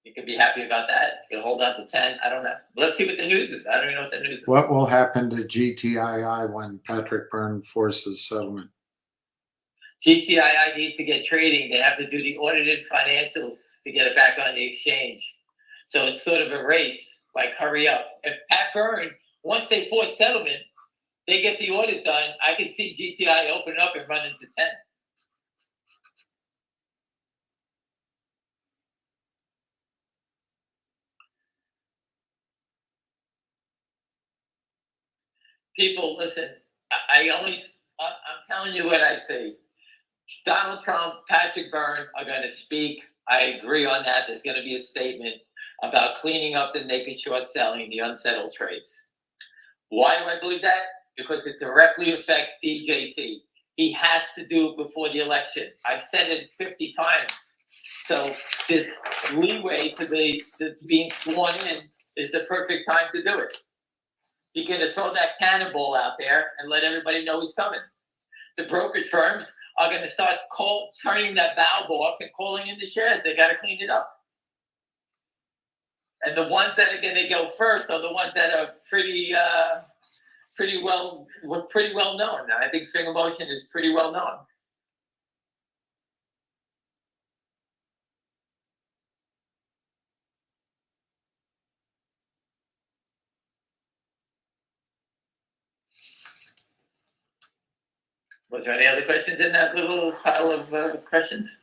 you can be happy about that. You can hold on to 10. I don't know. Let's see what the news is. I don't even know what the news is. What will happen to GTII when Patrick Byrne forces settlement? GTII needs to get trading. They have to do the audited financials to get it back on the exchange. So it's sort of a race, like hurry up. If Pat Byrne, once they force settlement, they get the audit done, I can see GTI open up and run into 10. People, listen, I'm telling you what I see. Donald Trump, Patrick Byrne are going to speak. I agree on that. There's going to be a statement about cleaning up the naked short selling, the unsettled trades. Why do I believe that? Because it directly affects DJT. He has to do it before the election. I've said it 50 times. So this leeway to being sworn in is the perfect time to do it. You're going to throw that cannonball out there and let everybody know he's coming. The brokerage firms are going to start turning that valve off and calling in the shares. They got to clean it up. And the ones that are going to go first are the ones that are pretty well known. I think finger motion is pretty well known. Was there any other questions in that little pile of questions?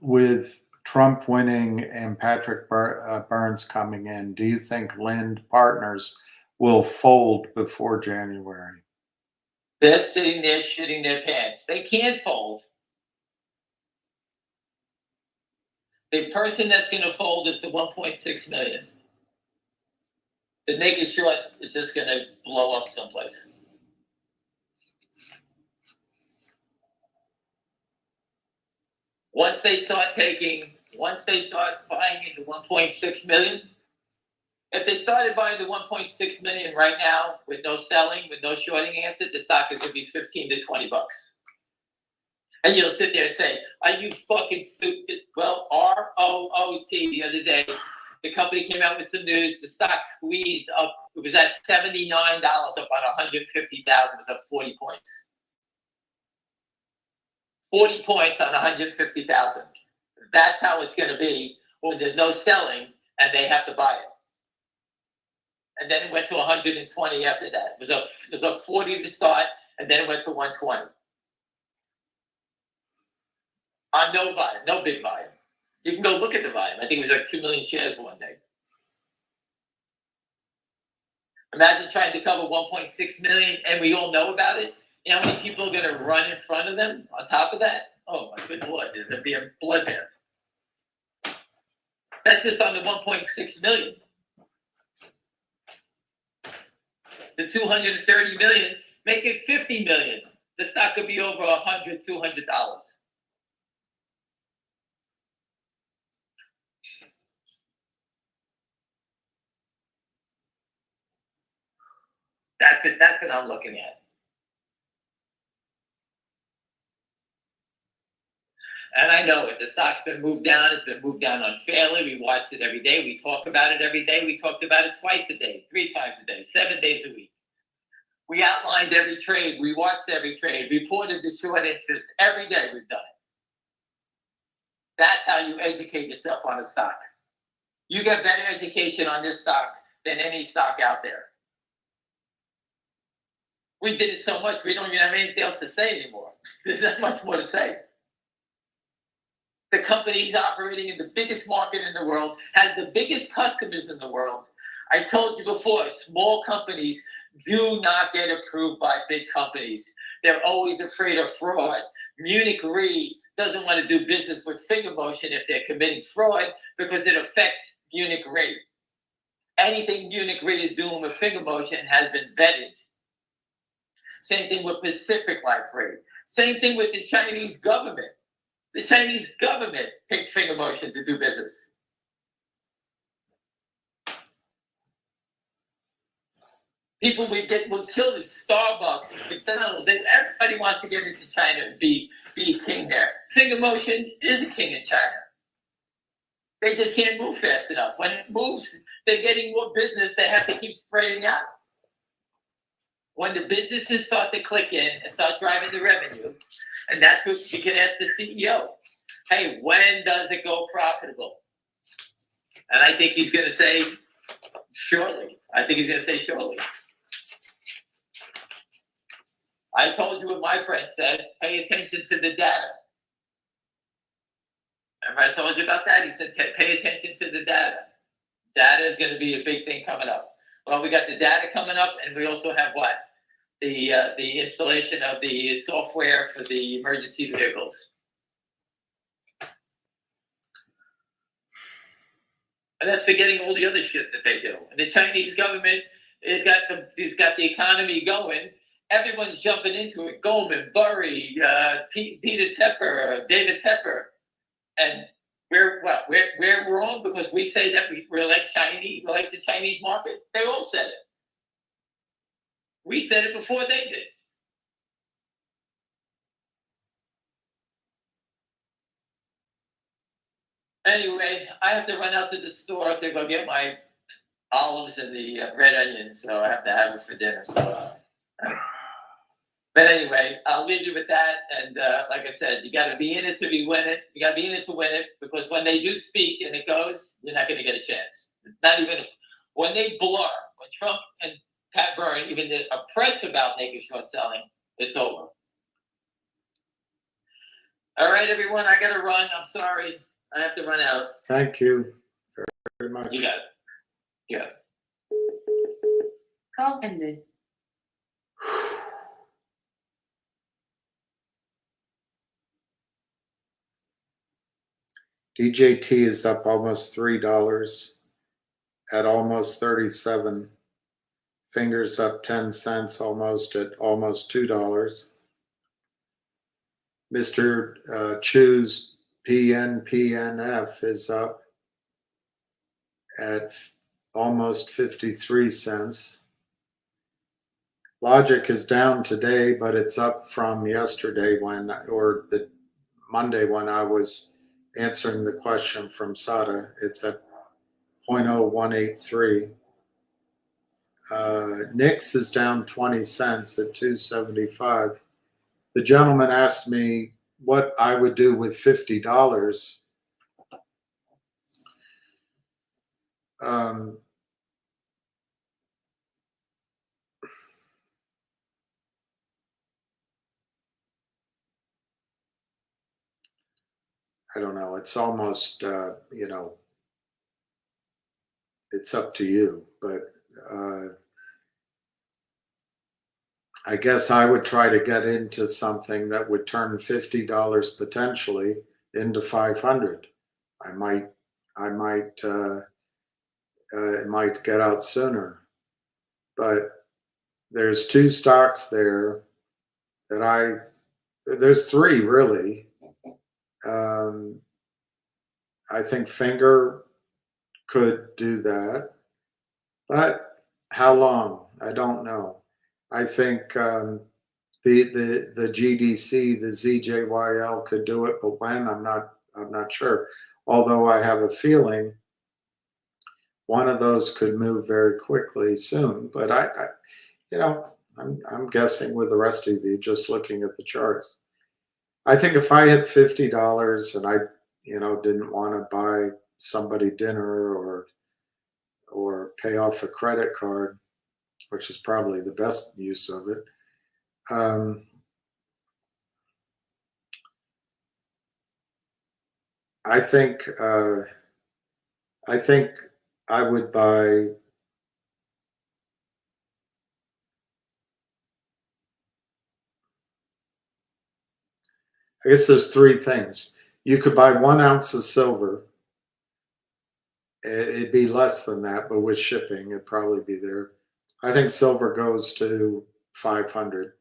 With Trump winning and Patrick Byrne's coming in, do you think Lind Partners will fold before January? They're sitting there shitting their pants. They can't fold. The person that's going to fold is the 1.6 million. The naked short is just going to blow up someplace. Once they start buying into 1.6 million, if they started buying the 1.6 million right now with no selling, with no shorting against it, the stock is going to be 15 to 20 bucks. And you'll sit there and say, are you fucking stupid? Well, ROOT the other day, the company came out with some news. The stock squeezed up. It was at $79 up on 150,000. It was up 40 points. 40 points on 150,000. That's how it's going to be when there's no selling and they have to buy it. And then it went to 120 after that. It was up 40 to start, and then it went to 120. On no volume, no big volume. You can go look at the volume. I think it was like 2 million shares one day. Imagine trying to cover 1.6 million, and we all know about it. You know how many people are going to run in front of them on top of that? Oh, my good Lord, there's going to be a bloodbath. That's just on the 1.6 million. The 230 million, make it 50 million. The stock could be over $100, $200. That's what I'm looking at. And I know it. The stock's been moved down. It's been moved down unfairly. We watched it every day. We talk about it every day. We talked about it twice a day, 3 times a day, 7 days a week. We outlined every trade. We watched every trade. Reported the short interest every day. We've done it. That's how you educate yourself on a stock. You get better education on this stock than any stock out there. We did it so much, we don't even have anything else to say anymore. There's not much more to say. The company's operating in the biggest market in the world, has the biggest customers in the world. I told you before, small companies do not get approved by big companies. They're always afraid of fraud. Munich Re doesn't want to do business with finger motion if they're committing fraud because it affects Munich Re. Anything Munich Re is doing with finger motion has been vetted. Same thing with Pacific Life Re. Same thing with the Chinese government. The Chinese government picked finger motion to do business. People will kill the Starbucks, McDonald's. Everybody wants to get into China and be a king there. Finger Motion is a king in China. They just can't move fast enough. When it moves, they're getting more business. They have to keep spreading out. When the businesses start to click in and start driving the revenue, and that's what you can ask the CEO. Hey, when does it go profitable? And I think he's going to say shortly. I told you what my friend said. Pay attention to the data. Remember I told you about that? He said, pay attention to the data. Data is going to be a big thing coming up. Well, we got the data coming up, and we also have what? The installation of the software for the emergency vehicles. And that's forgetting all the other shit that they do. And the Chinese government has got the economy going. Everyone's jumping into it. Goldman, Burry, David Tepper. And we're wrong because we say that we're like Chinese, we're like the Chinese market. They all said it. We said it before they did. Anyway, I have to run out to the store to go get my olives and the red onions, so I have to have it for dinner. So, but anyway, I'll leave you with that. And like I said, you got to be in it to win it. You got to be in it to win it, because when they do speak and it goes, you're not going to get a chance. Not even when they blur. When Trump and Pat Byrne even did a press about naked short selling, it's over. All right, everyone, I got to run. I'm sorry. I have to run out. Thank you very much. You got it. Yeah. Call ended. DJT is up almost $3 at almost 37. Fingers up 10 cents almost at almost $2. Mr. Chu's PNPNF is up at almost 53 cents. Logic is down today, but it's up from yesterday or the Monday when I was answering the question from SATA. It's at 0.0183. Nix is down 20 cents at 275. The gentleman asked me what I would do with $50. I don't know. It's almost, it's up to you. But I guess I would try to get into something that would turn $50 potentially into 500. It might get out sooner. But there's two stocks there that there's three really. I think Finger could do that, but how long? I don't know. I think the GDC, the ZJYL could do it, but when? I'm not sure. Although I have a feeling one of those could move very quickly soon. But I'm guessing with the rest of you, just looking at the charts. I think if I hit $50 and I, didn't want to buy somebody dinner or pay off a credit card, which is probably the best use of it, I think I would buy. I guess there's three things. You could buy 1 ounce of silver. It'd be less than that, but with shipping, it'd probably be there. I think silver goes to 500.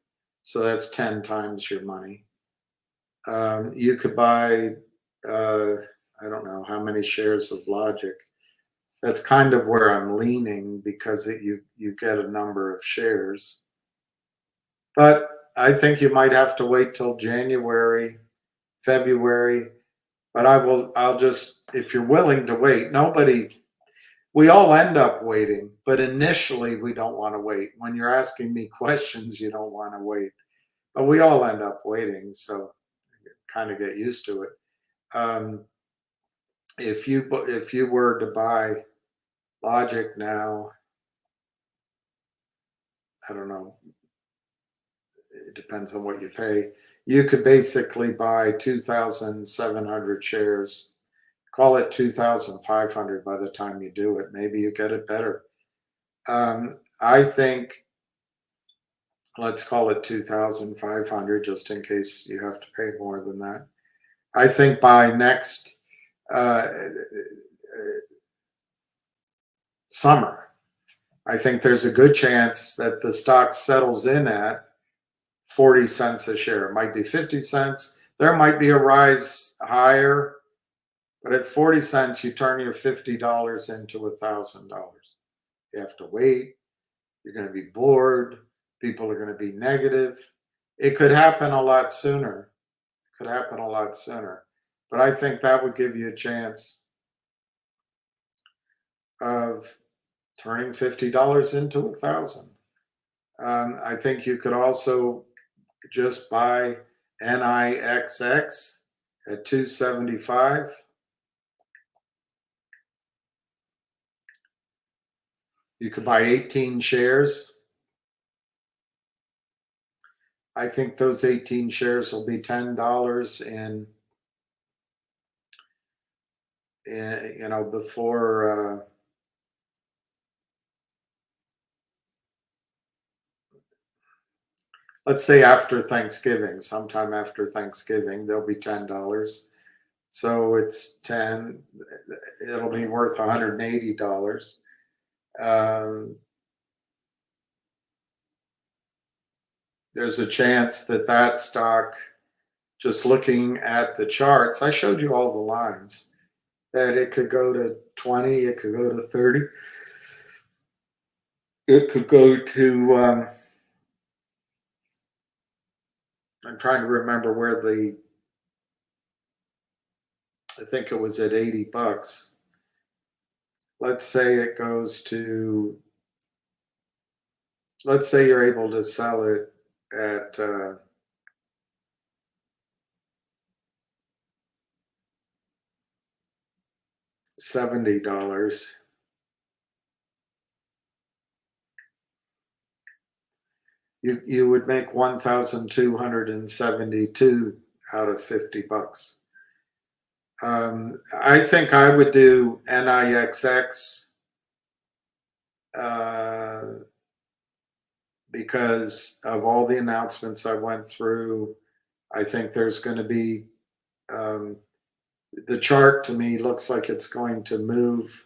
So that's 10 times your money. You could buy, I don't know how many shares of Logic. That's kind of where I'm leaning because you get a number of shares. But I think you might have to wait till January, February. But I'll just, if you're willing to wait, we all end up waiting, but initially we don't want to wait. When you're asking me questions, you don't want to wait, but we all end up waiting. So kind of get used to it. If you were to buy Logic now, I don't know, it depends on what you pay. You could basically buy 2,700 shares, call it 2,500 by the time you do it. Maybe you get it better. I think, let's call it 2,500 just in case you have to pay more than that. I think by next summer, I think there's a good chance that the stock settles in at 40 cents a share. It might be 50 cents. There might be a rise higher, but at 40 cents, you turn your $50 into $1,000. You have to wait. You're going to be bored. People are going to be negative. It could happen a lot sooner. It could happen a lot sooner. But I think that would give you a chance of turning $50 into $1,000. I think you could also just buy NIXX at 275. You could buy 18 shares. I think those 18 shares will be $10 in before let's say after Thanksgiving, sometime after Thanksgiving, they'll be $10. So it's 10, it'll be worth $180. There's a chance that stock, just looking at the charts, I showed you all the lines, that it could go to 20, it could go to 30, it could go to, I'm trying to remember where I think it was at $80. Let's say it goes to, let's say you're able to sell it at $70. You would make 1,272 out of $50. I think I would do NIXX because of all the announcements I went through. I think there's going to be the chart to me looks like it's going to move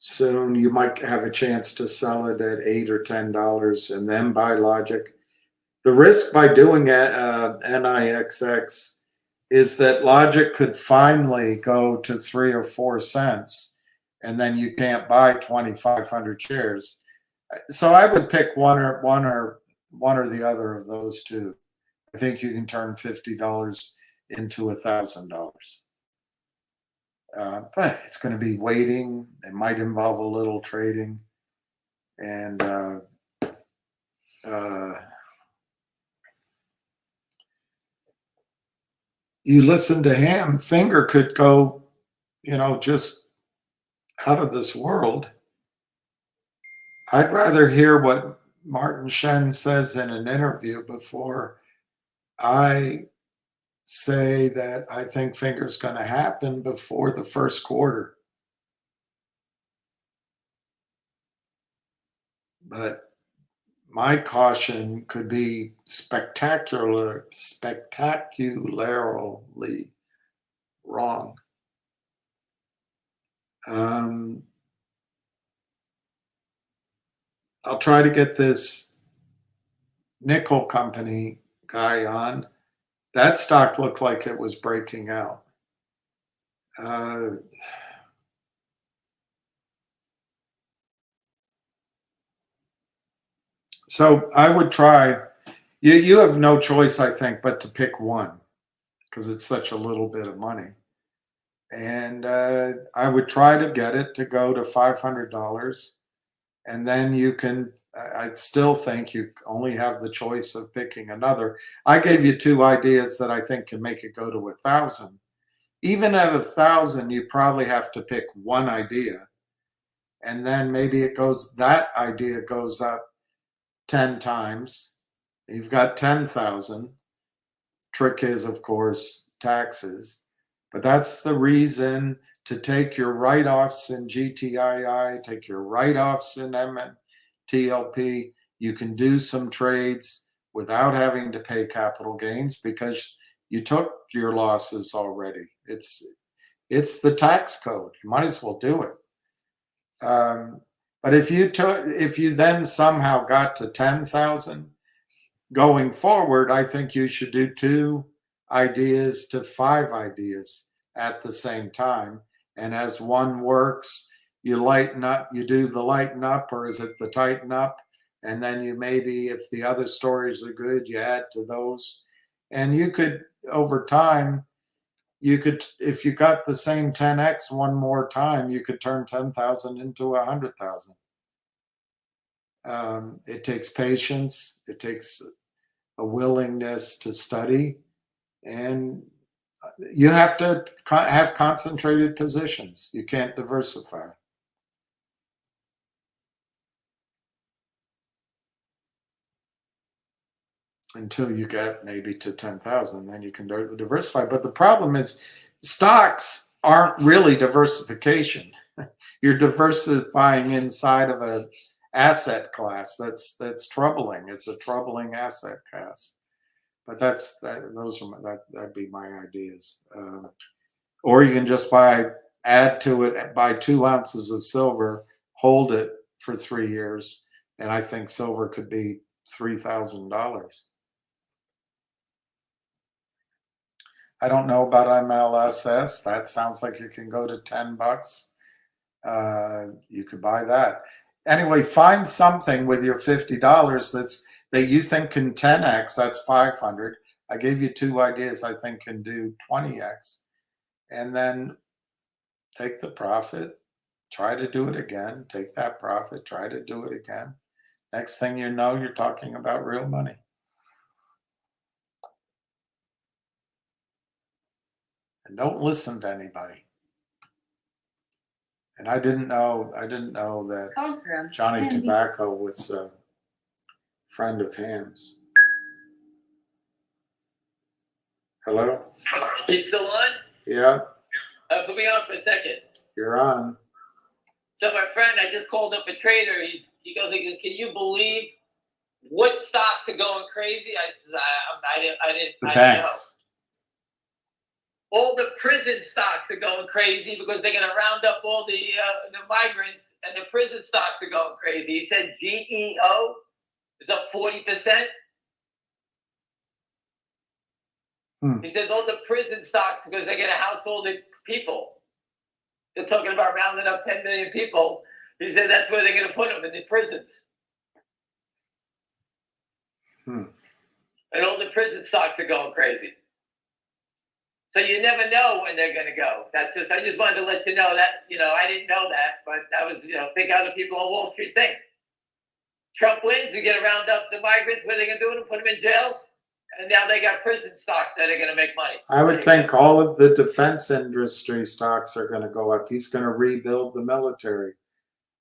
soon. You might have a chance to sell it at $8 or $10 and then buy Logic. The risk by doing NIXX is that Logic could finally go to 3 or 4 cents, and then you can't buy 2,500 shares. So I would pick one or the other of those two. I think you can turn $50 into $1,000. But it's going to be waiting. It might involve a little trading, and you listen to him, Finger could go, just out of this world. I'd rather hear what Martin Shen says in an interview before I say that I think Finger's going to happen before the first quarter. But my caution could be spectacularly wrong. I'll try to get this nickel company guy on. That stock looked like it was breaking out. So I would try. You have no choice, I think, but to pick one because it's such a little bit of money. And I would try to get it to go to $500, and then you can. I still think you only have the choice of picking another. I gave you two ideas that I think can make it go to 1,000. Even at 1,000, you probably have to pick one idea, and then maybe that idea goes up 10 times. You've got 10,000. Trick is, of course, taxes, but that's the reason to take your write-offs in GTII, take your write-offs in MMTLP. You can do some trades without having to pay capital gains because you took your losses already. It's the tax code. You might as well do it. But if you then somehow got to 10,000 going forward, I think you should do 2 ideas to 5 ideas at the same time. And as one works, you lighten up, you do the lighten up, or is it the tighten up? And then you maybe, if the other stories are good, you add to those. And you could, over time, you could, if you got the same 10x one more time, you could turn 10,000 into 100,000. It takes patience. It takes a willingness to study, and you have to have concentrated positions. You can't diversify. Until you get maybe to 10,000, then you can diversify. But the problem is stocks aren't really diversification. You're diversifying inside of a asset class. That's troubling. It's a troubling asset class. But that'd be my ideas. Or you can just add to it, buy 2 ounces of silver, hold it for 3 years, and I think silver could be $3,000. I don't know about MLSS. That sounds like it can go to $10. You could buy that. Anyway, find something with your $50 that you think can 10x. That's 500. I gave you 2 ideas I think can do 20x. And then take the profit, try to do it again, take that profit, try to do it again. Next thing you know, you're talking about real money. And don't listen to anybody. And I didn't know that Call for him. Johnny And Tobacco was a friend of Ham's. Hello? You still on? Yeah, Put me on for a second. you're on. So my friend, I just called up a trader. He goes, can you believe what stocks are going crazy? I said, I didn't know. Banks. All the prison stocks are going crazy because they're going to round up all the migrants, and the prison stocks are going crazy. He said GEO is up 40%. He said all the prison stocks, because they're going to house all the people. They're talking about rounding up 10 million people. He said that's where they're going to put them, in the prisons. And all the prison stocks are going crazy. So you never know when they're going to go. I just wanted to let you know that, I didn't know that, but that was, think other people on Wall Street think. Trump wins, you get to round up the migrants, what are they going to do with them? Put them in jails? And now they got prison stocks that are going to make money. I would think all of the defense industry stocks are going to go up. He's going to rebuild the military.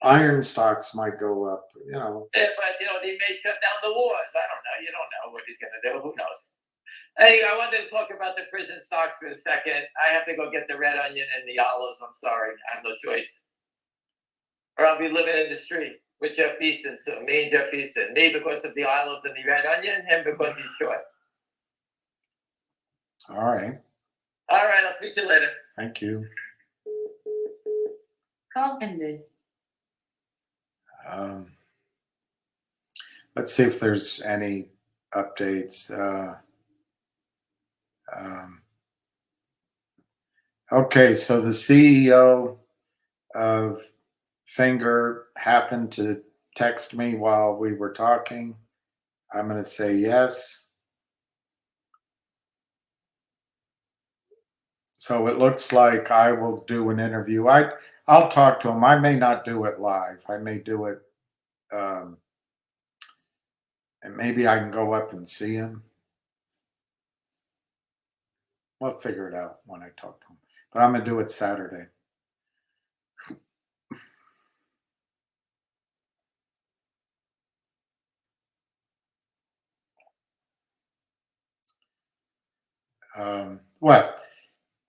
Iron stocks might go up, Yeah, but, they may shut down the wars. I don't know. You don't know what he's going to do. Who knows? Anyway, I wanted to talk about the prison stocks for a second. I have to go get the red onion and the olives. I'm sorry. I have no choice. Or I'll be living in the street with Jeff Easton. So me and Jeff Easton. Me because of the olives and the red onion. Him because he's short. All right. All right. I'll speak to you later. Thank you. Call ended. Let's see if there's any updates. Okay, so the CEO of Finger happened to text me while we were talking. I'm going to say yes. So it looks like I will do an interview. I'll talk to him. I may not do it live. I may do it, and maybe I can go up and see him. We'll figure it out when I talk to him. But I'm going to do it Saturday. Well,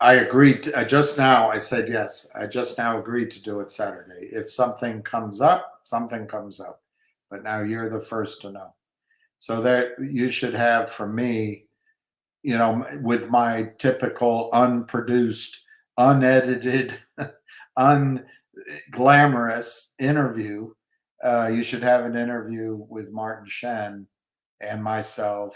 I agreed. Just now, I said yes. I just now agreed to do it Saturday. If something comes up, something comes up. But now you're the first to know. So there, you should have from me, you know, with my typical unproduced, unedited, unglamorous interview. You should have an interview with Martin Shen and myself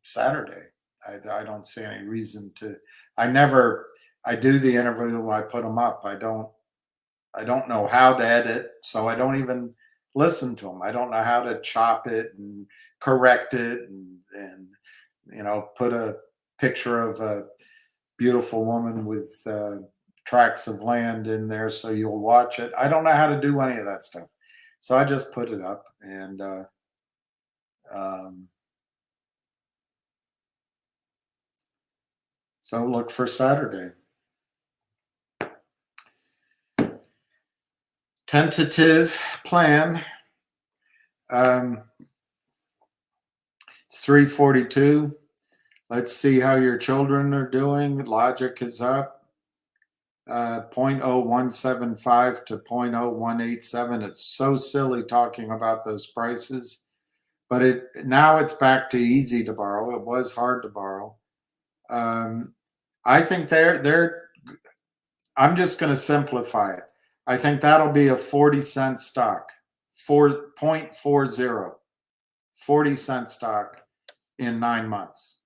Saturday. I don't see any reason to. I do the interview. I put them up. I don't know how to edit, so I don't even listen to them. I don't know how to chop it and correct it and you know, put a picture of a beautiful woman with tracts of land in there so you'll watch it. I don't know how to do any of that stuff. So I just put it up and so look for Saturday. Tentative plan. It's 3:42. Let's see how your children are doing. Logic is up. 0.0175 to 0.0187. It's so silly talking about those prices, but now it's back to easy to borrow. It was hard to borrow. I think I'm just going to simplify it. I think that'll be a 40-cent stock, 4.40, 40-cent stock in 9 months.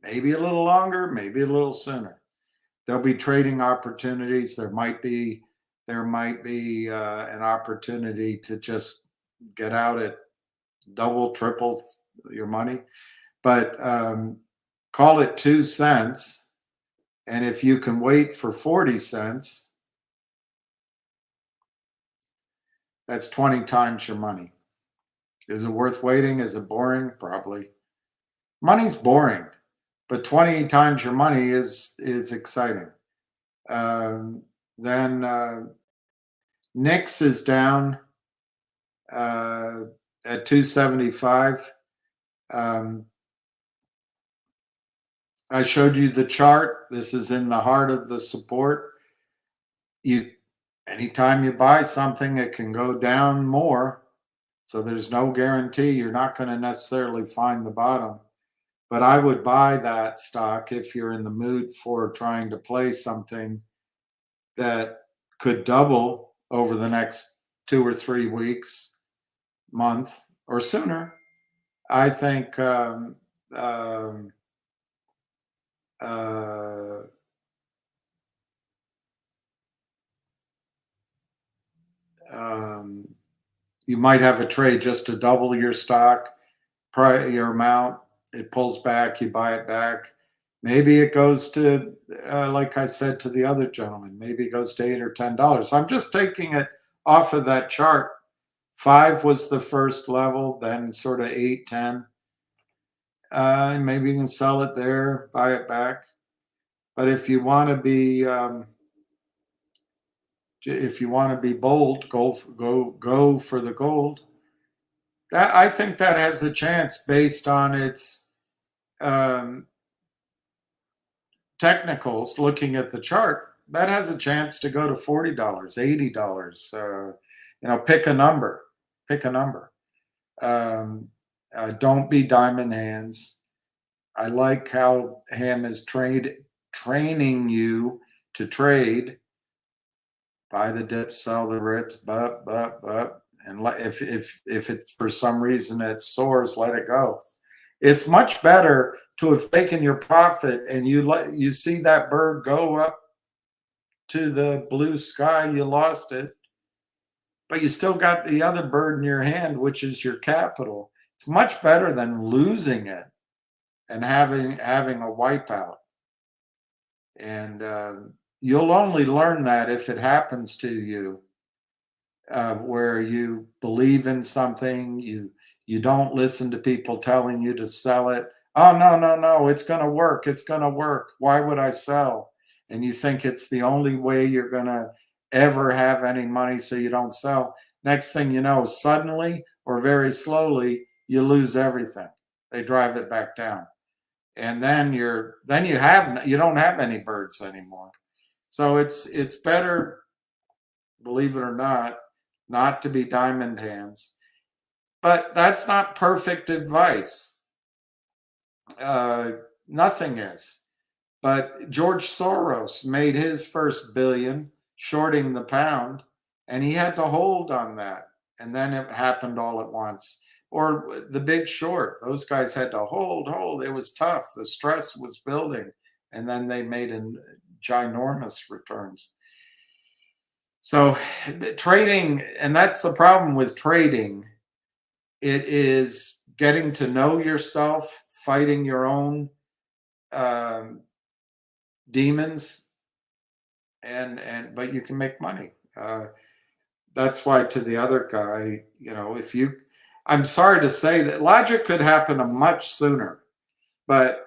Maybe a little longer, maybe a little sooner. There'll be trading opportunities. There might be an opportunity to just get out at double, triple your money. But call it 2 cents. And if you can wait for 40 cents, that's 20 times your money. Is it worth waiting? Is it boring? Probably. Money's boring, but 20 times your money is exciting. Then NIX is down at 275. I showed you the chart. This is in the heart of the support. Anytime you buy something, it can go down more. So there's no guarantee. You're not going to necessarily find the bottom. But I would buy that stock if you're in the mood for trying to play something that could double over the next 2 or 3 weeks, month, or sooner. I think you might have a trade just to double your stock, your amount. It pulls back, you buy it back. Maybe it goes to, like I said to the other gentleman, maybe it goes to $8 or $10. I'm just taking it off of that chart. 5 was the first level, then sort of 8, 10. Maybe you can sell it there, buy it back. But if you want to be bold, go for the gold. That, I think that has a chance based on its technicals. Looking at the chart, that has a chance to go to $40, $80. You know, pick a number. Don't be diamond hands. I like how Ham is training you to trade. Buy the dips, sell the rips, and if it for some reason it soars, let it go. It's much better to have taken your profit and you see that bird go up to the blue sky, you lost it, but you still got the other bird in your hand, which is your capital. It's much better than losing it and having a wipeout. And you'll only learn that if it happens to you, where you believe in something, you don't listen to people telling you to sell it. Oh, no, it's going to work. It's going to work. Why would I sell? And you think it's the only way you're going to ever have any money, so you don't sell. Next thing you know, suddenly or very slowly, you lose everything. They drive it back down. And then you don't have any birds anymore. So it's better, believe it or not to be diamond hands. But that's not perfect advice. Nothing is. But George Soros made his first billion shorting the pound, and he had to hold on that. And then it happened all at once. Or the Big Short, those guys had to hold. It was tough. The stress was building, and then they made ginormous returns. So trading, and that's the problem with trading. It is getting to know yourself, fighting your own demons, but you can make money. That's why, to the other guy, I'm sorry to say that logic could happen much sooner, but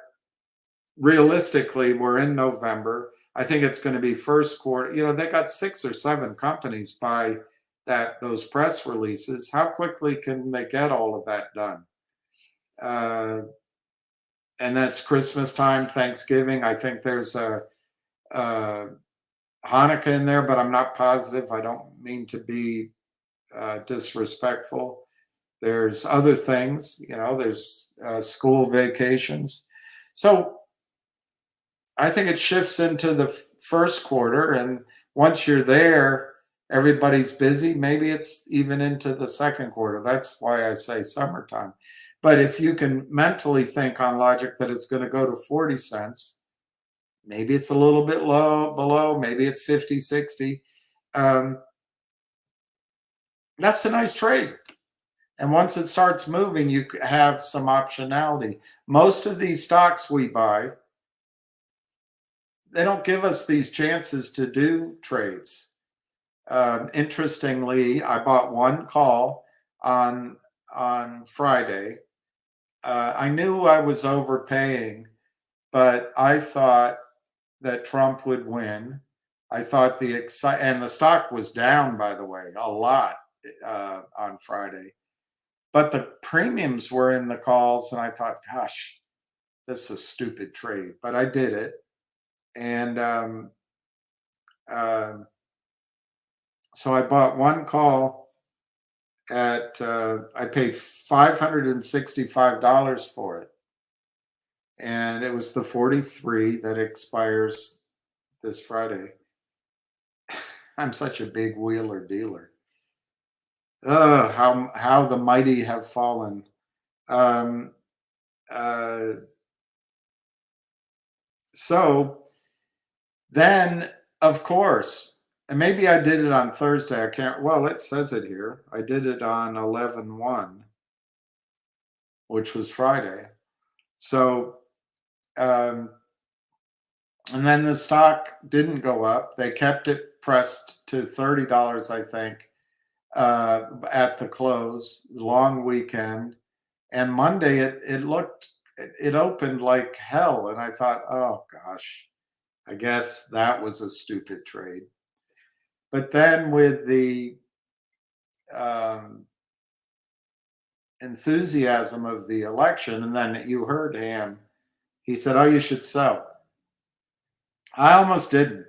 realistically, we're in November. I think it's going to be first quarter. They got 6 or 7 companies by those press releases. How quickly can they get all of that done? And that's Christmas time, Thanksgiving. I think there's a Hanukkah in there, but I'm not positive. I don't mean to be disrespectful. There's other things, there's school vacations. So I think it shifts into the first quarter. And once you're there, everybody's busy. Maybe it's even into the second quarter. That's why I say summertime. But if you can mentally think on logic that it's going to go to 40 cents, maybe it's a little bit below, maybe it's 50, 60. That's a nice trade. And once it starts moving, you have some optionality. Most of these stocks we buy, they don't give us these chances to do trades. Interestingly, I bought one call on Friday. I knew I was overpaying, but I thought that Trump would win. I thought and the stock was down, by the way, a lot on Friday. But the premiums were in the calls, and I thought, gosh, this is a stupid trade. But I did it. And so I bought one call I paid $565 for it. And it was the 43 that expires this Friday. I'm such a big wheeler dealer. How the mighty have fallen. So then, of course, and maybe I did it on Thursday. It says it here. I did it on 11/1, which was Friday. So, and then the stock didn't go up. They kept it pressed to $30, I think, at the close, long weekend. And Monday, it opened like hell. And I thought, oh gosh, I guess that was a stupid trade. But then with the enthusiasm of the election, and then you heard Ham, he said, oh, you should sell. I almost didn't,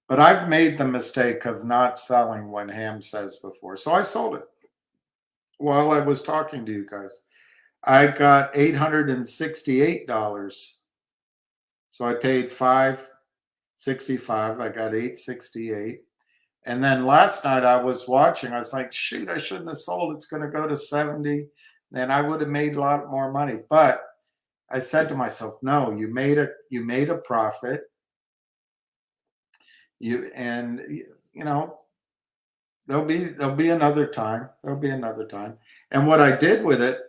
but I've made the mistake of not selling when Ham says before. So I sold it while I was talking to you guys. I got $868. So I paid $565. I got $868. And then last night I was watching. I was like, shoot, I shouldn't have sold. It's going to go to 70. Then I would have made a lot more money. But I said to myself, no, you made a profit. you know, there'll be another time. There'll be another time. And what I did with it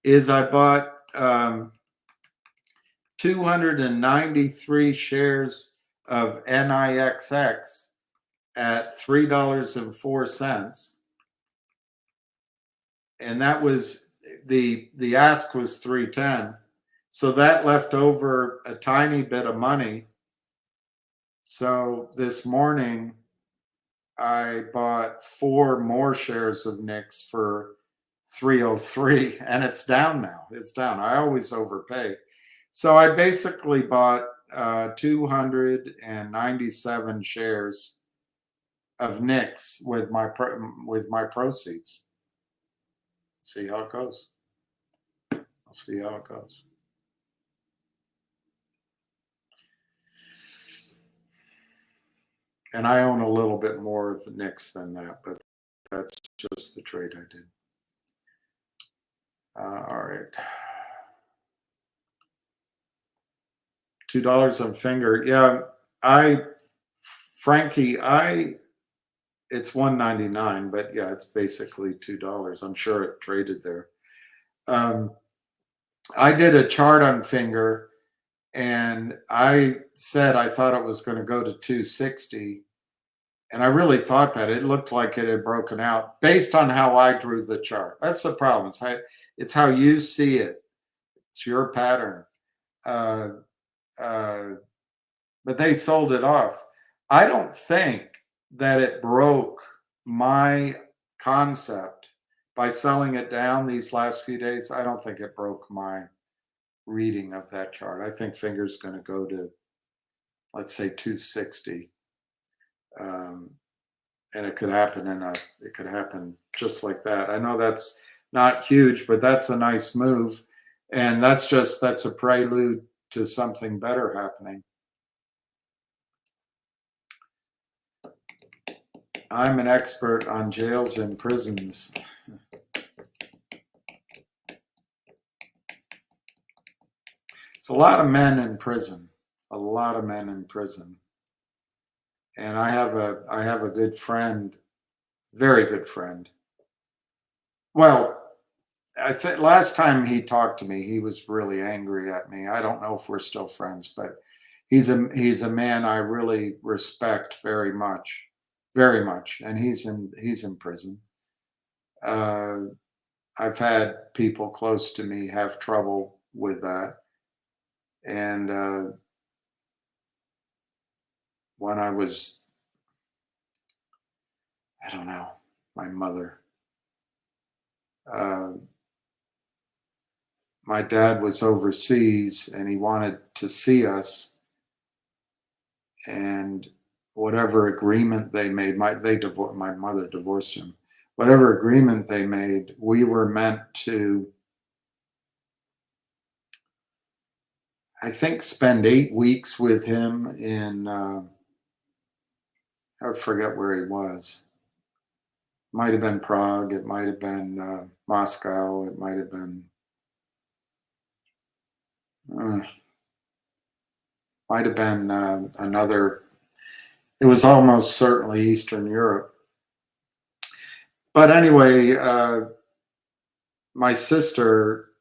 is I bought 293 shares of NIXX at $3.04. And that was the ask was 310. So that left over a tiny bit of money. So this morning I bought 4 more shares of NIX for 303, and it's down now. It's down. I always overpay. So I basically bought 297 shares of NIX with my proceeds. See how it goes. I'll see how it goes. And I own a little bit more of the NIX than that, but that's just the trade I did. All right. $2 on finger. Yeah, Frankie, it's $1.99, but yeah, it's basically $2. I'm sure it traded there. I did a chart on finger, and I said I thought it was going to go to 260. And I really thought that. It looked like it had broken out based on how I drew the chart. That's the problem. It's how you see it. It's your pattern. But they sold it off. I don't think that it broke my concept by selling it down these last few days. I don't think it broke my reading of that chart. I think finger's going to go to, let's say, 260. And it could happen it could happen just like that. I know that's not huge, but that's a nice move. And that's a prelude to something better happening. I'm an expert on jails and prisons. It's a lot of men in prison. A lot of men in prison. And I have a good friend, very good friend. Well, I think last time he talked to me, he was really angry at me. I don't know if we're still friends, but he's a man I really respect very much, and he's in prison. I've had people close to me have trouble with that, and when I was, I don't know, my mother. My dad was overseas and he wanted to see us, and whatever agreement they made, my mother divorced him. Whatever agreement they made, we were meant to, I think, spend 8 weeks with him in, I forget where he was. Might have been Prague, it might have been Moscow, it might have been, another, it was almost certainly Eastern Europe. But anyway, my sister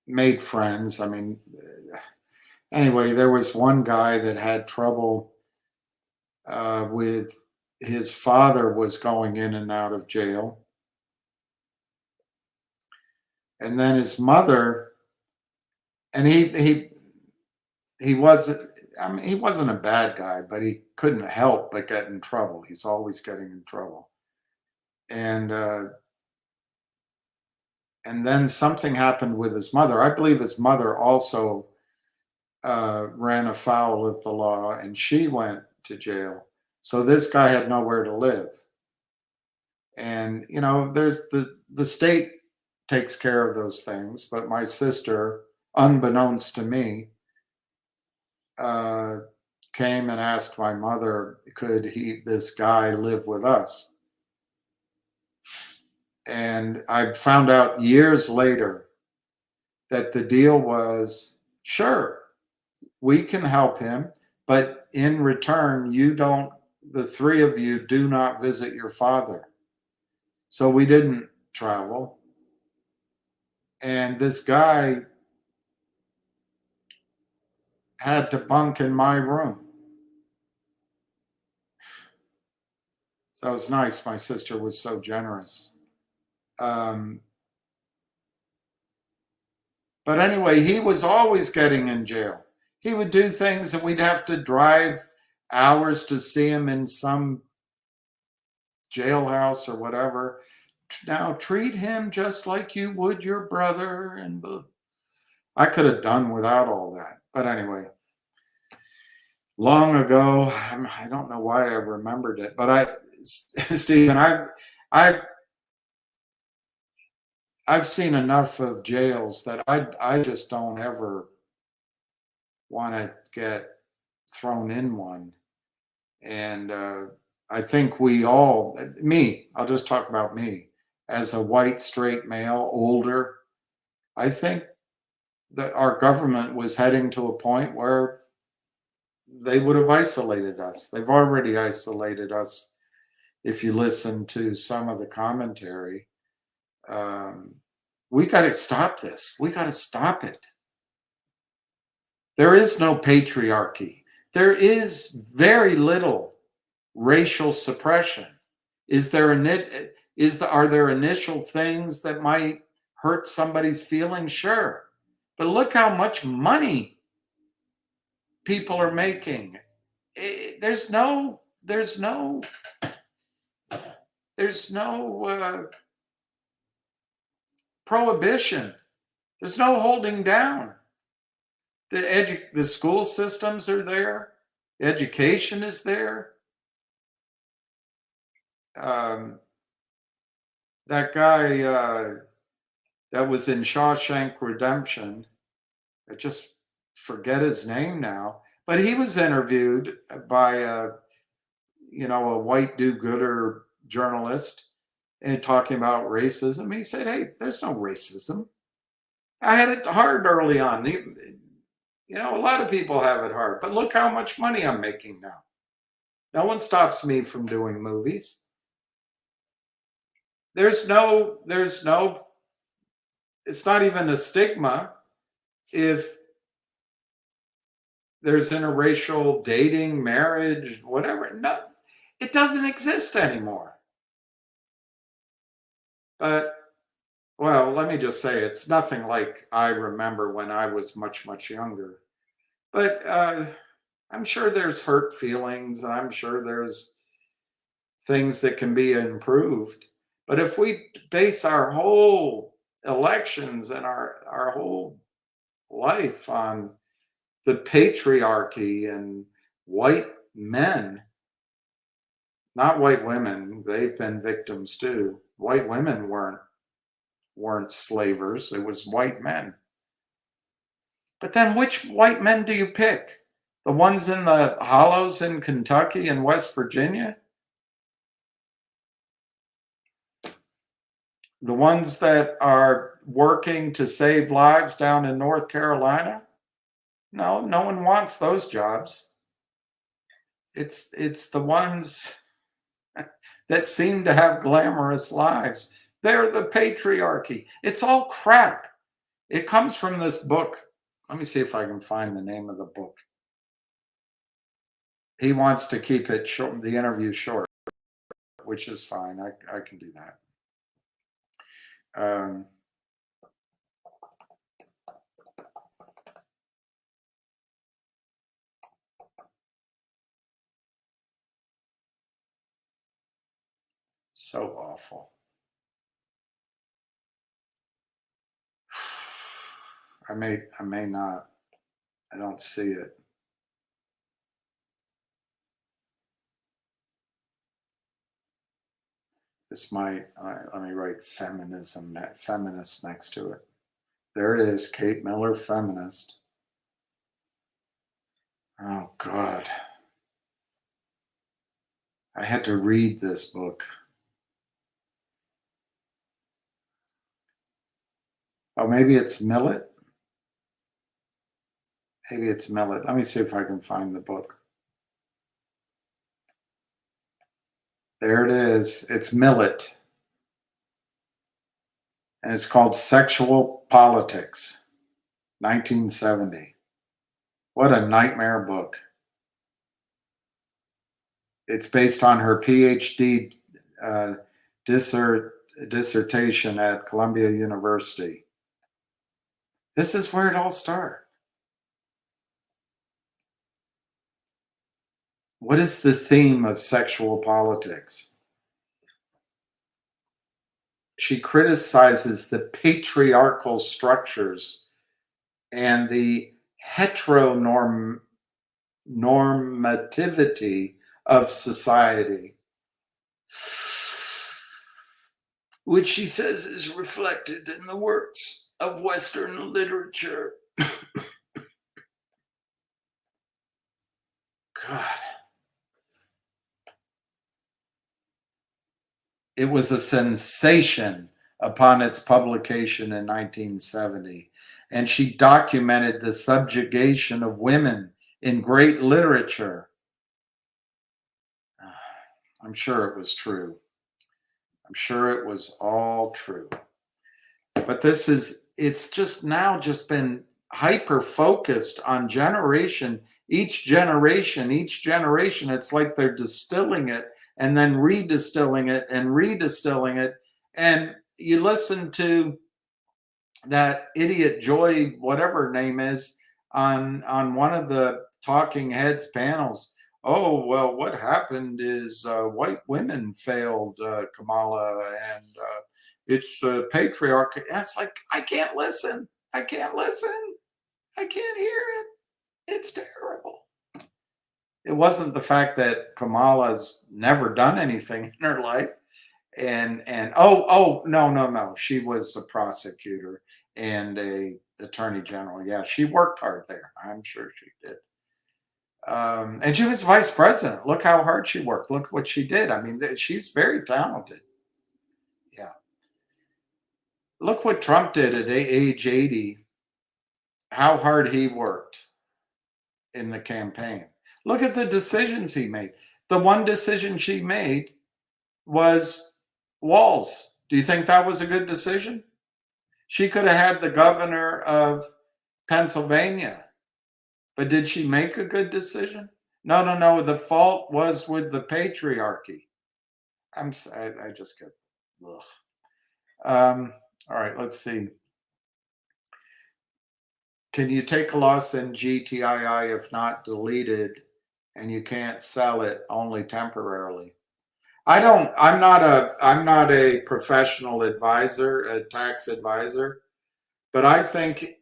made friends. I mean, anyway, there was one guy that had trouble with his father was going in and out of jail. And then his mother, and he wasn't, I mean, he wasn't a bad guy, but he couldn't help but get in trouble. He's always getting in trouble. And then something happened with his mother. I believe his mother also ran afoul of the law, and she went to jail. So this guy had nowhere to live. And, you know, there's the state takes care of those things, but my sister, unbeknownst to me, came and asked my mother, could this guy live with us? And I found out years later that the deal was, sure, we can help him, but in return, the three of you do not visit your father. So we didn't travel. And this guy had to bunk in my room. So it was nice. My sister was so generous. But anyway, he was always getting in jail. He would do things and we'd have to drive hours to see him in some jailhouse or whatever. Now treat him just like you would your brother. And I could have done without all that. But anyway, long ago, I don't know why I remembered it, but Stephen, I've seen enough of jails that I just don't ever want to get thrown in one. And I think I'll just talk about me as a white straight male, older. I think that our government was heading to a point where they would have isolated us. They've already isolated us. If you listen to some of the commentary, we got to stop this. We got to stop it. There is no patriarchy. There is very little racial suppression. Are there initial things that might hurt somebody's feelings? Sure. But look how much money people are making. There's no prohibition. There's no holding down. The school systems are there. Education is there. That guy that was in Shawshank Redemption, I just forget his name now, but he was interviewed by a white do-gooder journalist and talking about racism. He said, hey, there's no racism. I had it hard early on. A lot of people have it hard, but look how much money I'm making now. No one stops me from doing movies. It's not even a stigma if there's interracial dating, marriage, whatever. No, it doesn't exist anymore. But, well, let me just say, it's nothing like I remember when I was much, much younger. But I'm sure there's hurt feelings, and I'm sure there's things that can be improved. But if we base our whole elections and our whole life on the patriarchy and white men, not white women, they've been victims too. White women weren't slavers, it was white men. But then which white men do you pick? The ones in the hollows in Kentucky and West Virginia? The ones that are working to save lives down in North Carolina? No one wants those jobs. It's the ones that seem to have glamorous lives. They're the patriarchy. It's all crap. It comes from this book. Let me see if I can find the name of the book. He wants to keep it short, the interview short, which is fine. I can do that. So awful. I may not. I don't see it. This might, let me write feminism, feminist next to it. There it is, Kate Miller, feminist. Oh, God. I had to read this book. Oh, maybe it's Millet? Maybe it's Millet. Let me see if I can find the book. There it is. It's Millet. And it's called Sexual Politics, 1970. What a nightmare book. It's based on her PhD dissertation at Columbia University. This is where it all started. What is the theme of Sexual Politics? She criticizes the patriarchal structures and the heteronormativity of society, which she says is reflected in the works of Western literature. God. It was a sensation upon its publication in 1970, and she documented the subjugation of women in great literature. I'm sure it was true. I'm sure it was all true. But it's just now just been hyper focused on each generation. It's like they're distilling it and then redistilling it and redistilling it. And you listen to that idiot Joy, whatever her name is, on one of the Talking Heads panels. Oh, well, what happened is white women failed Kamala, and it's patriarchy. And it's like, I can't listen. I can't hear it. It's terrible. It wasn't the fact that Kamala's never done anything in her life. And no. She was a prosecutor and a attorney general. Yeah, she worked hard there. I'm sure she did. And she was vice president. Look how hard she worked. Look what she did. I mean, she's very talented. Yeah. Look what Trump did at age 80. How hard he worked in the campaign. Look at the decisions he made. The one decision she made was walls. Do you think that was a good decision? She could have had the governor of Pennsylvania, but did she make a good decision? No. The fault was with the patriarchy. I just get, ugh. All right, let's see. Can you take a loss in GTII if not deleted and you can't sell it only temporarily? I'm not a professional advisor, a tax advisor, but I think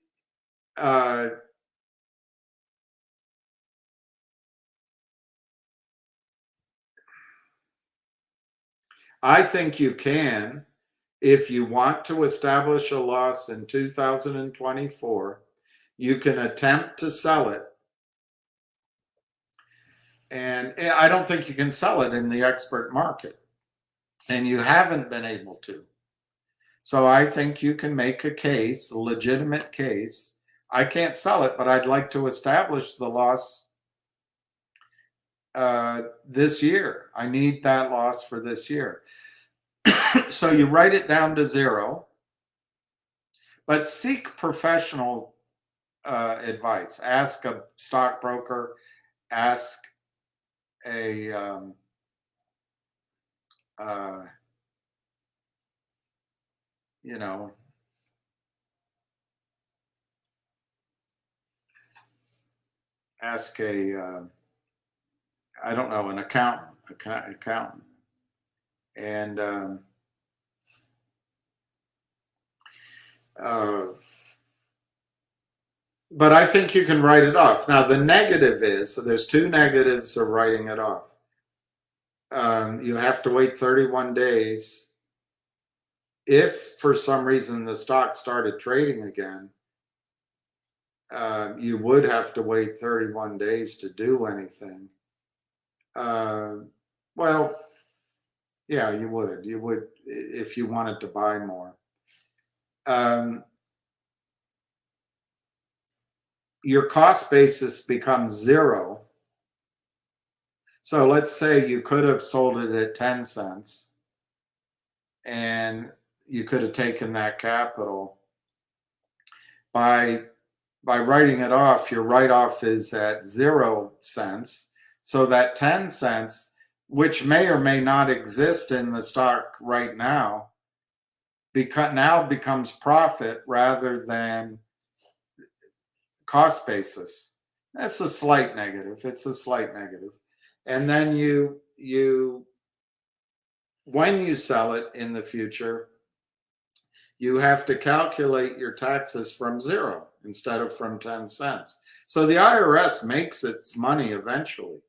you can, if you want to establish a loss in 2024, you can attempt to sell it. And I don't think you can sell it in the expert market. And you haven't been able to. So I think you can make a case, a legitimate case. I can't sell it, but I'd like to establish the loss this year. I need that loss for this year. So you write it down to 0, but seek professional advice. Ask a stockbroker, ask a ask a I don't know, an accountant. And but I think you can write it off. Now the negative is, so there's 2 negatives of writing it off. You have to wait 31 days. If for some reason the stock started trading again, you would have to wait 31 days to do anything. Well, yeah, you would if you wanted to buy more. your cost basis becomes zero. So let's say you could have sold it at 10 cents and you could have taken that capital. By writing it off, your write-off is at 0 cents. So that 10 cents, which may or may not exist in the stock right now, now becomes profit rather than cost basis. That's a slight negative. It's a slight negative. And then when you sell it in the future, you have to calculate your taxes from 0 instead of from 10 cents. So the IRS makes its money eventually.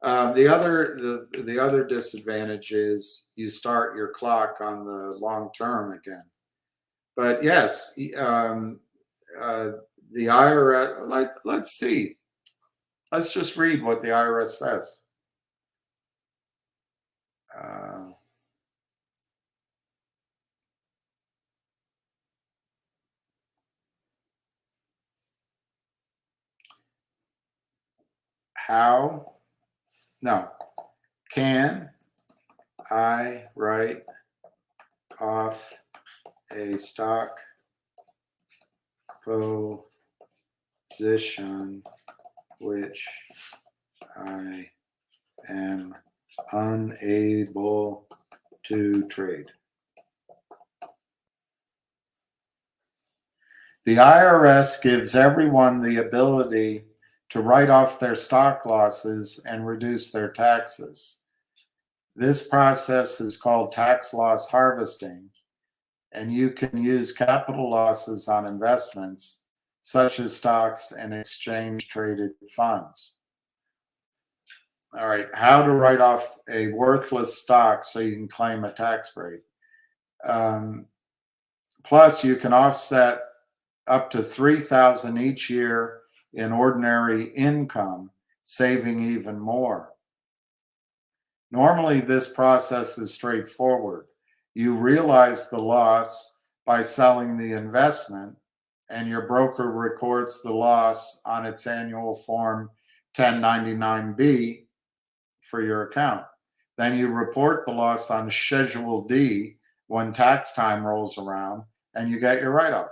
The other disadvantage is you start your clock on the long term again. But yes, the IRS, let's see. Let's just read what the IRS says. Can I write off a stock position which I am unable to trade? The IRS gives everyone the ability to write off their stock losses and reduce their taxes. This process is called tax loss harvesting, and you can use capital losses on investments such as stocks and exchange traded funds. All right, how to write off a worthless stock so you can claim a tax break. Plus, you can offset up to $3,000 each year in ordinary income, saving even more. Normally, this process is straightforward. You realize the loss by selling the investment, and your broker records the loss on its annual Form 1099-B for your account. Then you report the loss on Schedule D when tax time rolls around, and you get your write-off.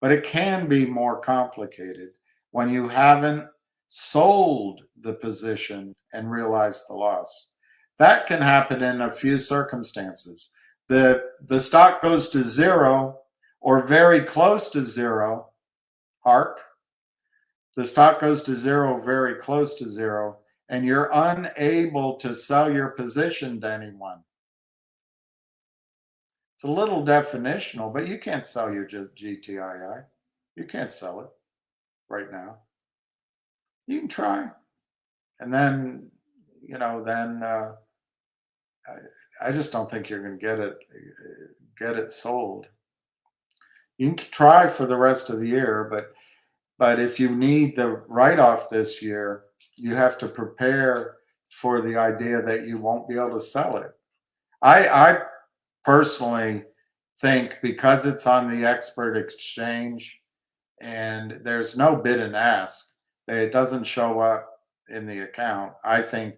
But it can be more complicated when you haven't sold the position and realized the loss. That can happen in a few circumstances. The stock goes to 0 or very close to 0. The stock goes to 0, very close to 0, and you're unable to sell your position to anyone. It's a little definitional, but you can't sell your GTII. You can't sell it right now. You can try. And then, I just don't think you're going to get it sold. You can try for the rest of the year, but if you need the write-off this year, you have to prepare for the idea that you won't be able to sell it. I personally think because it's on the expert exchange and there's no bid and ask, it doesn't show up in the account. I think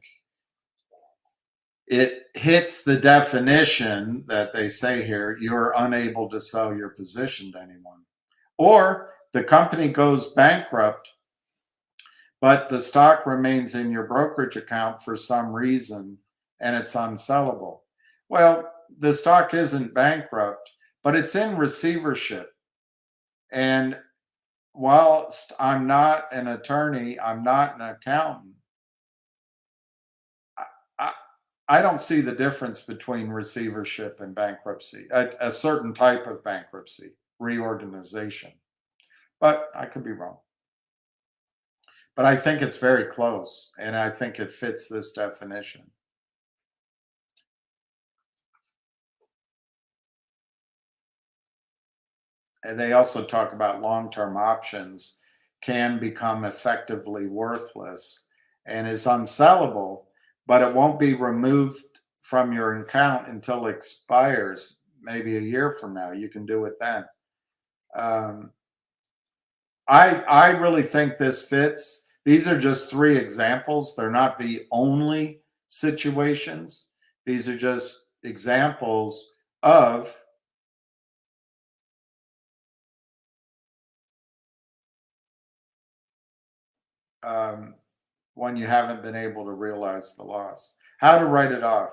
it hits the definition that they say here, you're unable to sell your position to anyone. Or the company goes bankrupt, but the stock remains in your brokerage account for some reason and it's unsellable. Well, the stock isn't bankrupt, but it's in receivership. And whilst I'm not an attorney, I'm not an accountant, I don't see the difference between receivership and bankruptcy, a certain type of bankruptcy, reorganization. But I could be wrong. But I think it's very close, and I think it fits this definition. And they also talk about long-term options can become effectively worthless and is unsellable, but it won't be removed from your account until it expires, maybe a year from now. You can do it then. I really think this fits. These are just 3 examples. They're not the only situations. These are just examples of when you haven't been able to realize the loss. How to write it off.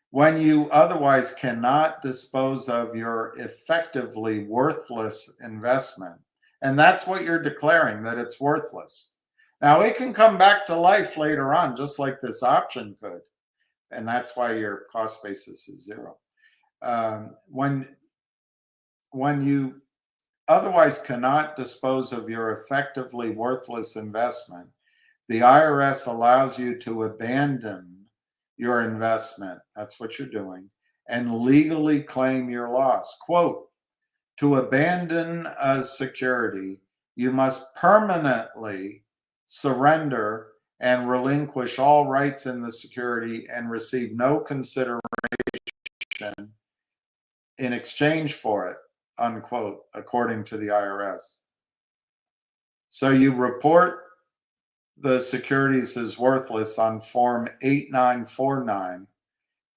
When you otherwise cannot dispose of your effectively worthless investment. And that's what you're declaring, that it's worthless. Now, it can come back to life later on, just like this option could. And that's why your cost basis is 0. When you otherwise cannot dispose of your effectively worthless investment, the IRS allows you to abandon your investment. That's what you're doing. And legally claim your loss. Quote, to abandon a security, you must permanently surrender and relinquish all rights in the security and receive no consideration in exchange for it, unquote, according to the IRS. So you report the securities as worthless on Form 8949.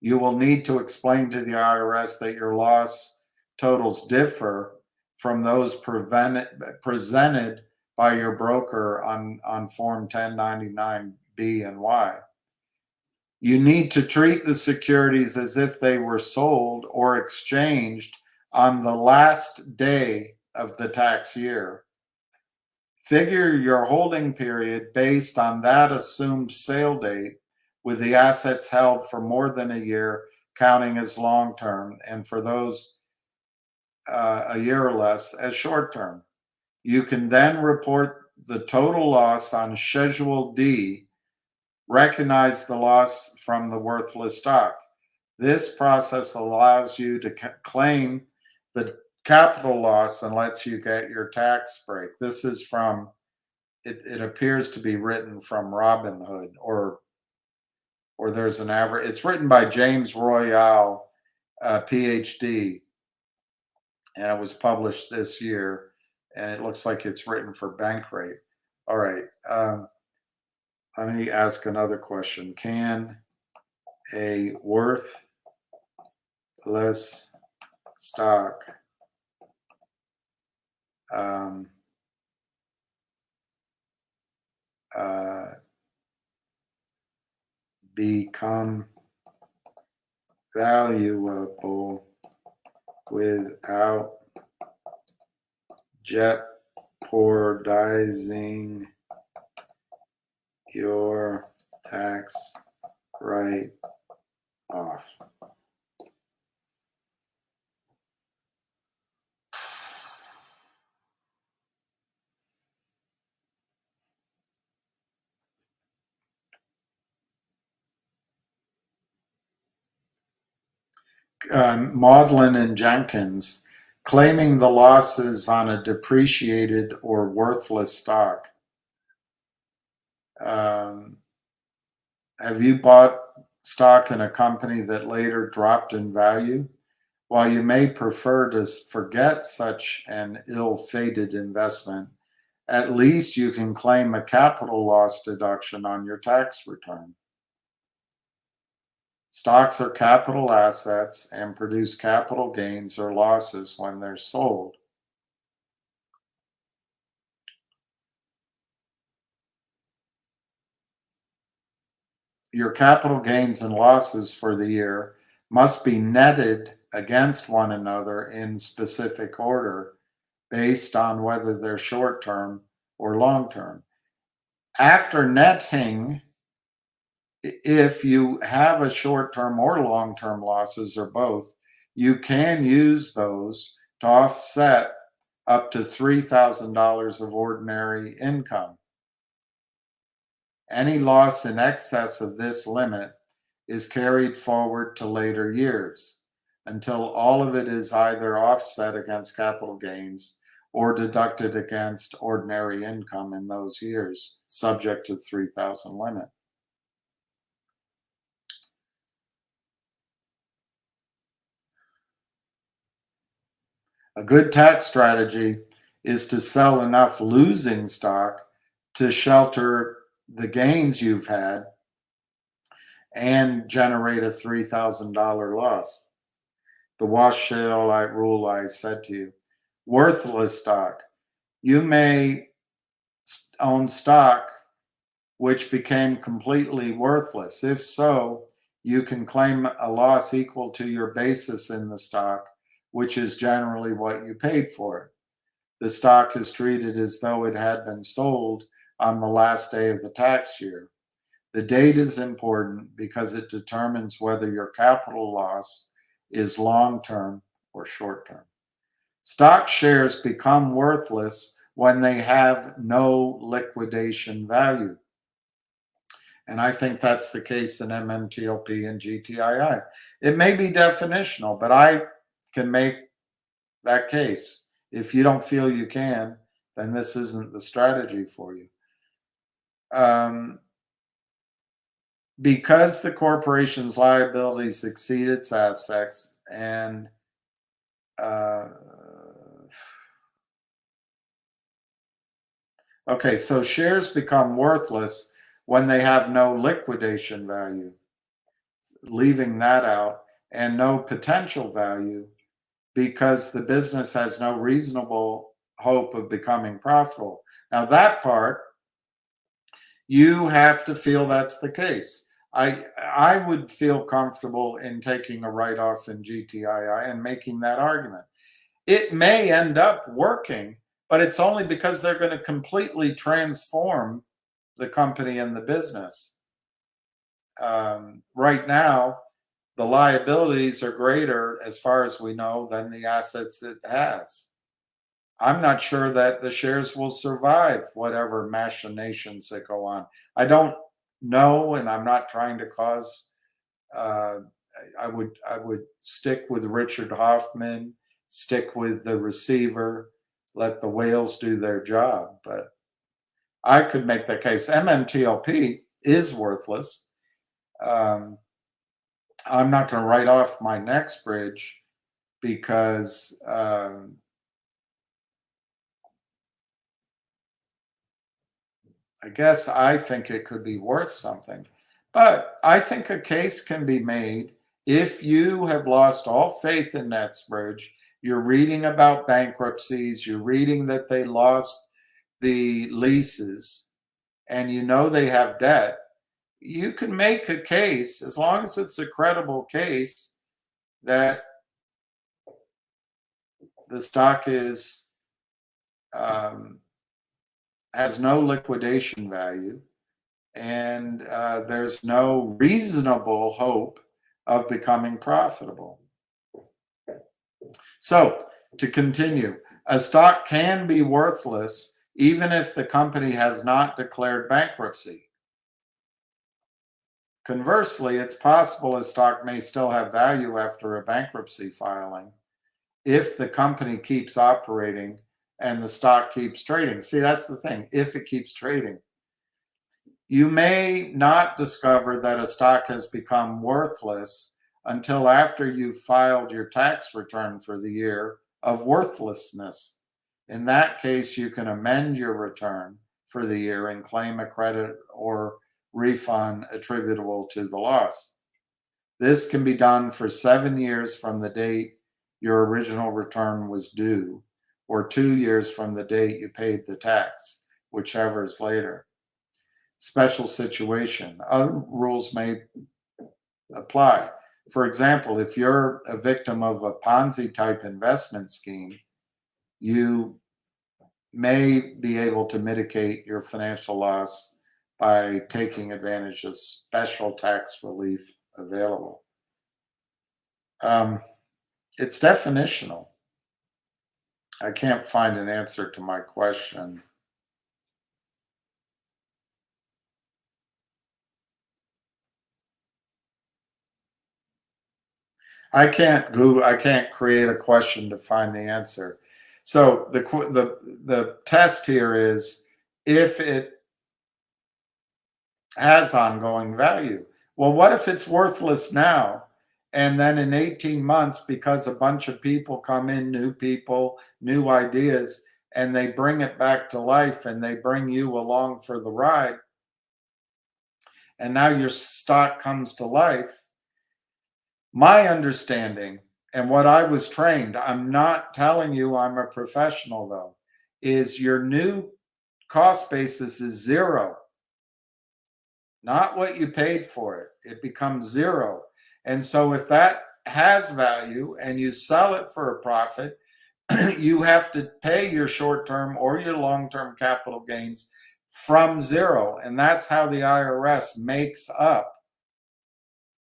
You will need to explain to the IRS that your loss totals differ from those presented by your broker on Form 1099B and Y. You need to treat the securities as if they were sold or exchanged on the last day of the tax year. Figure your holding period based on that assumed sale date, with the assets held for more than a year counting as long term, and for those a year or less as short term. You can then report the total loss on Schedule D, recognize the loss from the worthless stock. This process allows you to claim the capital loss and lets you get your tax break. This is from, it appears to be written from Robinhood, or there's an average. It's written by James Royale, PhD, and it was published this year, and it looks like it's written for Bankrate. All right, let me ask another question. Can a worthless stock become valuable without jeopardizing your tax write-off? Maudlin and Jenkins, claiming the losses on a depreciated or worthless stock. Have you bought stock in a company that later dropped in value? While you may prefer to forget such an ill-fated investment, at least you can claim a capital loss deduction on your tax return. Stocks are capital assets and produce capital gains or losses when they're sold. Your capital gains and losses for the year must be netted against one another in specific order based on whether they're short-term or long-term. After netting, if you have a short-term or long-term losses or both, you can use those to offset up to $3,000 of ordinary income. Any loss in excess of this limit is carried forward to later years until all of it is either offset against capital gains or deducted against ordinary income in those years, subject to the 3,000 limit. A good tax strategy is to sell enough losing stock to shelter the gains you've had and generate a $3,000 loss. The wash sale rule I said to you. Worthless stock. You may own stock which became completely worthless. If so, you can claim a loss equal to your basis in the stock, which is generally what you paid for it. The stock is treated as though it had been sold on the last day of the tax year. The date is important because it determines whether your capital loss is long-term or short-term. Stock shares become worthless when they have no liquidation value. And I think that's the case in MMTLP and GTII. It may be definitional, but I can make that case. If you don't feel you can, then this isn't the strategy for you. Because the corporation's liabilities exceed its assets and okay, so shares become worthless when they have no liquidation value, leaving that out, and no potential value because the business has no reasonable hope of becoming profitable. Now that part, you have to feel that's the case. I would feel comfortable in taking a write-off in GTII and making that argument. It may end up working, but it's only because they're going to completely transform the company and the business. Right now, the liabilities are greater, as far as we know, than the assets it has. I'm not sure that the shares will survive whatever machinations that go on. I don't know, and I'm not trying to cause. I would stick with Richard Hoffman, stick with the receiver, let the whales do their job. But I could make that case. MMTLP is worthless. I'm not going to write off my next bridge because I guess I think it could be worth something. But I think a case can be made if you have lost all faith in NetsBridge. You're reading about bankruptcies, you're reading that they lost the leases, and you know they have debt. You can make a case, as long as it's a credible case, that the stock is has no liquidation value, and there's no reasonable hope of becoming profitable. So, to continue, a stock can be worthless even if the company has not declared bankruptcy. Conversely, it's possible a stock may still have value after a bankruptcy filing if the company keeps operating and the stock keeps trading. See, that's the thing, if it keeps trading. You may not discover that a stock has become worthless until after you've filed your tax return for the year of worthlessness. In that case, you can amend your return for the year and claim a credit or refund attributable to the loss. This can be done for 7 years from the date your original return was due, or 2 years from the date you paid the tax, whichever is later. Special situation. Other rules may apply. For example, if you're a victim of a Ponzi type investment scheme, you may be able to mitigate your financial loss by taking advantage of special tax relief available. It's definitional. I can't find an answer to my question. I can't create a question to find the answer. So the test here is if it has ongoing value. Well, what if it's worthless now? And then in 18 months, because a bunch of people come in, new people, new ideas, and they bring it back to life and they bring you along for the ride, and now your stock comes to life. My understanding and what I was trained, I'm not telling you I'm a professional though, is your new cost basis is zero. Not what you paid for it. It becomes zero. And so if that has value and you sell it for a profit, you have to pay your short-term or your long-term capital gains from zero. And that's how the IRS makes up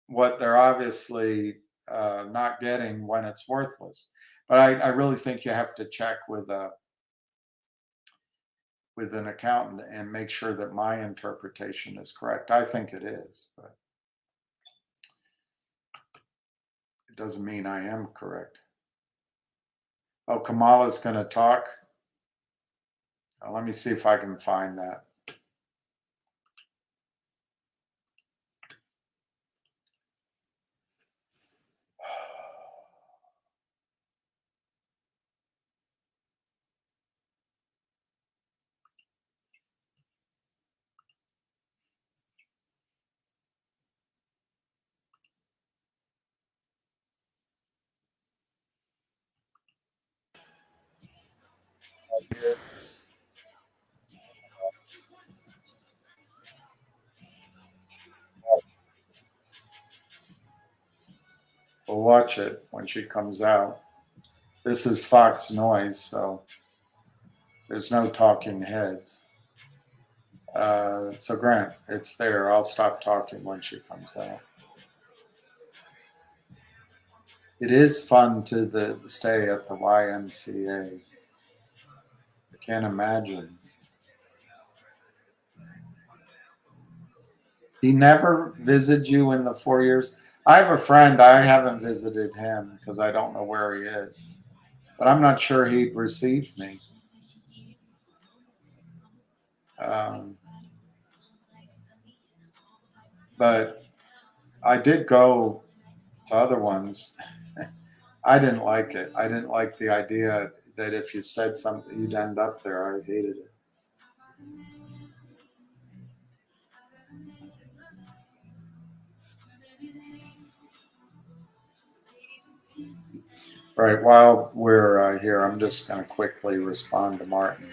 what they're obviously not getting when it's worthless. But I really think you have to check with an accountant and make sure that my interpretation is correct. I think it is, but it doesn't mean I am correct. Oh, Kamala's going to talk. Let me see if I can find that. We'll watch it when she comes out. This is Fox Noise, so there's no talking heads. So Grant, it's there. I'll stop talking when she comes out. It is fun to stay at the YMCA. I can't imagine. He never visited you in the 4 years? I have a friend, I haven't visited him because I don't know where he is. But I'm not sure he'd receive me. But I did go to other ones. I didn't like it. I didn't like the idea that if you said something, you'd end up there. I hated it. All right, while we're here, I'm just going to quickly respond to Martin.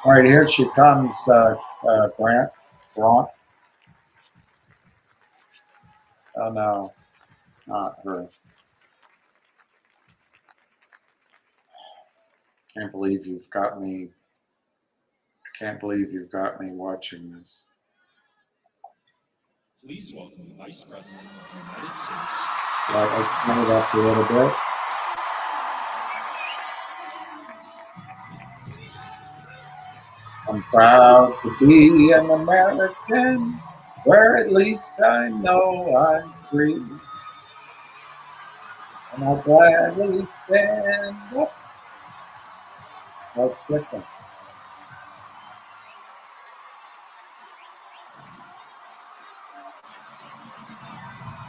All right, here she comes, Grant. Oh no, it's not her. Can't believe you've got me. I can't believe you've got me watching this. Please welcome the Vice President of the United States. All right, let's turn it up a little bit. I'm proud to be an American, where at least I know I'm free. And I'll gladly stand up. That's different.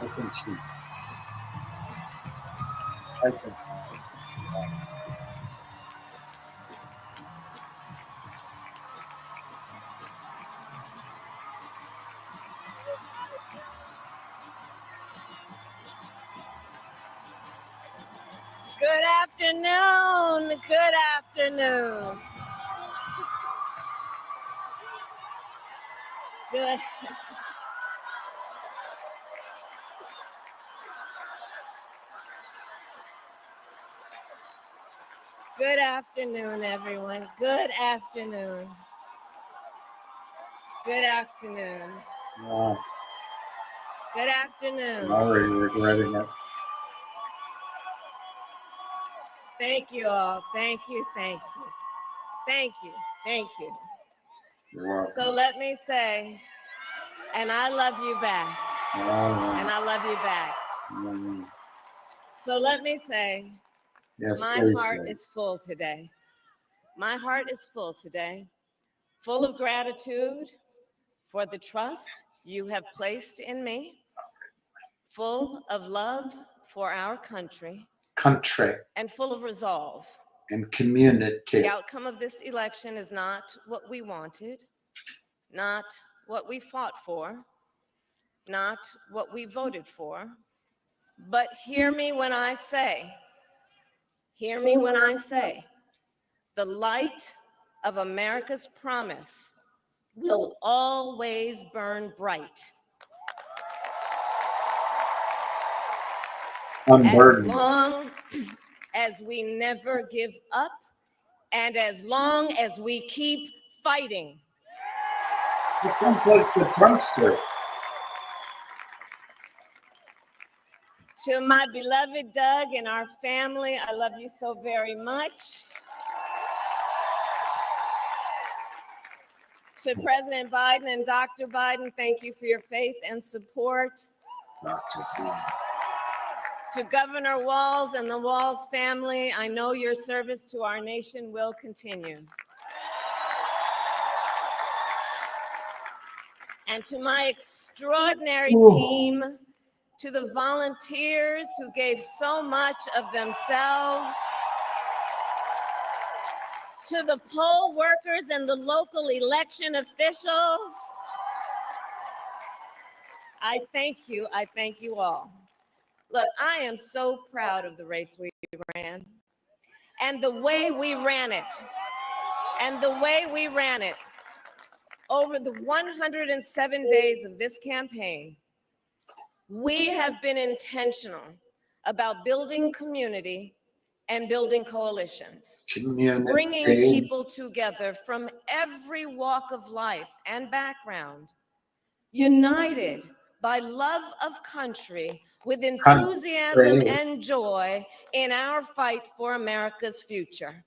I think she's. I think. Good afternoon. Good afternoon. Good. Good afternoon, everyone. Good afternoon. Good afternoon. Wow, Good afternoon. I'm already regretting it. Thank you all. Thank you. Thank you. Thank you. Thank you. You're welcome. So let me say, and I love you back. And I love you back. So let me say, Yes, my please heart say. is full today. My heart is full today, full of gratitude for the trust you have placed in me, full of love for our country, and full of resolve. And community. The outcome of this election is not what we wanted, not what we fought for, not what we voted for, but hear me when I say, the light of America's promise will always burn bright. As Unburdened. long as we never give up and as long as we keep fighting. It sounds like the Trumpster. To my beloved Doug and our family, I love you so very much. To President Biden and Dr. Biden, thank you for your faith and support. Dr. Biden. To Governor Walz and the Walz family, I know your service to our nation will continue. And to my extraordinary team, to the volunteers who gave so much of themselves, to the poll workers and the local election officials, I thank you all. Look, I am so proud of the race we ran and the way we ran it. Over the 107 days of this campaign, we have been intentional about building community and building coalitions, bringing people together from every walk of life and background, united by love of country with enthusiasm and joy in our fight for America's future.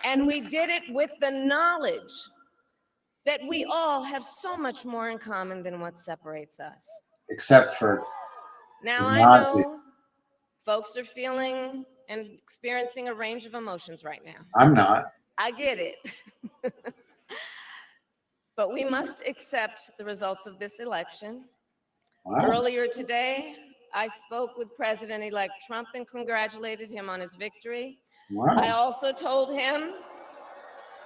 And we did it with the knowledge that we all have so much more in common than what separates us. Except for Now, I Nazi. know folks are feeling and experiencing a range of emotions right now. I'm not. I get it. But we must accept the results of this election. Wow. Earlier today, I spoke with President-elect Trump and congratulated him on his victory. Wow. I also told him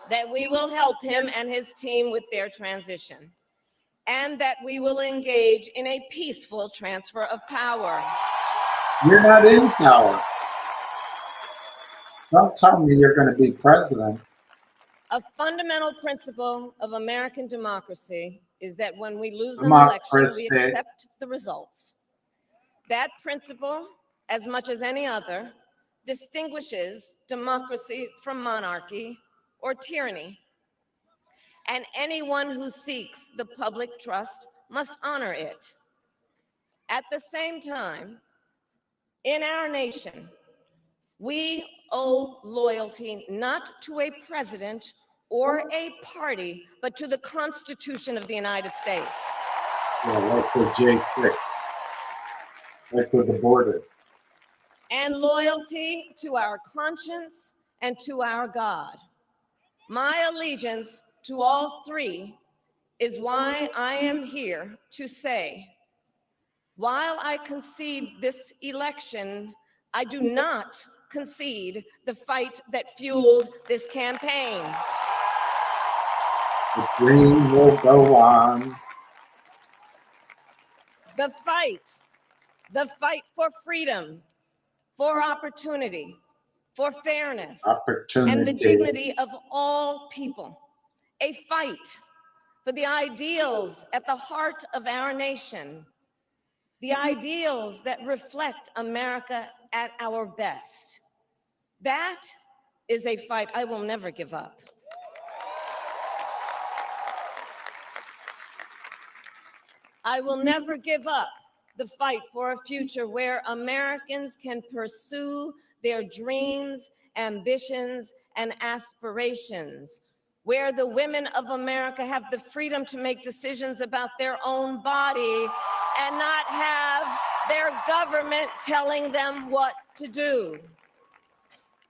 that we will help him and his team with their transition, and that we will engage in a peaceful transfer of power. You're not in power. Don't tell me you're going to be president. A fundamental principle of American democracy is that when we lose an election, we accept the results. That principle, as much as any other, distinguishes democracy from monarchy or tyranny. And anyone who seeks the public trust must honor it. At the same time, in our nation, we owe loyalty not to a president or a party, but to the Constitution of the United States. Yeah, like the J6, like with the border. And loyalty to our conscience and to our God. My allegiance to all three is why I am here to say, while I concede this election, I do not concede the fight that fueled this campaign. The dream will go on. The fight for freedom, for opportunity, for fairness, and the dignity of all people. A fight for the ideals at the heart of our nation. the ideals that reflect America at our best. That is a fight I will never give up. I will never give up the fight for a future where Americans can pursue their dreams, ambitions, and aspirations, where the women of America have the freedom to make decisions about their own body and not have their government telling them what to do.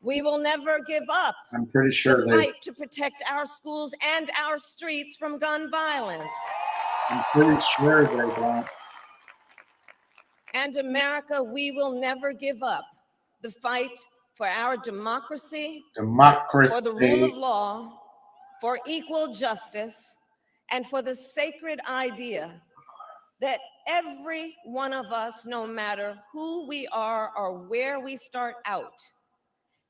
We will never give up I'm pretty sure the they. fight to protect our schools and our streets from gun violence. I'm pretty sure they don't. And America, we will never give up the fight for our democracy, for the rule of Democracy. law, for equal justice, and for the sacred idea that every one of us, no matter who we are or where we start out,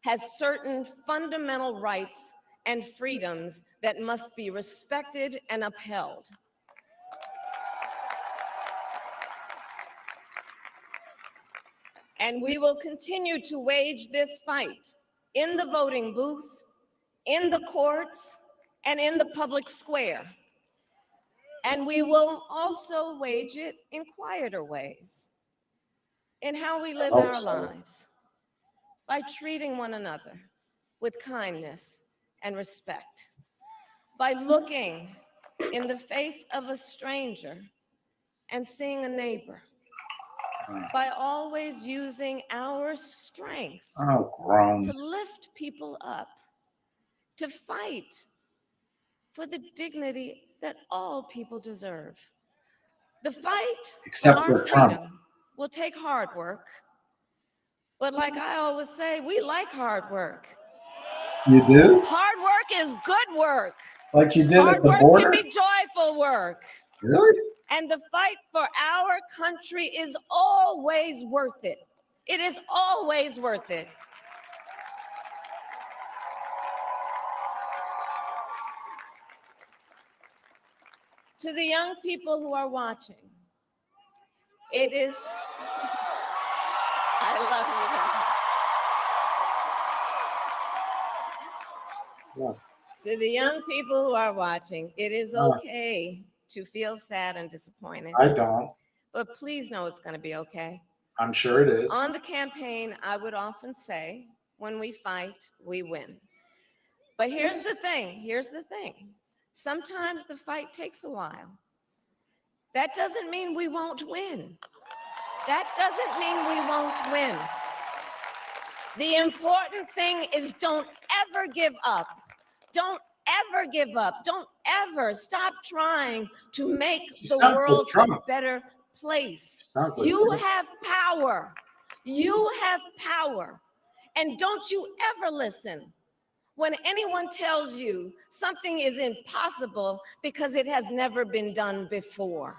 has certain fundamental rights and freedoms that must be respected and upheld. And we will continue to wage this fight in the voting booth, in the courts, and in the public square. And we will also wage it in quieter ways, in how we live our lives, by treating one another with kindness and respect, by looking in the face of a stranger and seeing a neighbor, by always using our strength Oh, grown. to lift people up, to fight for the dignity that all people deserve. The fight Except for for our Trump. freedom will take hard work. But like I always say, we like hard work. You do? Hard work is good work. Like you did Hard at the work border? can be joyful work. Really? And the fight for our country is always worth it. It is always worth it. To the young people who are watching, it is, I love you. Yeah. To the young people who are watching, it is okay to feel sad and disappointed. I don't. But please know it's going to be okay. I'm sure it is. On the campaign, I would often say, when we fight, we win. But here's the thing. Sometimes the fight takes a while. That doesn't mean we won't win. That doesn't mean we won't win. The important thing is don't ever give up. Don't ever give up. Don't ever stop trying to make the world a better place. You have power. You have power. And don't you ever listen when anyone tells you something is impossible because it has never been done before.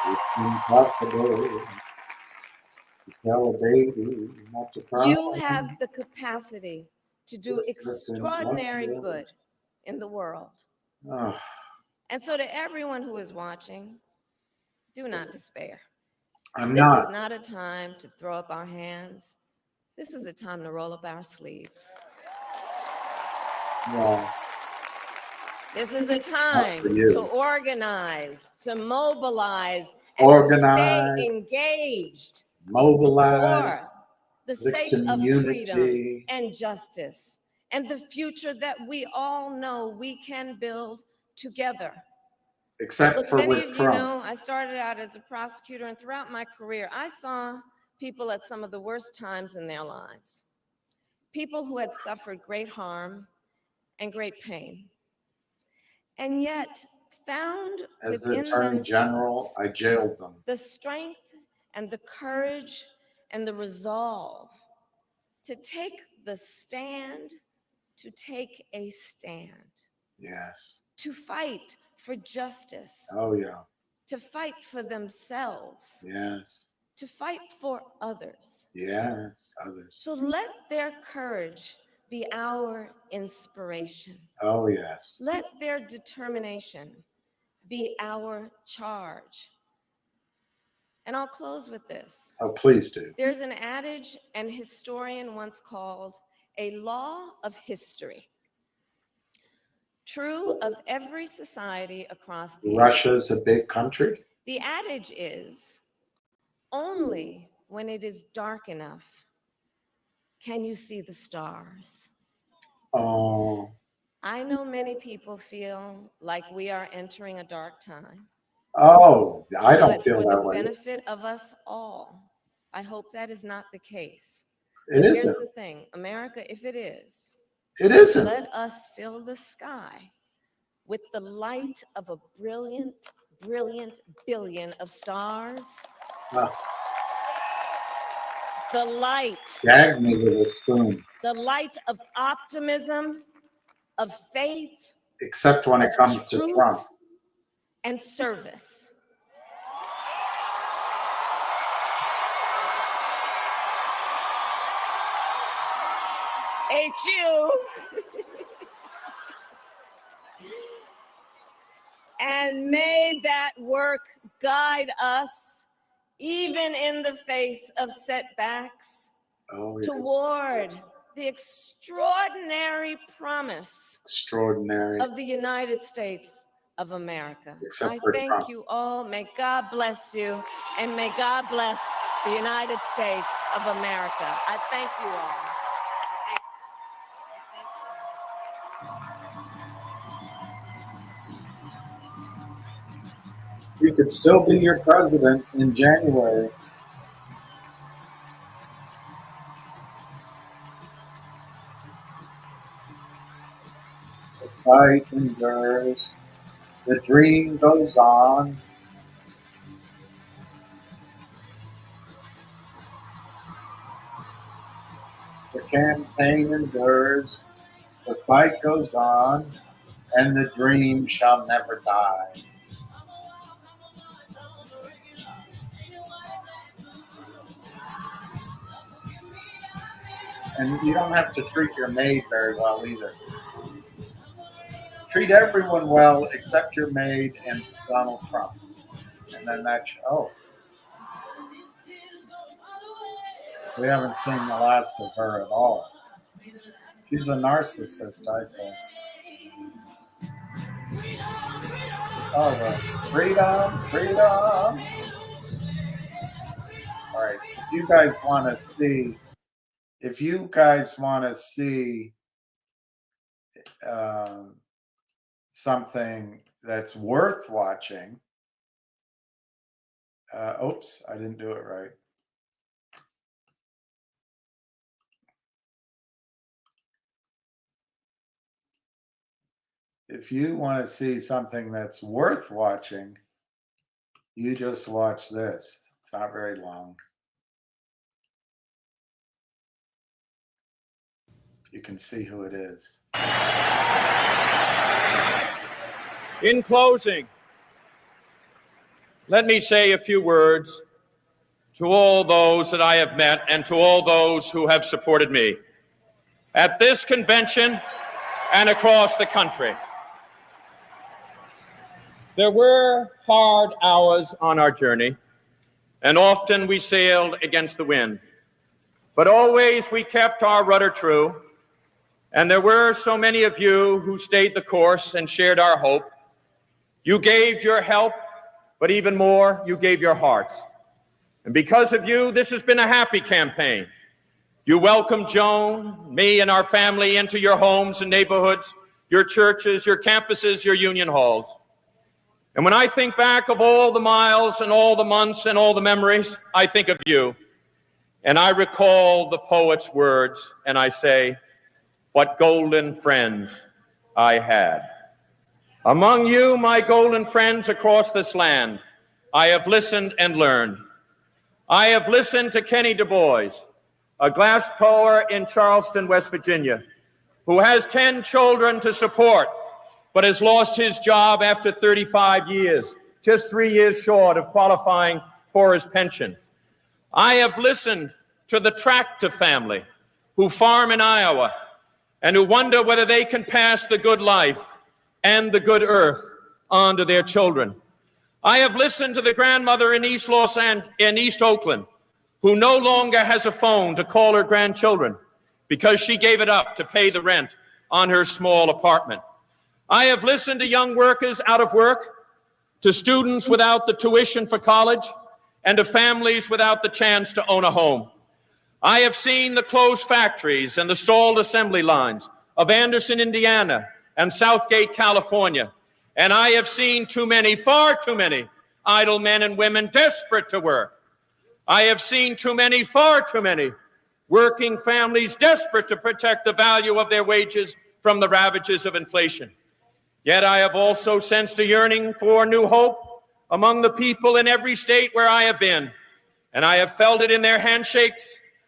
It's impossible to tell a baby not to cry. You have the capacity to do extraordinary good in the world. Oh. And so to everyone who is watching, do not despair. I'm This not. is not a time to throw up our hands. This is a time to roll up our sleeves. Yeah. This is a time to organize, to mobilize, and Organize, to stay engaged mobilize, for the the sake of community. freedom and justice and the future that we all know we can build together. Except Look, for many with of you Trump. know, I started out as a prosecutor, and throughout my career, I saw people at some of the worst times in their lives. People who had suffered great harm and great pain, and yet found As the within Attorney General, themselves I jailed them. the strength and the courage and the resolve to take the stand, to take a stand, Yes. to fight for justice, Oh, yeah. to fight for themselves, Yes. to fight for others. Yes. Others. So let their courage be our inspiration. Oh, yes. Let their determination be our charge. And I'll close with this. Oh, please do. There's an adage an historian once called a law of history. True of every society across the Russia's a big country. The adage is, only when it is dark enough can you see the stars. Oh, I know many people feel like we are entering a dark time. oh, I don't But feel for that the way. benefit of us all, I hope that is not the case. It But here's isn't. the thing, America, if it is, It isn't. let us fill the sky with the light of a brilliant, brilliant billion of stars. Oh, The light, gag me with a spoon. the light of optimism, of faith, Except when it of comes to truth Trump. and service. HU. And may that work guide us, even in the face of setbacks, Oh, yes. toward the extraordinary promise Extraordinary. of the United States of America. Except I for thank Trump. you all. May God bless you, and may God bless the United States of America. I thank you all. You could still be your president in January. The fight endures. The dream goes on. The campaign endures. The fight goes on. And the dream shall never die. And you don't have to treat your maid very well either. Treat everyone well except your maid and Donald Trump. And then oh. We haven't seen the last of her at all. She's a narcissist, I think. Oh, well. Freedom, freedom. All right. If you guys want to see something that's worth watching, oops, I didn't do it right. If you want to see something that's worth watching, you just watch this. It's not very long. You can see who it is. In closing, let me say a few words to all those that I have met and to all those who have supported me at this convention and across the country. There were hard hours on our journey, and often we sailed against the wind. But always we kept our rudder true, and there were so many of you who stayed the course and shared our hope. You gave your help, but even more, you gave your hearts. And because of you, this has been a happy campaign. You welcomed Joan, me, and our family into your homes and neighborhoods, your churches, your campuses, your union halls. And when I think back of all the miles and all the months and all the memories, I think of you. And I recall the poet's words, and I say, what golden friends I had. Among you, my golden friends across this land, I have listened and learned. I have listened to Kenny Du Bois, a glass blower in Charleston, West Virginia, who has 10 children to support, but has lost his job after 35 years, just 3 years short of qualifying for his pension. I have listened to the Tractor family who farm in Iowa and who wonder whether they can pass the good life and the good earth on to their children. I have listened to the grandmother in East Oakland, who no longer has a phone to call her grandchildren because she gave it up to pay the rent on her small apartment. I have listened to young workers out of work, to students without the tuition for college, and to families without the chance to own a home. I have seen the closed factories and the stalled assembly lines of Anderson, Indiana, and Southgate, California. And I have seen too many, far too many, idle men and women desperate to work. I have seen too many, far too many, working families desperate to protect the value of their wages from the ravages of inflation. Yet I have also sensed a yearning for new hope among the people in every state where I have been. And I have felt it in their handshakes,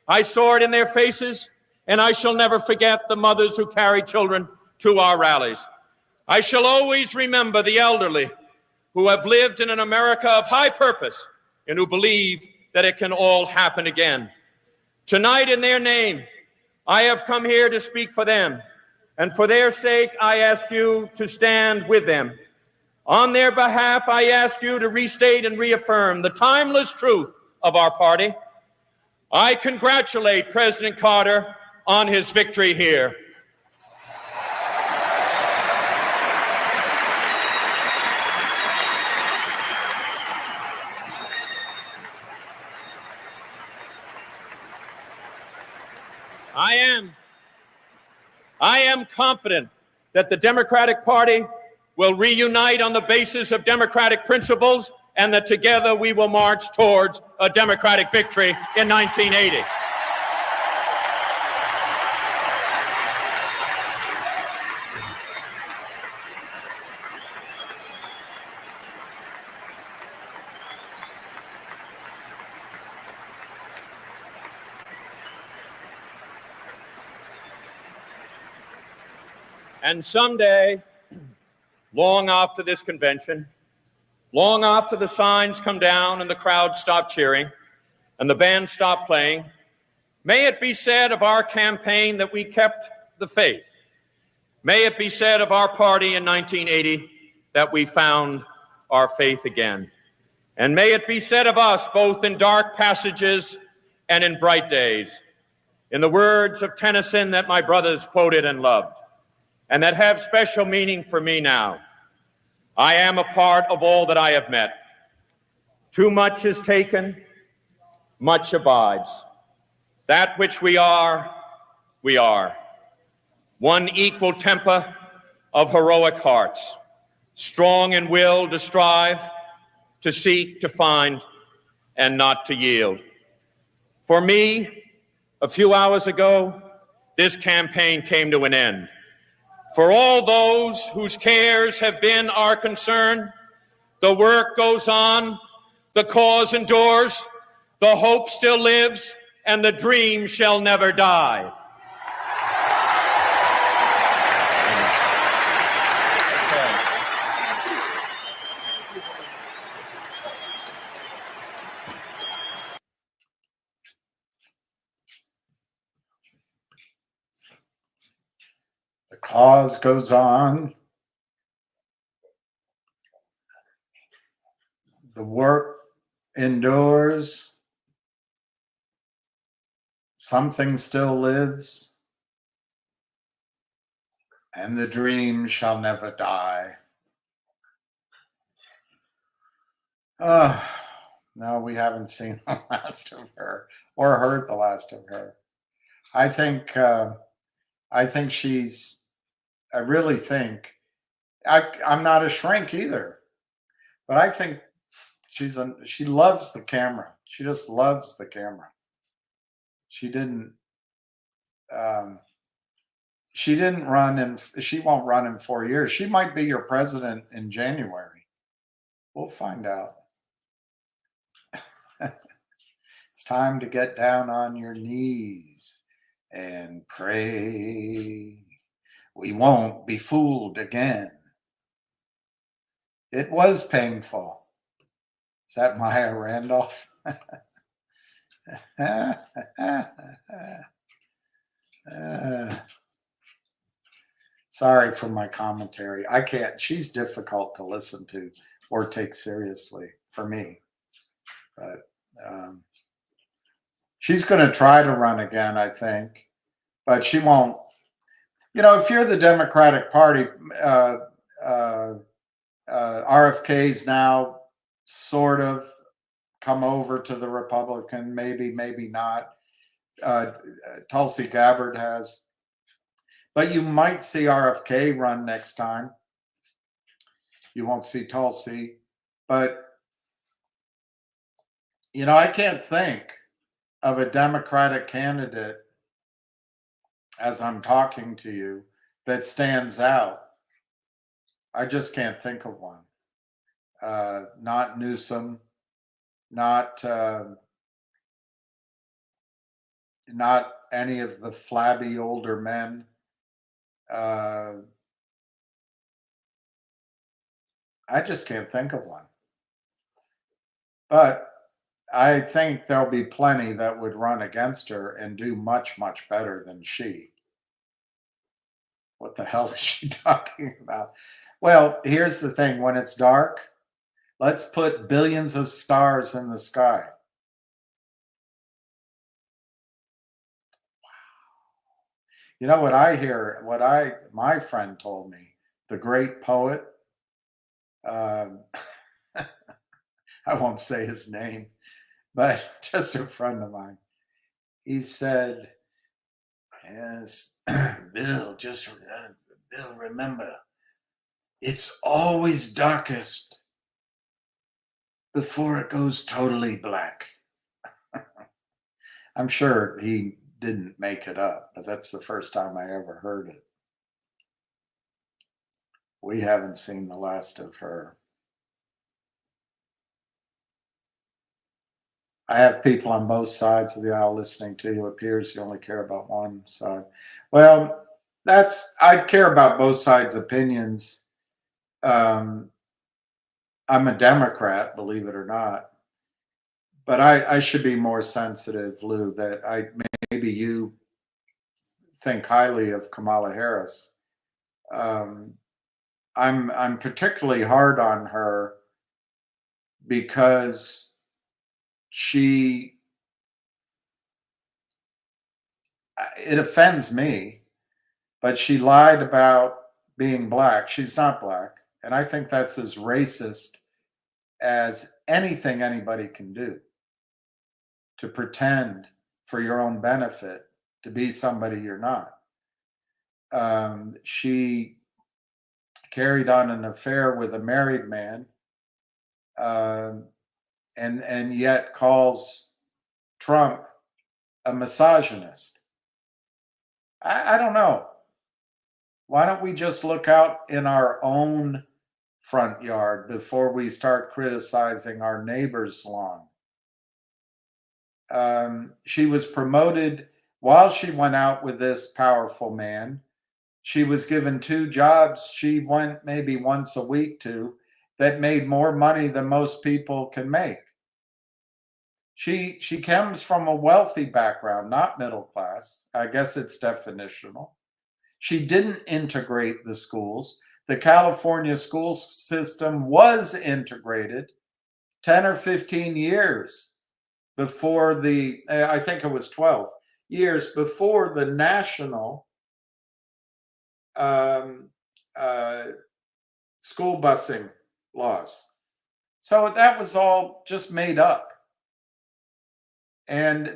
I saw it in their faces, and I shall never forget the mothers who carry children to our rallies. I shall always remember the elderly who have lived in an America of high purpose and who believe that it can all happen again. Tonight, in their name, I have come here to speak for them, and for their sake, I ask you to stand with them. On their behalf, I ask you to restate and reaffirm the timeless truth of our party. I congratulate President Carter on his victory here. I am confident that the Democratic Party will reunite on the basis of democratic principles and that together we will march towards a Democratic victory in 1980. And someday, long after this convention, long after the signs come down and the crowd stop cheering and the band stop playing, may it be said of our campaign that we kept the faith. May it be said of our party in 1980 that we found our faith again. And may it be said of us both in dark passages and in bright days. In the words of Tennyson that my brothers quoted and loved, and that have special meaning for me now. I am a part of all that I have met. Too much is taken, much abides. That which we are, we are. One equal temper of heroic hearts, strong in will to strive, to seek, to find, and not to yield. For me, a few hours ago, this campaign came to an end. For all those whose cares have been our concern, the work goes on, the cause endures, the hope still lives, and the dream shall never die. The cause goes on. The work endures. Something still lives. And the dream shall never die. No, we haven't seen the last of her or heard the last of her. I really think, I'm not a shrink either, but I think she loves the camera. She just loves the camera. She didn't run and she won't run in 4 years. She might be your president in January. We'll find out. It's time to get down on your knees and pray. We won't be fooled again. It was painful. Is that Maya Randolph? Sorry for my commentary. I can't. She's difficult to listen to. or take seriously for me. But she's going to try to run again, I think, but she won't. You know, if you're the Democratic Party, RFK's now sort of come over to the Republican, maybe, maybe not. Tulsi Gabbard has. But you might see RFK run next time. You won't see Tulsi. But, you know, I can't think of a Democratic candidate as I'm talking to you that stands out. I just can't think of one. Not Newsom, not any of the flabby older men. I just can't think of one. But I think there'll be plenty that would run against her and do much, much better than she. What the hell is she talking about? Well, here's the thing. When it's dark, let's put billions of stars in the sky. You know what I hear, my friend told me, the great poet, I won't say his name, but just a friend of mine. He said, yes, Bill, Bill, remember, it's always darkest before it goes totally black. I'm sure he didn't make it up, but that's the first time I ever heard it. We haven't seen the last of her. I have people on both sides of the aisle listening to you. It appears you only care about one side. Well, I care about both sides' opinions. I'm a Democrat, believe it or not. But I should be more sensitive, Lou, that maybe you think highly of Kamala Harris. I'm particularly hard on her because it offends me, but she lied about being black. She's not black. And I think that's as racist as anything anybody can do, to pretend for your own benefit to be somebody you're not. She carried on an affair with a married man, and yet calls Trump a misogynist. I don't know. Why don't we just look out in our own front yard before we start criticizing our neighbor's lawn? She was promoted while she went out with this powerful man. She was given 2 jobs she went maybe once a week to that made more money than most people can make. She comes from a wealthy background, not middle class. I guess it's definitional. She didn't integrate the schools. The California school system was integrated 10 or 15 years before I think it was 12 years before the national school busing laws. So that was all just made up. And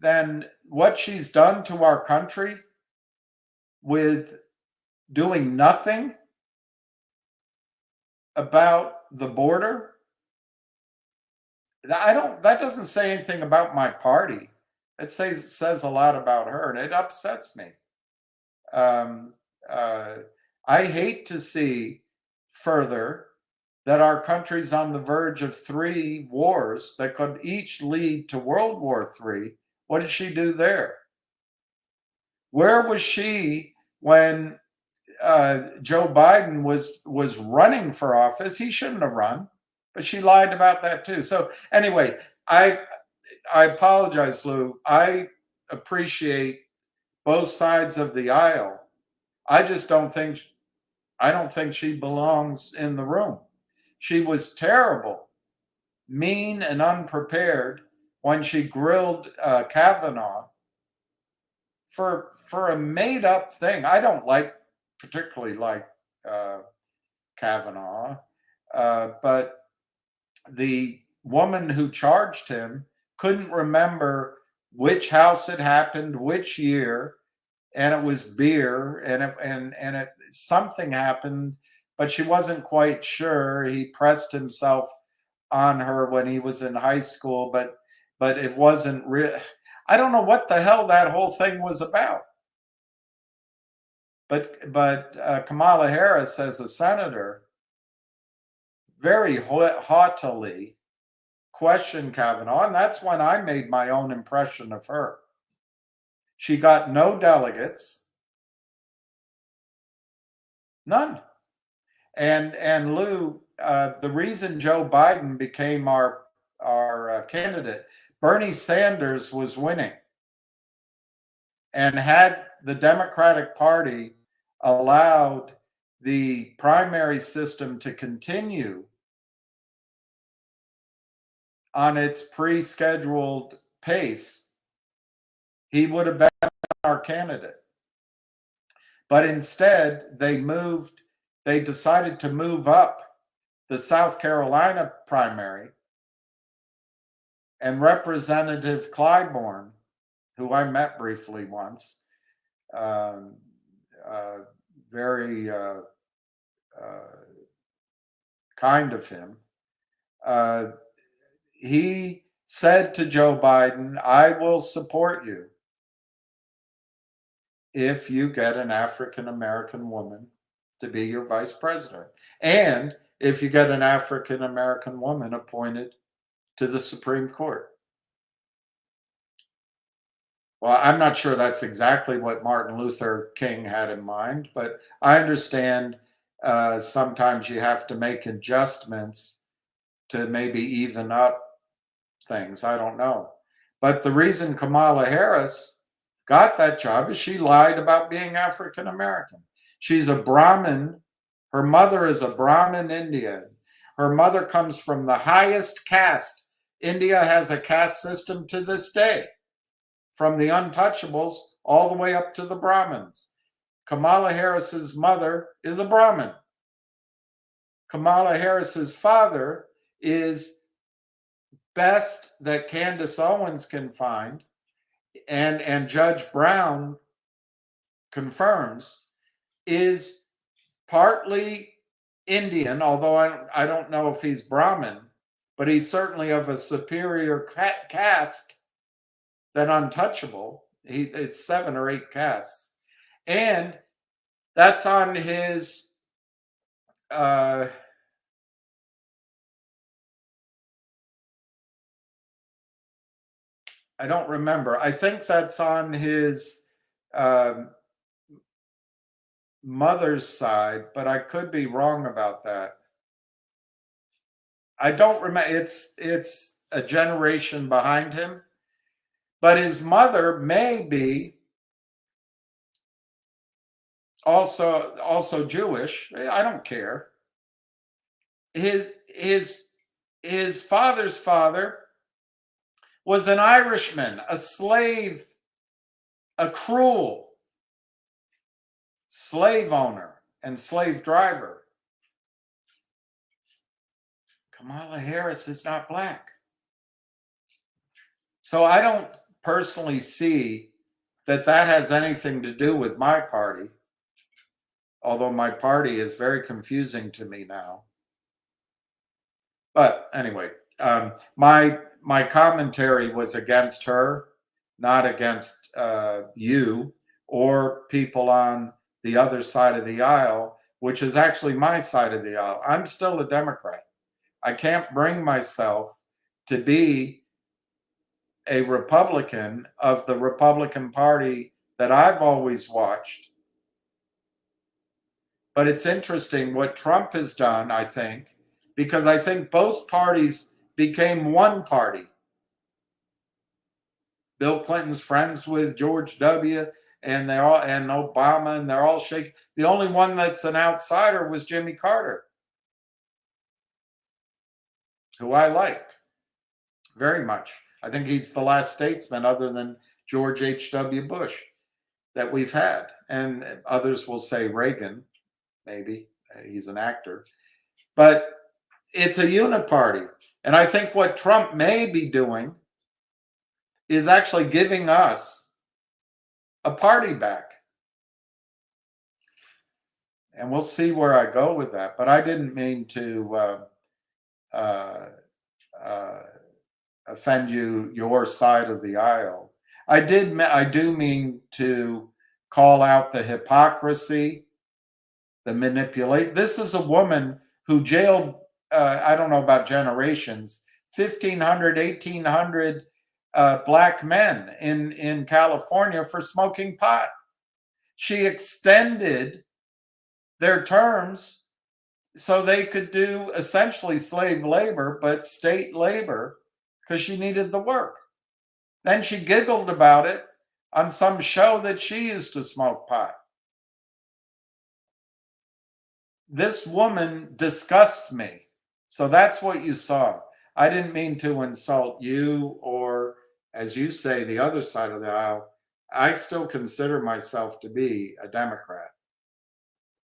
then what she's done to our country with doing nothing about the border, that doesn't say anything about my party. It says a lot about her, and it upsets me. I hate to see further that our country's on the verge of 3 wars that could each lead to World War III. What did she do there? Where was she when Joe Biden was running for office? He shouldn't have run, but she lied about that too. So anyway, I apologize, Lou. I appreciate both sides of the aisle. I don't think she belongs in the room. she was terrible, mean and unprepared when she grilled Kavanaugh for a made up thing. I don't particularly like Kavanaugh, but the woman who charged him couldn't remember which house it happened, which year, and it was beer, and something happened, but she wasn't quite sure. He pressed himself on her when he was in high school, but it wasn't real. I don't know what the hell that whole thing was about. But Kamala Harris, as a senator, very haughtily questioned Kavanaugh, and that's when I made my own impression of her. She got no delegates, none. And Lou, the reason Joe Biden became our candidate, Bernie Sanders was winning, and had the Democratic Party allowed the primary system to continue on its pre-scheduled pace, he would have been our candidate. But instead, they decided to move up the South Carolina primary, and Representative Clyburn, who I met briefly once, very kind of him, he said to Joe Biden, I will support you if you get an African-American woman to be your vice president, and if you get an African-American woman appointed to the Supreme Court. Well, I'm not sure that's exactly what Martin Luther King had in mind, but I understand sometimes you have to make adjustments to maybe even up things. I don't know. But the reason Kamala Harris got that job is she lied about being African American. She's a Brahmin. Her mother is a Brahmin Indian. Her mother comes from the highest caste. India has a caste system to this day, from the untouchables all the way up to the Brahmins. Kamala Harris's mother is a Brahmin. Kamala Harris's father is, best that Candace Owens can find, and Judge Brown confirms, is partly Indian, although I don't know if he's Brahmin, but he's certainly of a superior caste than untouchable. It's 7 or 8 castes. And that's on his I don't remember. I think that's on his mother's side, but I could be wrong about that. I don't remember. It's a generation behind him, but his mother may be also Jewish. I don't care. His father's father was an Irishman, a slave, a cruel slave owner and slave driver. Kamala Harris is not black. So I don't personally see that has anything to do with my party, although my party is very confusing to me now. But anyway, my commentary was against her, not against you or people on the other side of the aisle, which is actually my side of the aisle. I'm still a Democrat. I can't bring myself to be a Republican of the Republican Party that I've always watched. But it's interesting what Trump has done, I think, because I think both parties became one party. Bill Clinton's friends with George W. and Obama, and they're all shaking. The only one that's an outsider was Jimmy Carter. who I liked very much. I think he's the last statesman other than George H.W. Bush that we've had. And others will say Reagan, maybe. He's an actor. But it's a uniparty. And I think what Trump may be doing is actually giving us a party back. And we'll see where I go with that. But I didn't mean to offend your side of the aisle. I do mean to call out the hypocrisy, the manipulate. This is a woman who jailed, I don't know about generations, 1,500, 1,800 black men in California for smoking pot. She extended their terms so they could do essentially slave labor, but state labor, because she needed the work. Then she giggled about it on some show that she used to smoke pot. This woman disgusts me. So that's what you saw. I didn't mean to insult you or, as you say, the other side of the aisle. I still consider myself to be a Democrat.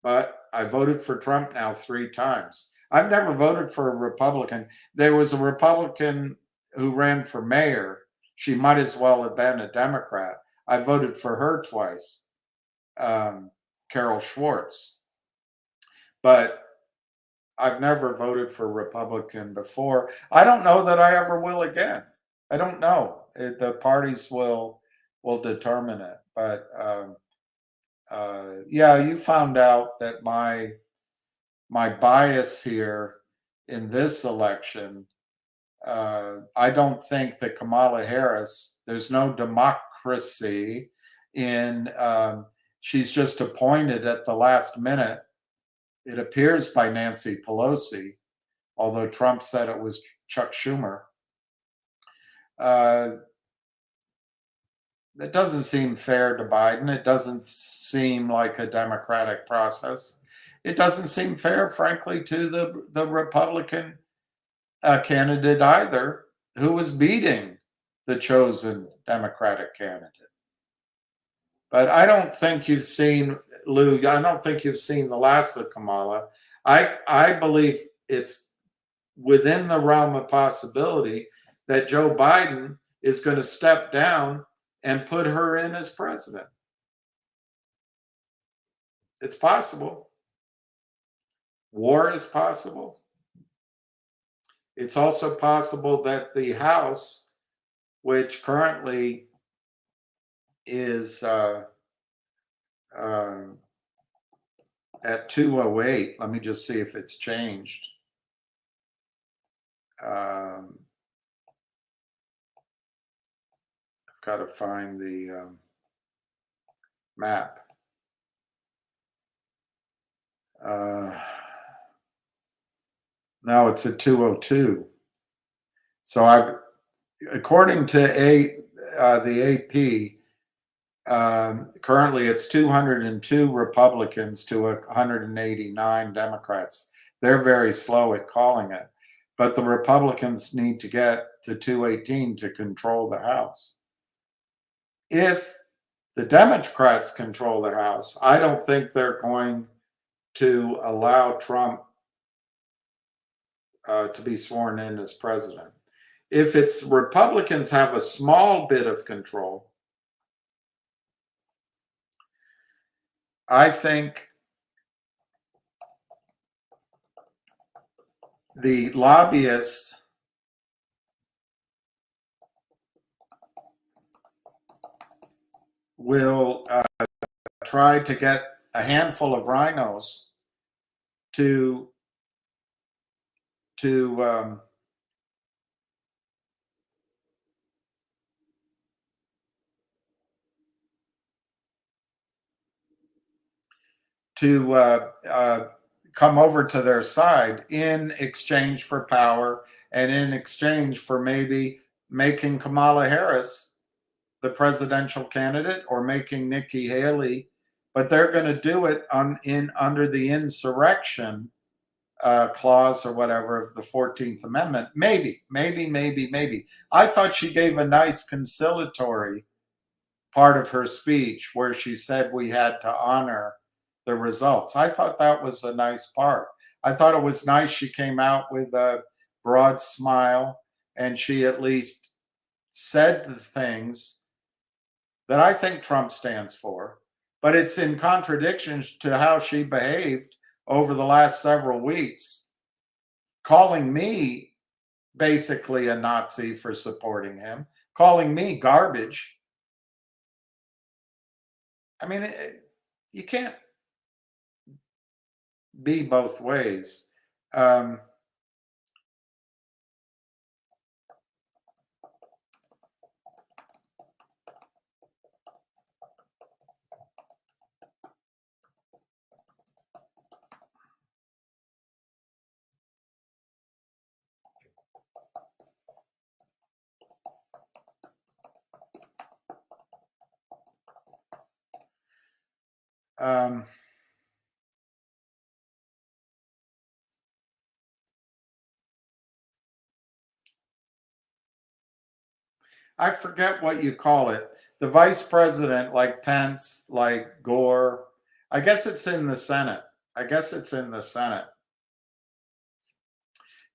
But I voted for Trump now 3 times. I've never voted for a Republican. There was a Republican who ran for mayor. She might as well have been a Democrat. I voted for her twice, Carol Schwartz. But I've never voted for Republican before. I don't know that I ever will again. I don't know. The parties will determine it. But yeah, you found out that my bias here in this election, I don't think that Kamala Harris, there's no democracy in, she's just appointed at the last minute, it appears, by Nancy Pelosi, although Trump said it was Chuck Schumer. It doesn't seem fair to Biden. It doesn't seem like a democratic process. It doesn't seem fair, frankly, to the Republican candidate either, who was beating the chosen Democratic candidate. But I don't think you've seen, Lou, I don't think you've seen the last of Kamala. I believe it's within the realm of possibility that Joe Biden is going to step down and put her in as president. It's possible. War is possible. It's also possible that the House, which currently is at 208, let me just see if it's changed. I've got to find the map. Now it's at 202. So according to the AP, currently it's 202 Republicans to 189 Democrats. They're very slow at calling it, but the Republicans need to get to 218 to control the House. If the Democrats control the House, I don't think they're going to allow Trump to be sworn in as president. If it's Republicans have a small bit of control, I think the lobbyists will try to get a handful of rhinos to come over to their side in exchange for power and in exchange for maybe making Kamala Harris the presidential candidate or making Nikki Haley, but they're going to do it under the insurrection clause or whatever of the 14th Amendment. Maybe. I thought she gave a nice conciliatory part of her speech where she said we had to honor the results. I thought that was a nice part. I thought it was nice she came out with a broad smile and she at least said the things that I think Trump stands for, but it's in contradiction to how she behaved over the last several weeks, calling me basically a Nazi for supporting him, calling me garbage. I mean, you can't be both ways. I forget what you call it. The vice president, like Pence, like Gore, I guess it's in the Senate.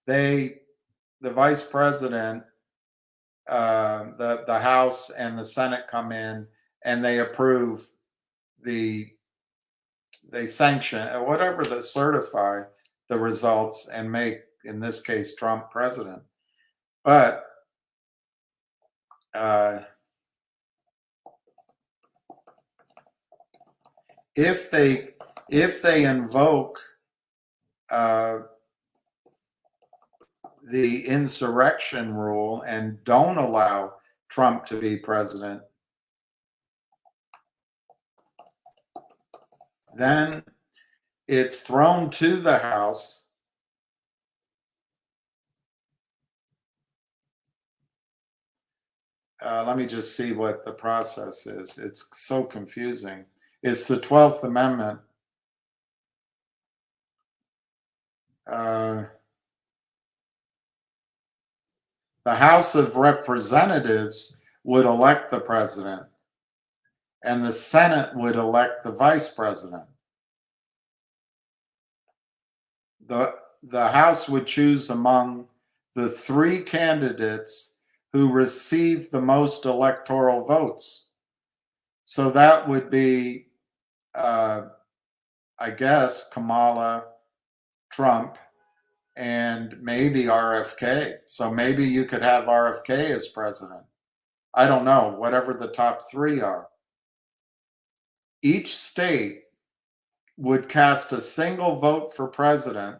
The vice president, the House and the Senate come in and they approve they sanction or whatever, that certify the results and make, in this case, Trump president. But if they invoke the insurrection rule and don't allow Trump to be president, then it's thrown to the House. Let me just see what the process is. It's so confusing. It's the 12th Amendment. The House of Representatives would elect the president, and the Senate would elect the vice president. The House would choose among the 3 candidates who receive the most electoral votes. So that would be, I guess, Kamala, Trump, and maybe RFK. So maybe you could have RFK as president. I don't know, whatever the top 3 are. Each state would cast a single vote for president.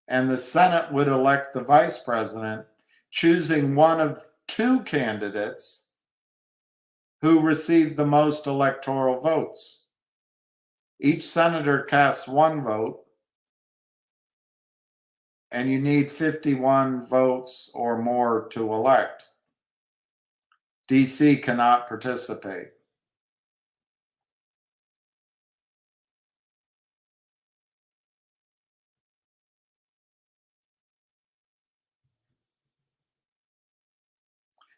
And the Senate would elect the vice president, choosing one of 2 candidates who received the most electoral votes. Each senator casts 1 vote, and you need 51 votes or more to elect. DC cannot participate.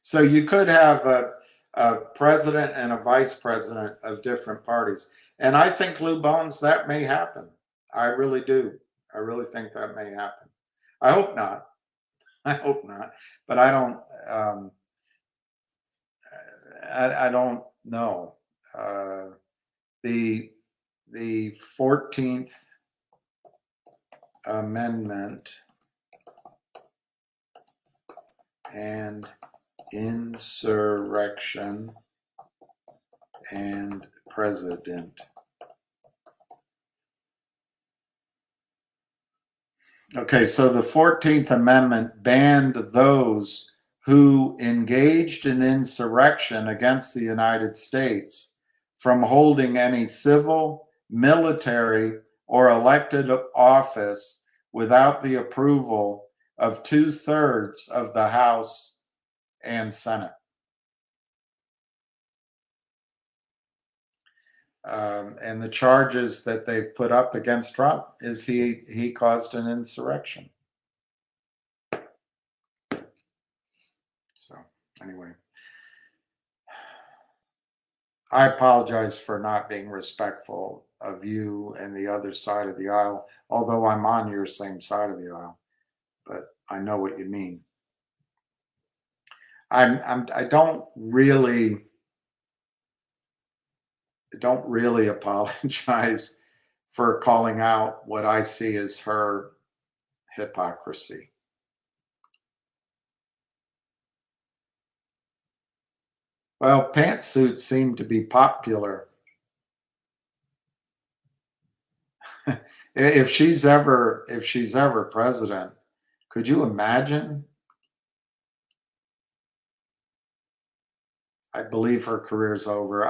So you could have a president and a vice president of different parties. And I think, Lou Bones, that may happen. I really do. I really think that may happen. I hope not. But I don't. I don't know. The 14th Amendment and insurrection and president. Okay, so the 14th Amendment banned those who engaged in insurrection against the United States from holding any civil, military, or elected office without the approval of 2/3 of the House and Senate. And the charges that they've put up against Trump is he caused an insurrection. So anyway, I apologize for not being respectful of you and the other side of the aisle, although I'm on your same side of the aisle, but I know what you mean. I don't really apologize for calling out what I see as her hypocrisy. Well, pantsuits seem to be popular. If she's ever president, could you imagine? I believe her career's over.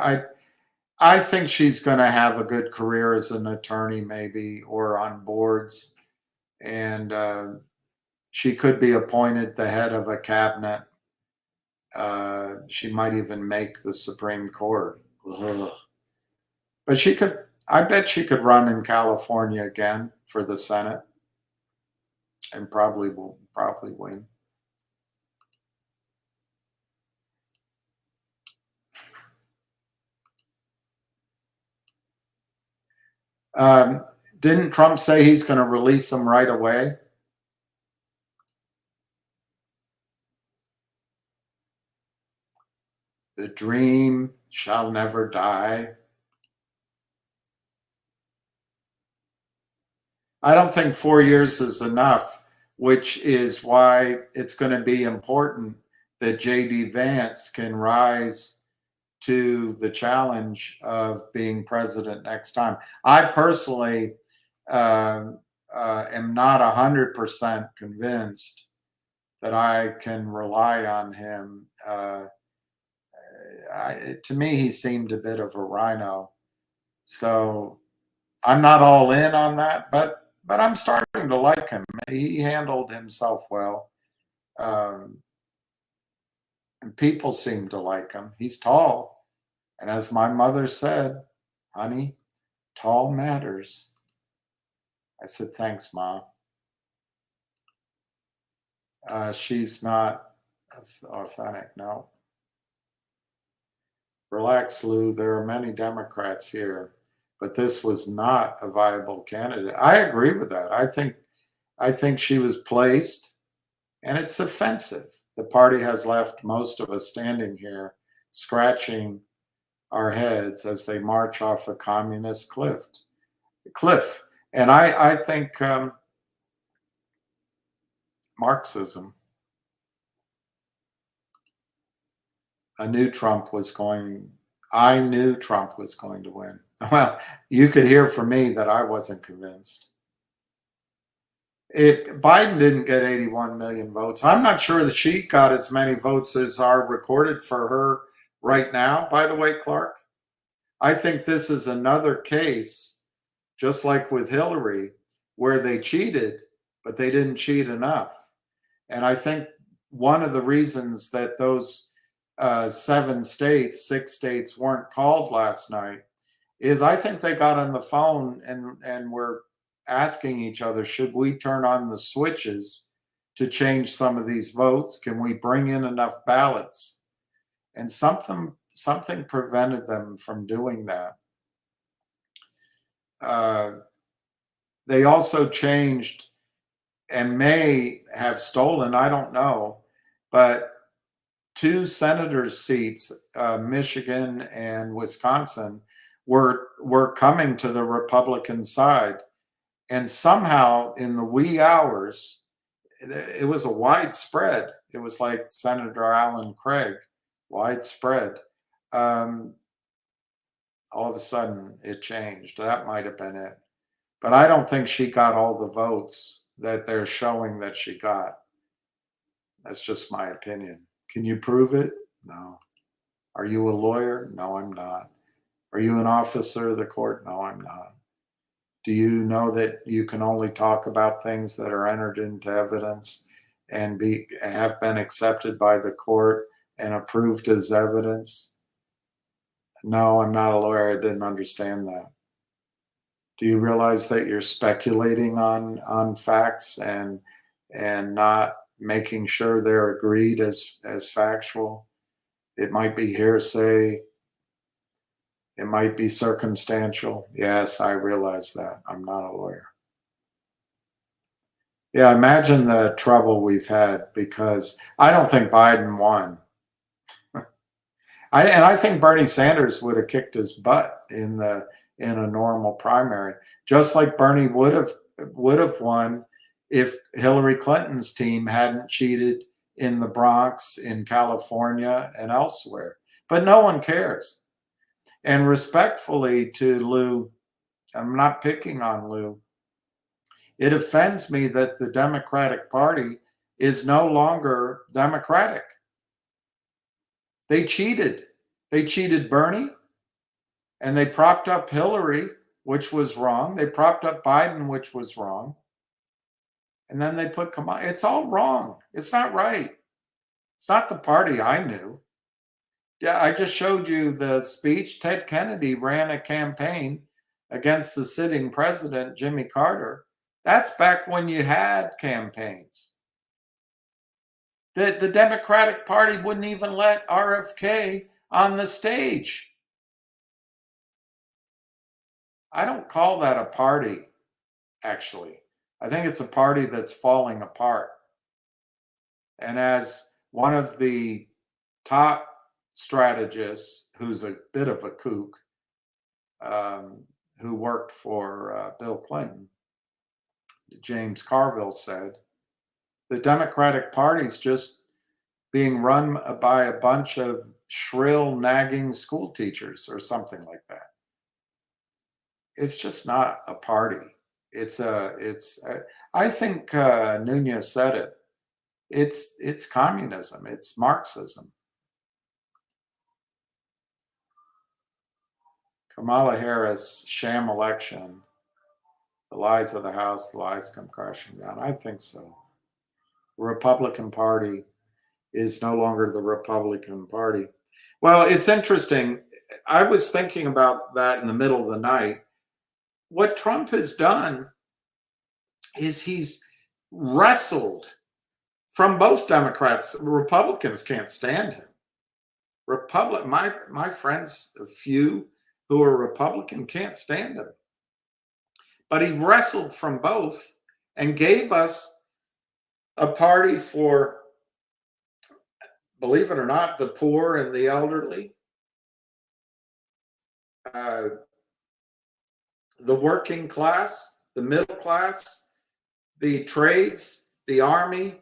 I think she's going to have a good career as an attorney, maybe, or on boards, and she could be appointed the head of a cabinet. She might even make the Supreme Court. Ugh. But she could. I bet she could run in California again for the Senate, and probably win. Didn't Trump say he's going to release them right away? The dream shall never die. I don't think 4 years is enough, which is why it's going to be important that J.D. Vance can rise to the challenge of being president next time. I personally am not 100% convinced that I can rely on him. To me, he seemed a bit of a rhino. So I'm not all in on that, but I'm starting to like him. He handled himself well. And people seem to like him. He's tall. And as my mother said, honey, tall matters. I said, thanks, Mom. She's not authentic, no. Relax, Lou. There are many Democrats here, but this was not a viable candidate. I agree with that. I think she was placed, and it's offensive. The party has left most of us standing here, scratching our heads as they march off a communist cliff. And I think Marxism, I knew Trump was going to win. Well, you could hear from me that I wasn't convinced. Biden didn't get 81 million votes. I'm not sure that she got as many votes as are recorded for her right now, by the way, Clark. I think this is another case, just like with Hillary, where they cheated, but they didn't cheat enough. And I think one of the reasons that those 6 states weren't called last night is I think they got on the phone and were asking each other, should we turn on the switches to change some of these votes? Can we bring in enough ballots? And something prevented them from doing that. They also changed and may have stolen, I don't know, but 2 senators' seats, Michigan and Wisconsin, were coming to the Republican side. And somehow in the wee hours, it was a widespread. It was like Senator Alan Craig, widespread. All of a sudden it changed. That might have been it. But I don't think she got all the votes that they're showing that she got. That's just my opinion. Can you prove it? No. Are you a lawyer? No, I'm not. Are you an officer of the court? No, I'm not. Do you know that you can only talk about things that are entered into evidence? and have been accepted by the court and approved as evidence? No, I'm not a lawyer. I didn't understand that. Do you realize that you're speculating on facts and not making sure they're agreed as factual? It might be hearsay. It might be circumstantial. Yes, I realize that. I'm not a lawyer. Yeah, imagine the trouble we've had, because I don't think Biden won. I think Bernie Sanders would have kicked his butt in a normal primary, just like Bernie would have won if Hillary Clinton's team hadn't cheated in the Bronx, in California, and elsewhere. But no one cares. And respectfully to Lou, I'm not picking on Lou. It offends me that the Democratic Party is no longer democratic. They cheated. They cheated Bernie, and they propped up Hillary, which was wrong. They propped up Biden, which was wrong. And then they put Kamala. It's all wrong. It's not right. It's not the party I knew. Yeah, I just showed you the speech. Ted Kennedy ran a campaign against the sitting president, Jimmy Carter. That's back when you had campaigns. The Democratic Party wouldn't even let RFK on the stage. I don't call that a party, actually. I think it's a party that's falling apart. And as one of the top strategists, who's a bit of a kook, who worked for Bill Clinton, James Carville, said, the Democratic Party's just being run by a bunch of shrill, nagging school teachers or something like that. It's just not a party. I think Nunez said it. It's communism. It's Marxism. Kamala Harris, sham election. The lies of the House, the lies come crashing down. I think so. The Republican Party is no longer the Republican Party. Well, it's interesting. I was thinking about that in the middle of the night. What Trump has done is he's wrestled from both Democrats. Republicans can't stand him. My friends, a few who are Republican, can't stand him. But he wrestled from both and gave us a party for, believe it or not, the poor and the elderly, the working class, the middle class, the trades, the Army,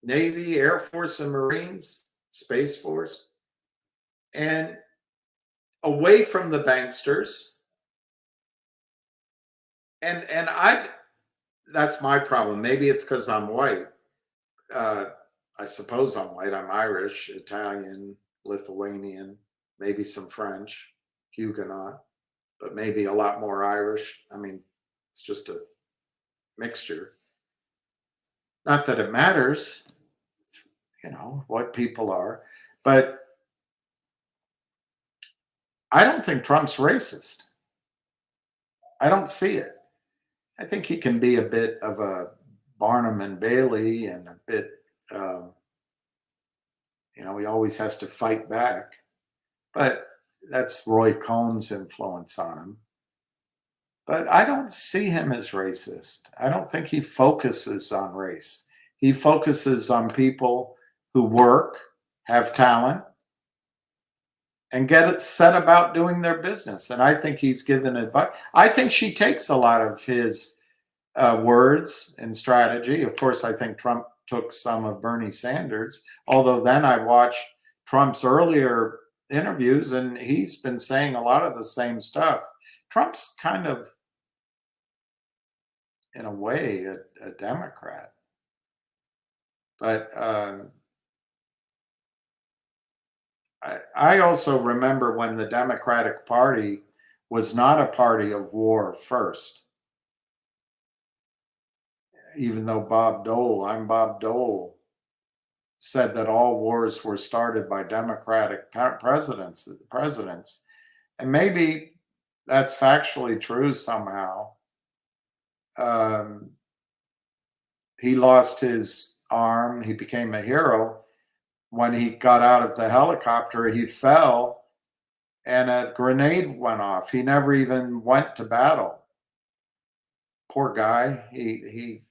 Navy, Air Force and Marines, Space Force, and away from the banksters. And that's my problem. Maybe it's because I'm white. I suppose I'm white. I'm Irish, Italian, Lithuanian, maybe some French, Huguenot, but maybe a lot more Irish. I mean, it's just a mixture. Not that it matters, what people are, but I don't think Trump's racist. I don't see it. I think he can be a bit of a Barnum and Bailey and a bit, he always has to fight back. But that's Roy Cohn's influence on him. But I don't see him as racist. I don't think he focuses on race. He focuses on people who work, have talent, and get it set about doing their business. And I think he's given advice. I think she takes a lot of his words and strategy. Of course, I think Trump took some of Bernie Sanders, although then I watched Trump's earlier interviews and he's been saying a lot of the same stuff. Trump's kind of, in a way, a Democrat. But I also remember when the Democratic Party was not a party of war first. Even though I'm Bob Dole, said that all wars were started by Democratic presidents, and maybe that's factually true somehow. He lost his arm. He became a hero. When he got out of the helicopter, he fell and a grenade went off. He never even went to battle. Poor guy. It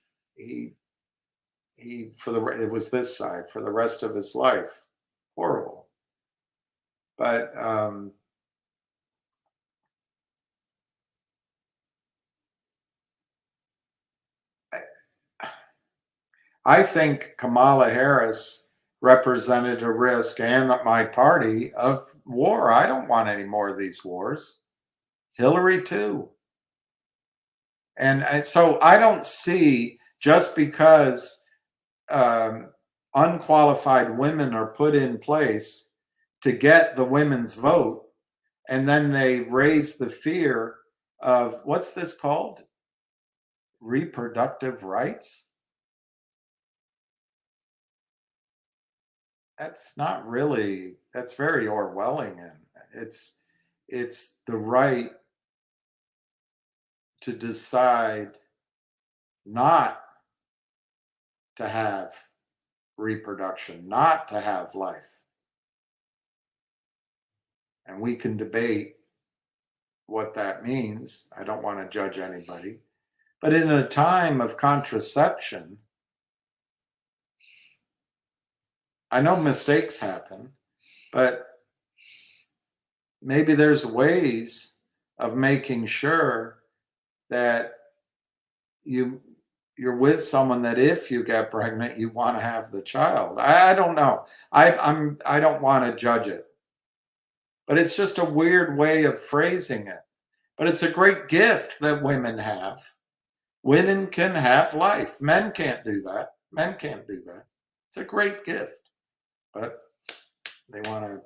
was this side for the rest of his life. Horrible. But I think Kamala Harris represented a risk, and my party, of war. I don't want any more of these wars. Hillary too. And so I don't see, just because unqualified women are put in place to get the women's vote, and then they raise the fear of, what's this called? Reproductive rights? That's not really, that's very Orwellian. It's the right to decide not to have reproduction, not to have life. And we can debate what that means. I don't want to judge anybody. But in a time of contraception, I know mistakes happen, but maybe there's ways of making sure that you're with someone that if you get pregnant, you want to have the child. I don't know. I don't want to judge it, but it's just a weird way of phrasing it. But it's a great gift that women have. Women can have life. Men can't do that. Men can't do that. It's a great gift. But they want to,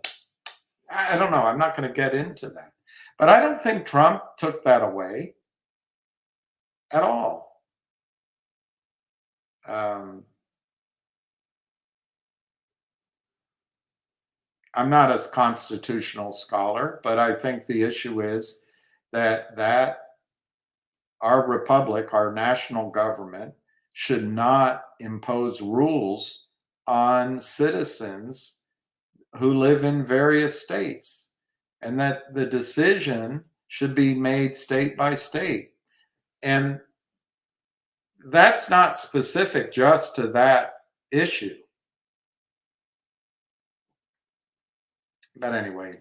I don't know. I'm not going to get into that. But I don't think Trump took that away at all. I'm not a constitutional scholar, but I think the issue is that our republic, our national government, should not impose rules on citizens who live in various states, and that the decision should be made state by state. And that's not specific just to that issue. But anyway,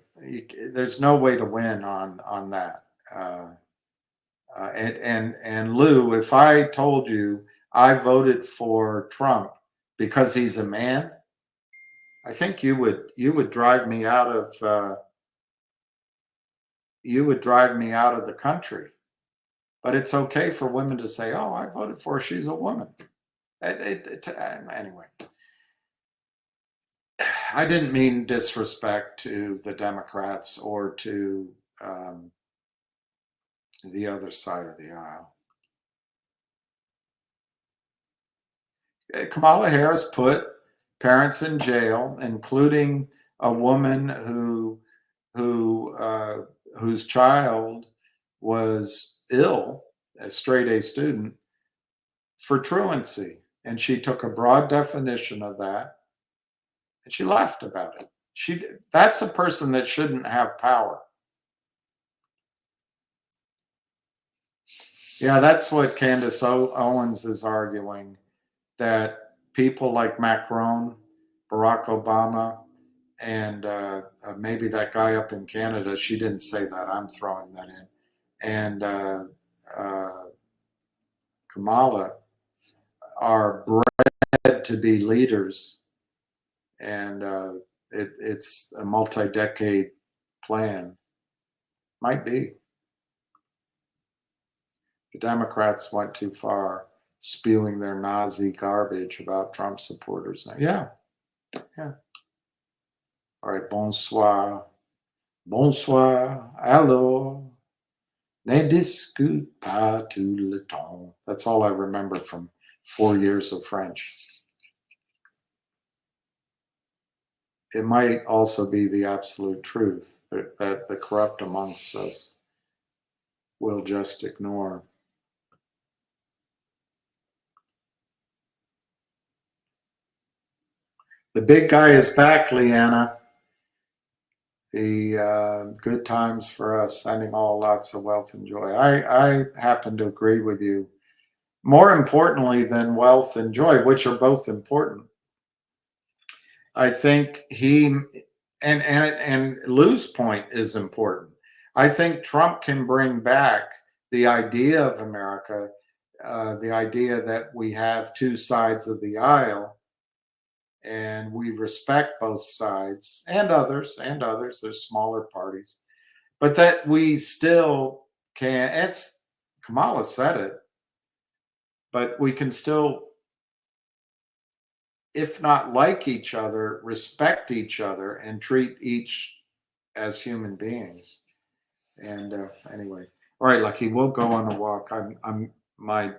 there's no way to win on that. And Lou, if I told you I voted for Trump because he's a man, I think you would drive me out of the country. But it's okay for women to say, "Oh, I voted for her. She's a woman." Anyway, I didn't mean disrespect to the Democrats or to the other side of the aisle. Kamala Harris put parents in jail, including a woman whose child was ill, a straight A student, for truancy. And she took a broad definition of that, and she laughed about it. That's a person that shouldn't have power. Yeah, that's what Candace Owens is arguing, that people like Macron, Barack Obama, and maybe that guy up in Canada, she didn't say that, I'm throwing that in, and Kamala are bred to be leaders, and it's a multi-decade plan. Might be. The Democrats went too far, spewing their Nazi garbage about Trump supporters. Yeah. All right, bonsoir. Bonsoir. Alors. Ne discute pas tout le temps. That's all I remember from 4 years of French. it might also be the absolute truth that the corrupt amongst us will just ignore. The big guy is back, Leanna. The good times for us, sending all lots of wealth and joy. I happen to agree with you. More importantly than wealth and joy, which are both important, I think he and Lou's point is important. I think Trump can bring back the idea of America, the idea that we have two sides of the aisle, and we respect both sides and others. There's smaller parties, but that we still can. It's Kamala said it, but we can still, if not like each other, respect each other and treat each as human beings. And anyway, all right, Lucky, we'll go on a walk. My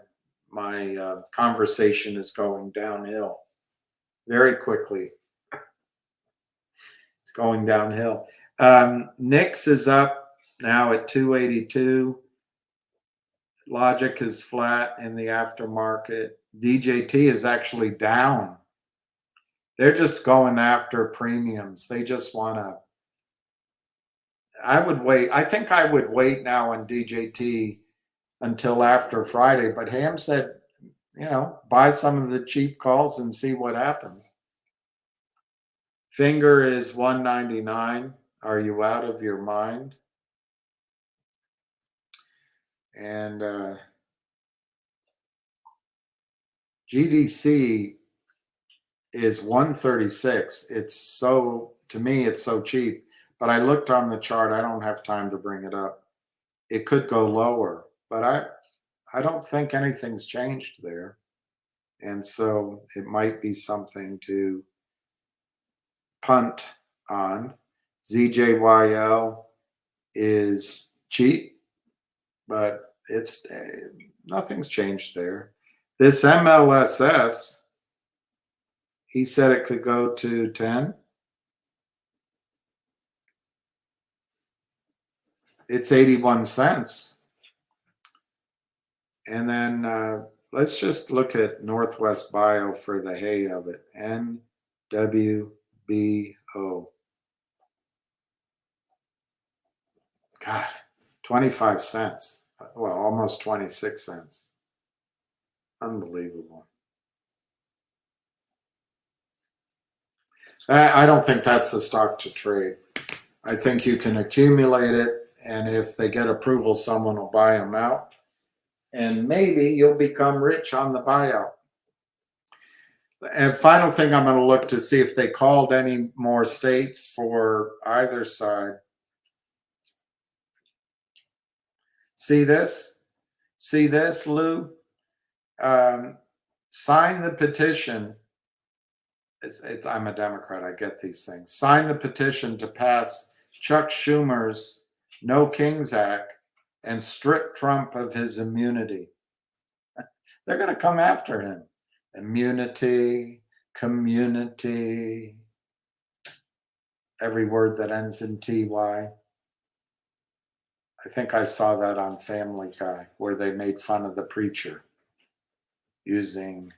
conversation is going downhill very quickly. It's going downhill. Nix is up now at 282. Logic is flat in the aftermarket. DJT is actually down. They're just going after premiums. They just want to. I would wait. I think I would wait now on DJT until after Friday. But Ham said, buy some of the cheap calls and see what happens. Finger is 199. Are you out of your mind? And GDC is 136. It's so, to me, it's so cheap. But I looked on the chart. I don't have time to bring it up. It could go lower, but I don't think anything's changed there. And so it might be something to punt on. ZJYL is cheap, but it's nothing's changed there. This MLSS, he said it could go to 10. It's 81 cents. And then let's just look at Northwest Bio for the hay of it. NWBO. God, 25 cents. Well, almost 26 cents. Unbelievable. I don't think that's the stock to trade. I think you can accumulate it, and if they get approval, someone will buy them out. And maybe you'll become rich on the buyout. And final thing, I'm going to look to see if they called any more states for either side. See this? See this, Lou? Sign the petition. I'm a Democrat. I get these things. Sign the petition to pass Chuck Schumer's No Kings Act and strip Trump of his immunity. They're going to come after him. Immunity, community, every word that ends in TY. I think I saw that on Family Guy where they made fun of the preacher using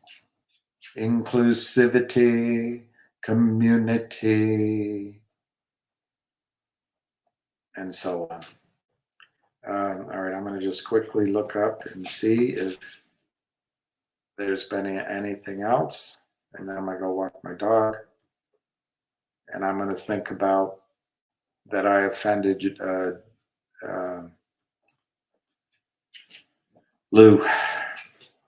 inclusivity, community, and so on. All right, I'm going to just quickly look up and see if there's been anything else. And then I'm going to go walk my dog. And I'm going to think about that I offended Lou,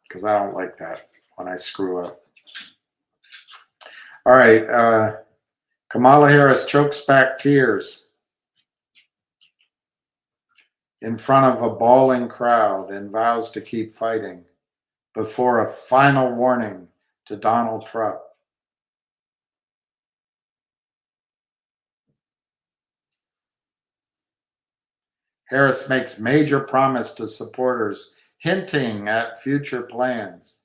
because I don't like that when I screw up. All right, Kamala Harris chokes back tears in front of a bawling crowd and vows to keep fighting before a final warning to Donald Trump. Harris makes major promise to supporters, hinting at future plans.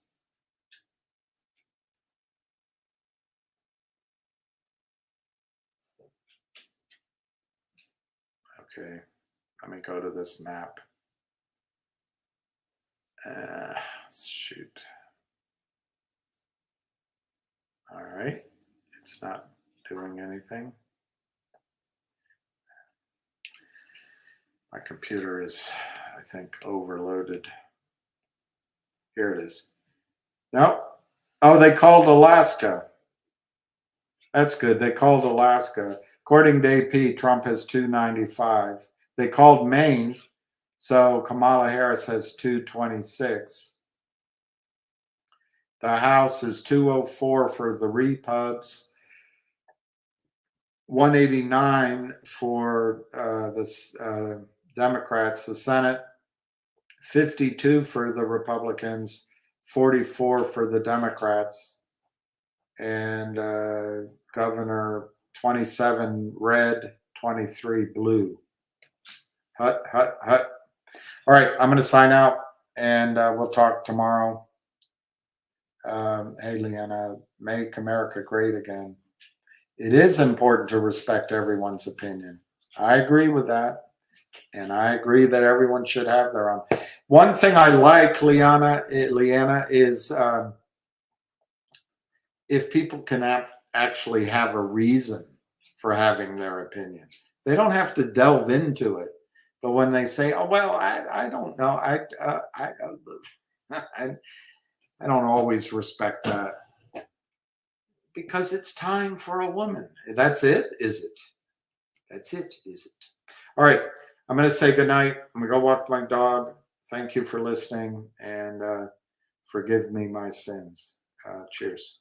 Okay, let me go to this map. Shoot. All right, it's not doing anything. My computer is, I think, overloaded. Here it is. Nope. Oh, they called Alaska. That's good. They called Alaska. According to AP, Trump has 295. They called Maine, so Kamala Harris has 226. The House is 204 for the Repubs, 189 for the Democrats. The Senate, 52 for the Republicans, 44 for the Democrats, and Governor, 27 red, 23 blue. Hut, hut, hut. All right, I'm going to sign out, and we'll talk tomorrow. Hey, Leanna, make America great again. It is important to respect everyone's opinion. I agree with that. And I agree that everyone should have their own. One thing I like, Leanna, is if people can actually have a reason for having their opinion. They don't have to delve into it. But when they say, "Oh well, I don't know," I don't always respect that, because it's time for a woman. That's it, is it? That's it, is it? All right, I'm going to say goodnight. I'm going to go walk my dog. Thank you for listening, and forgive me my sins. Cheers.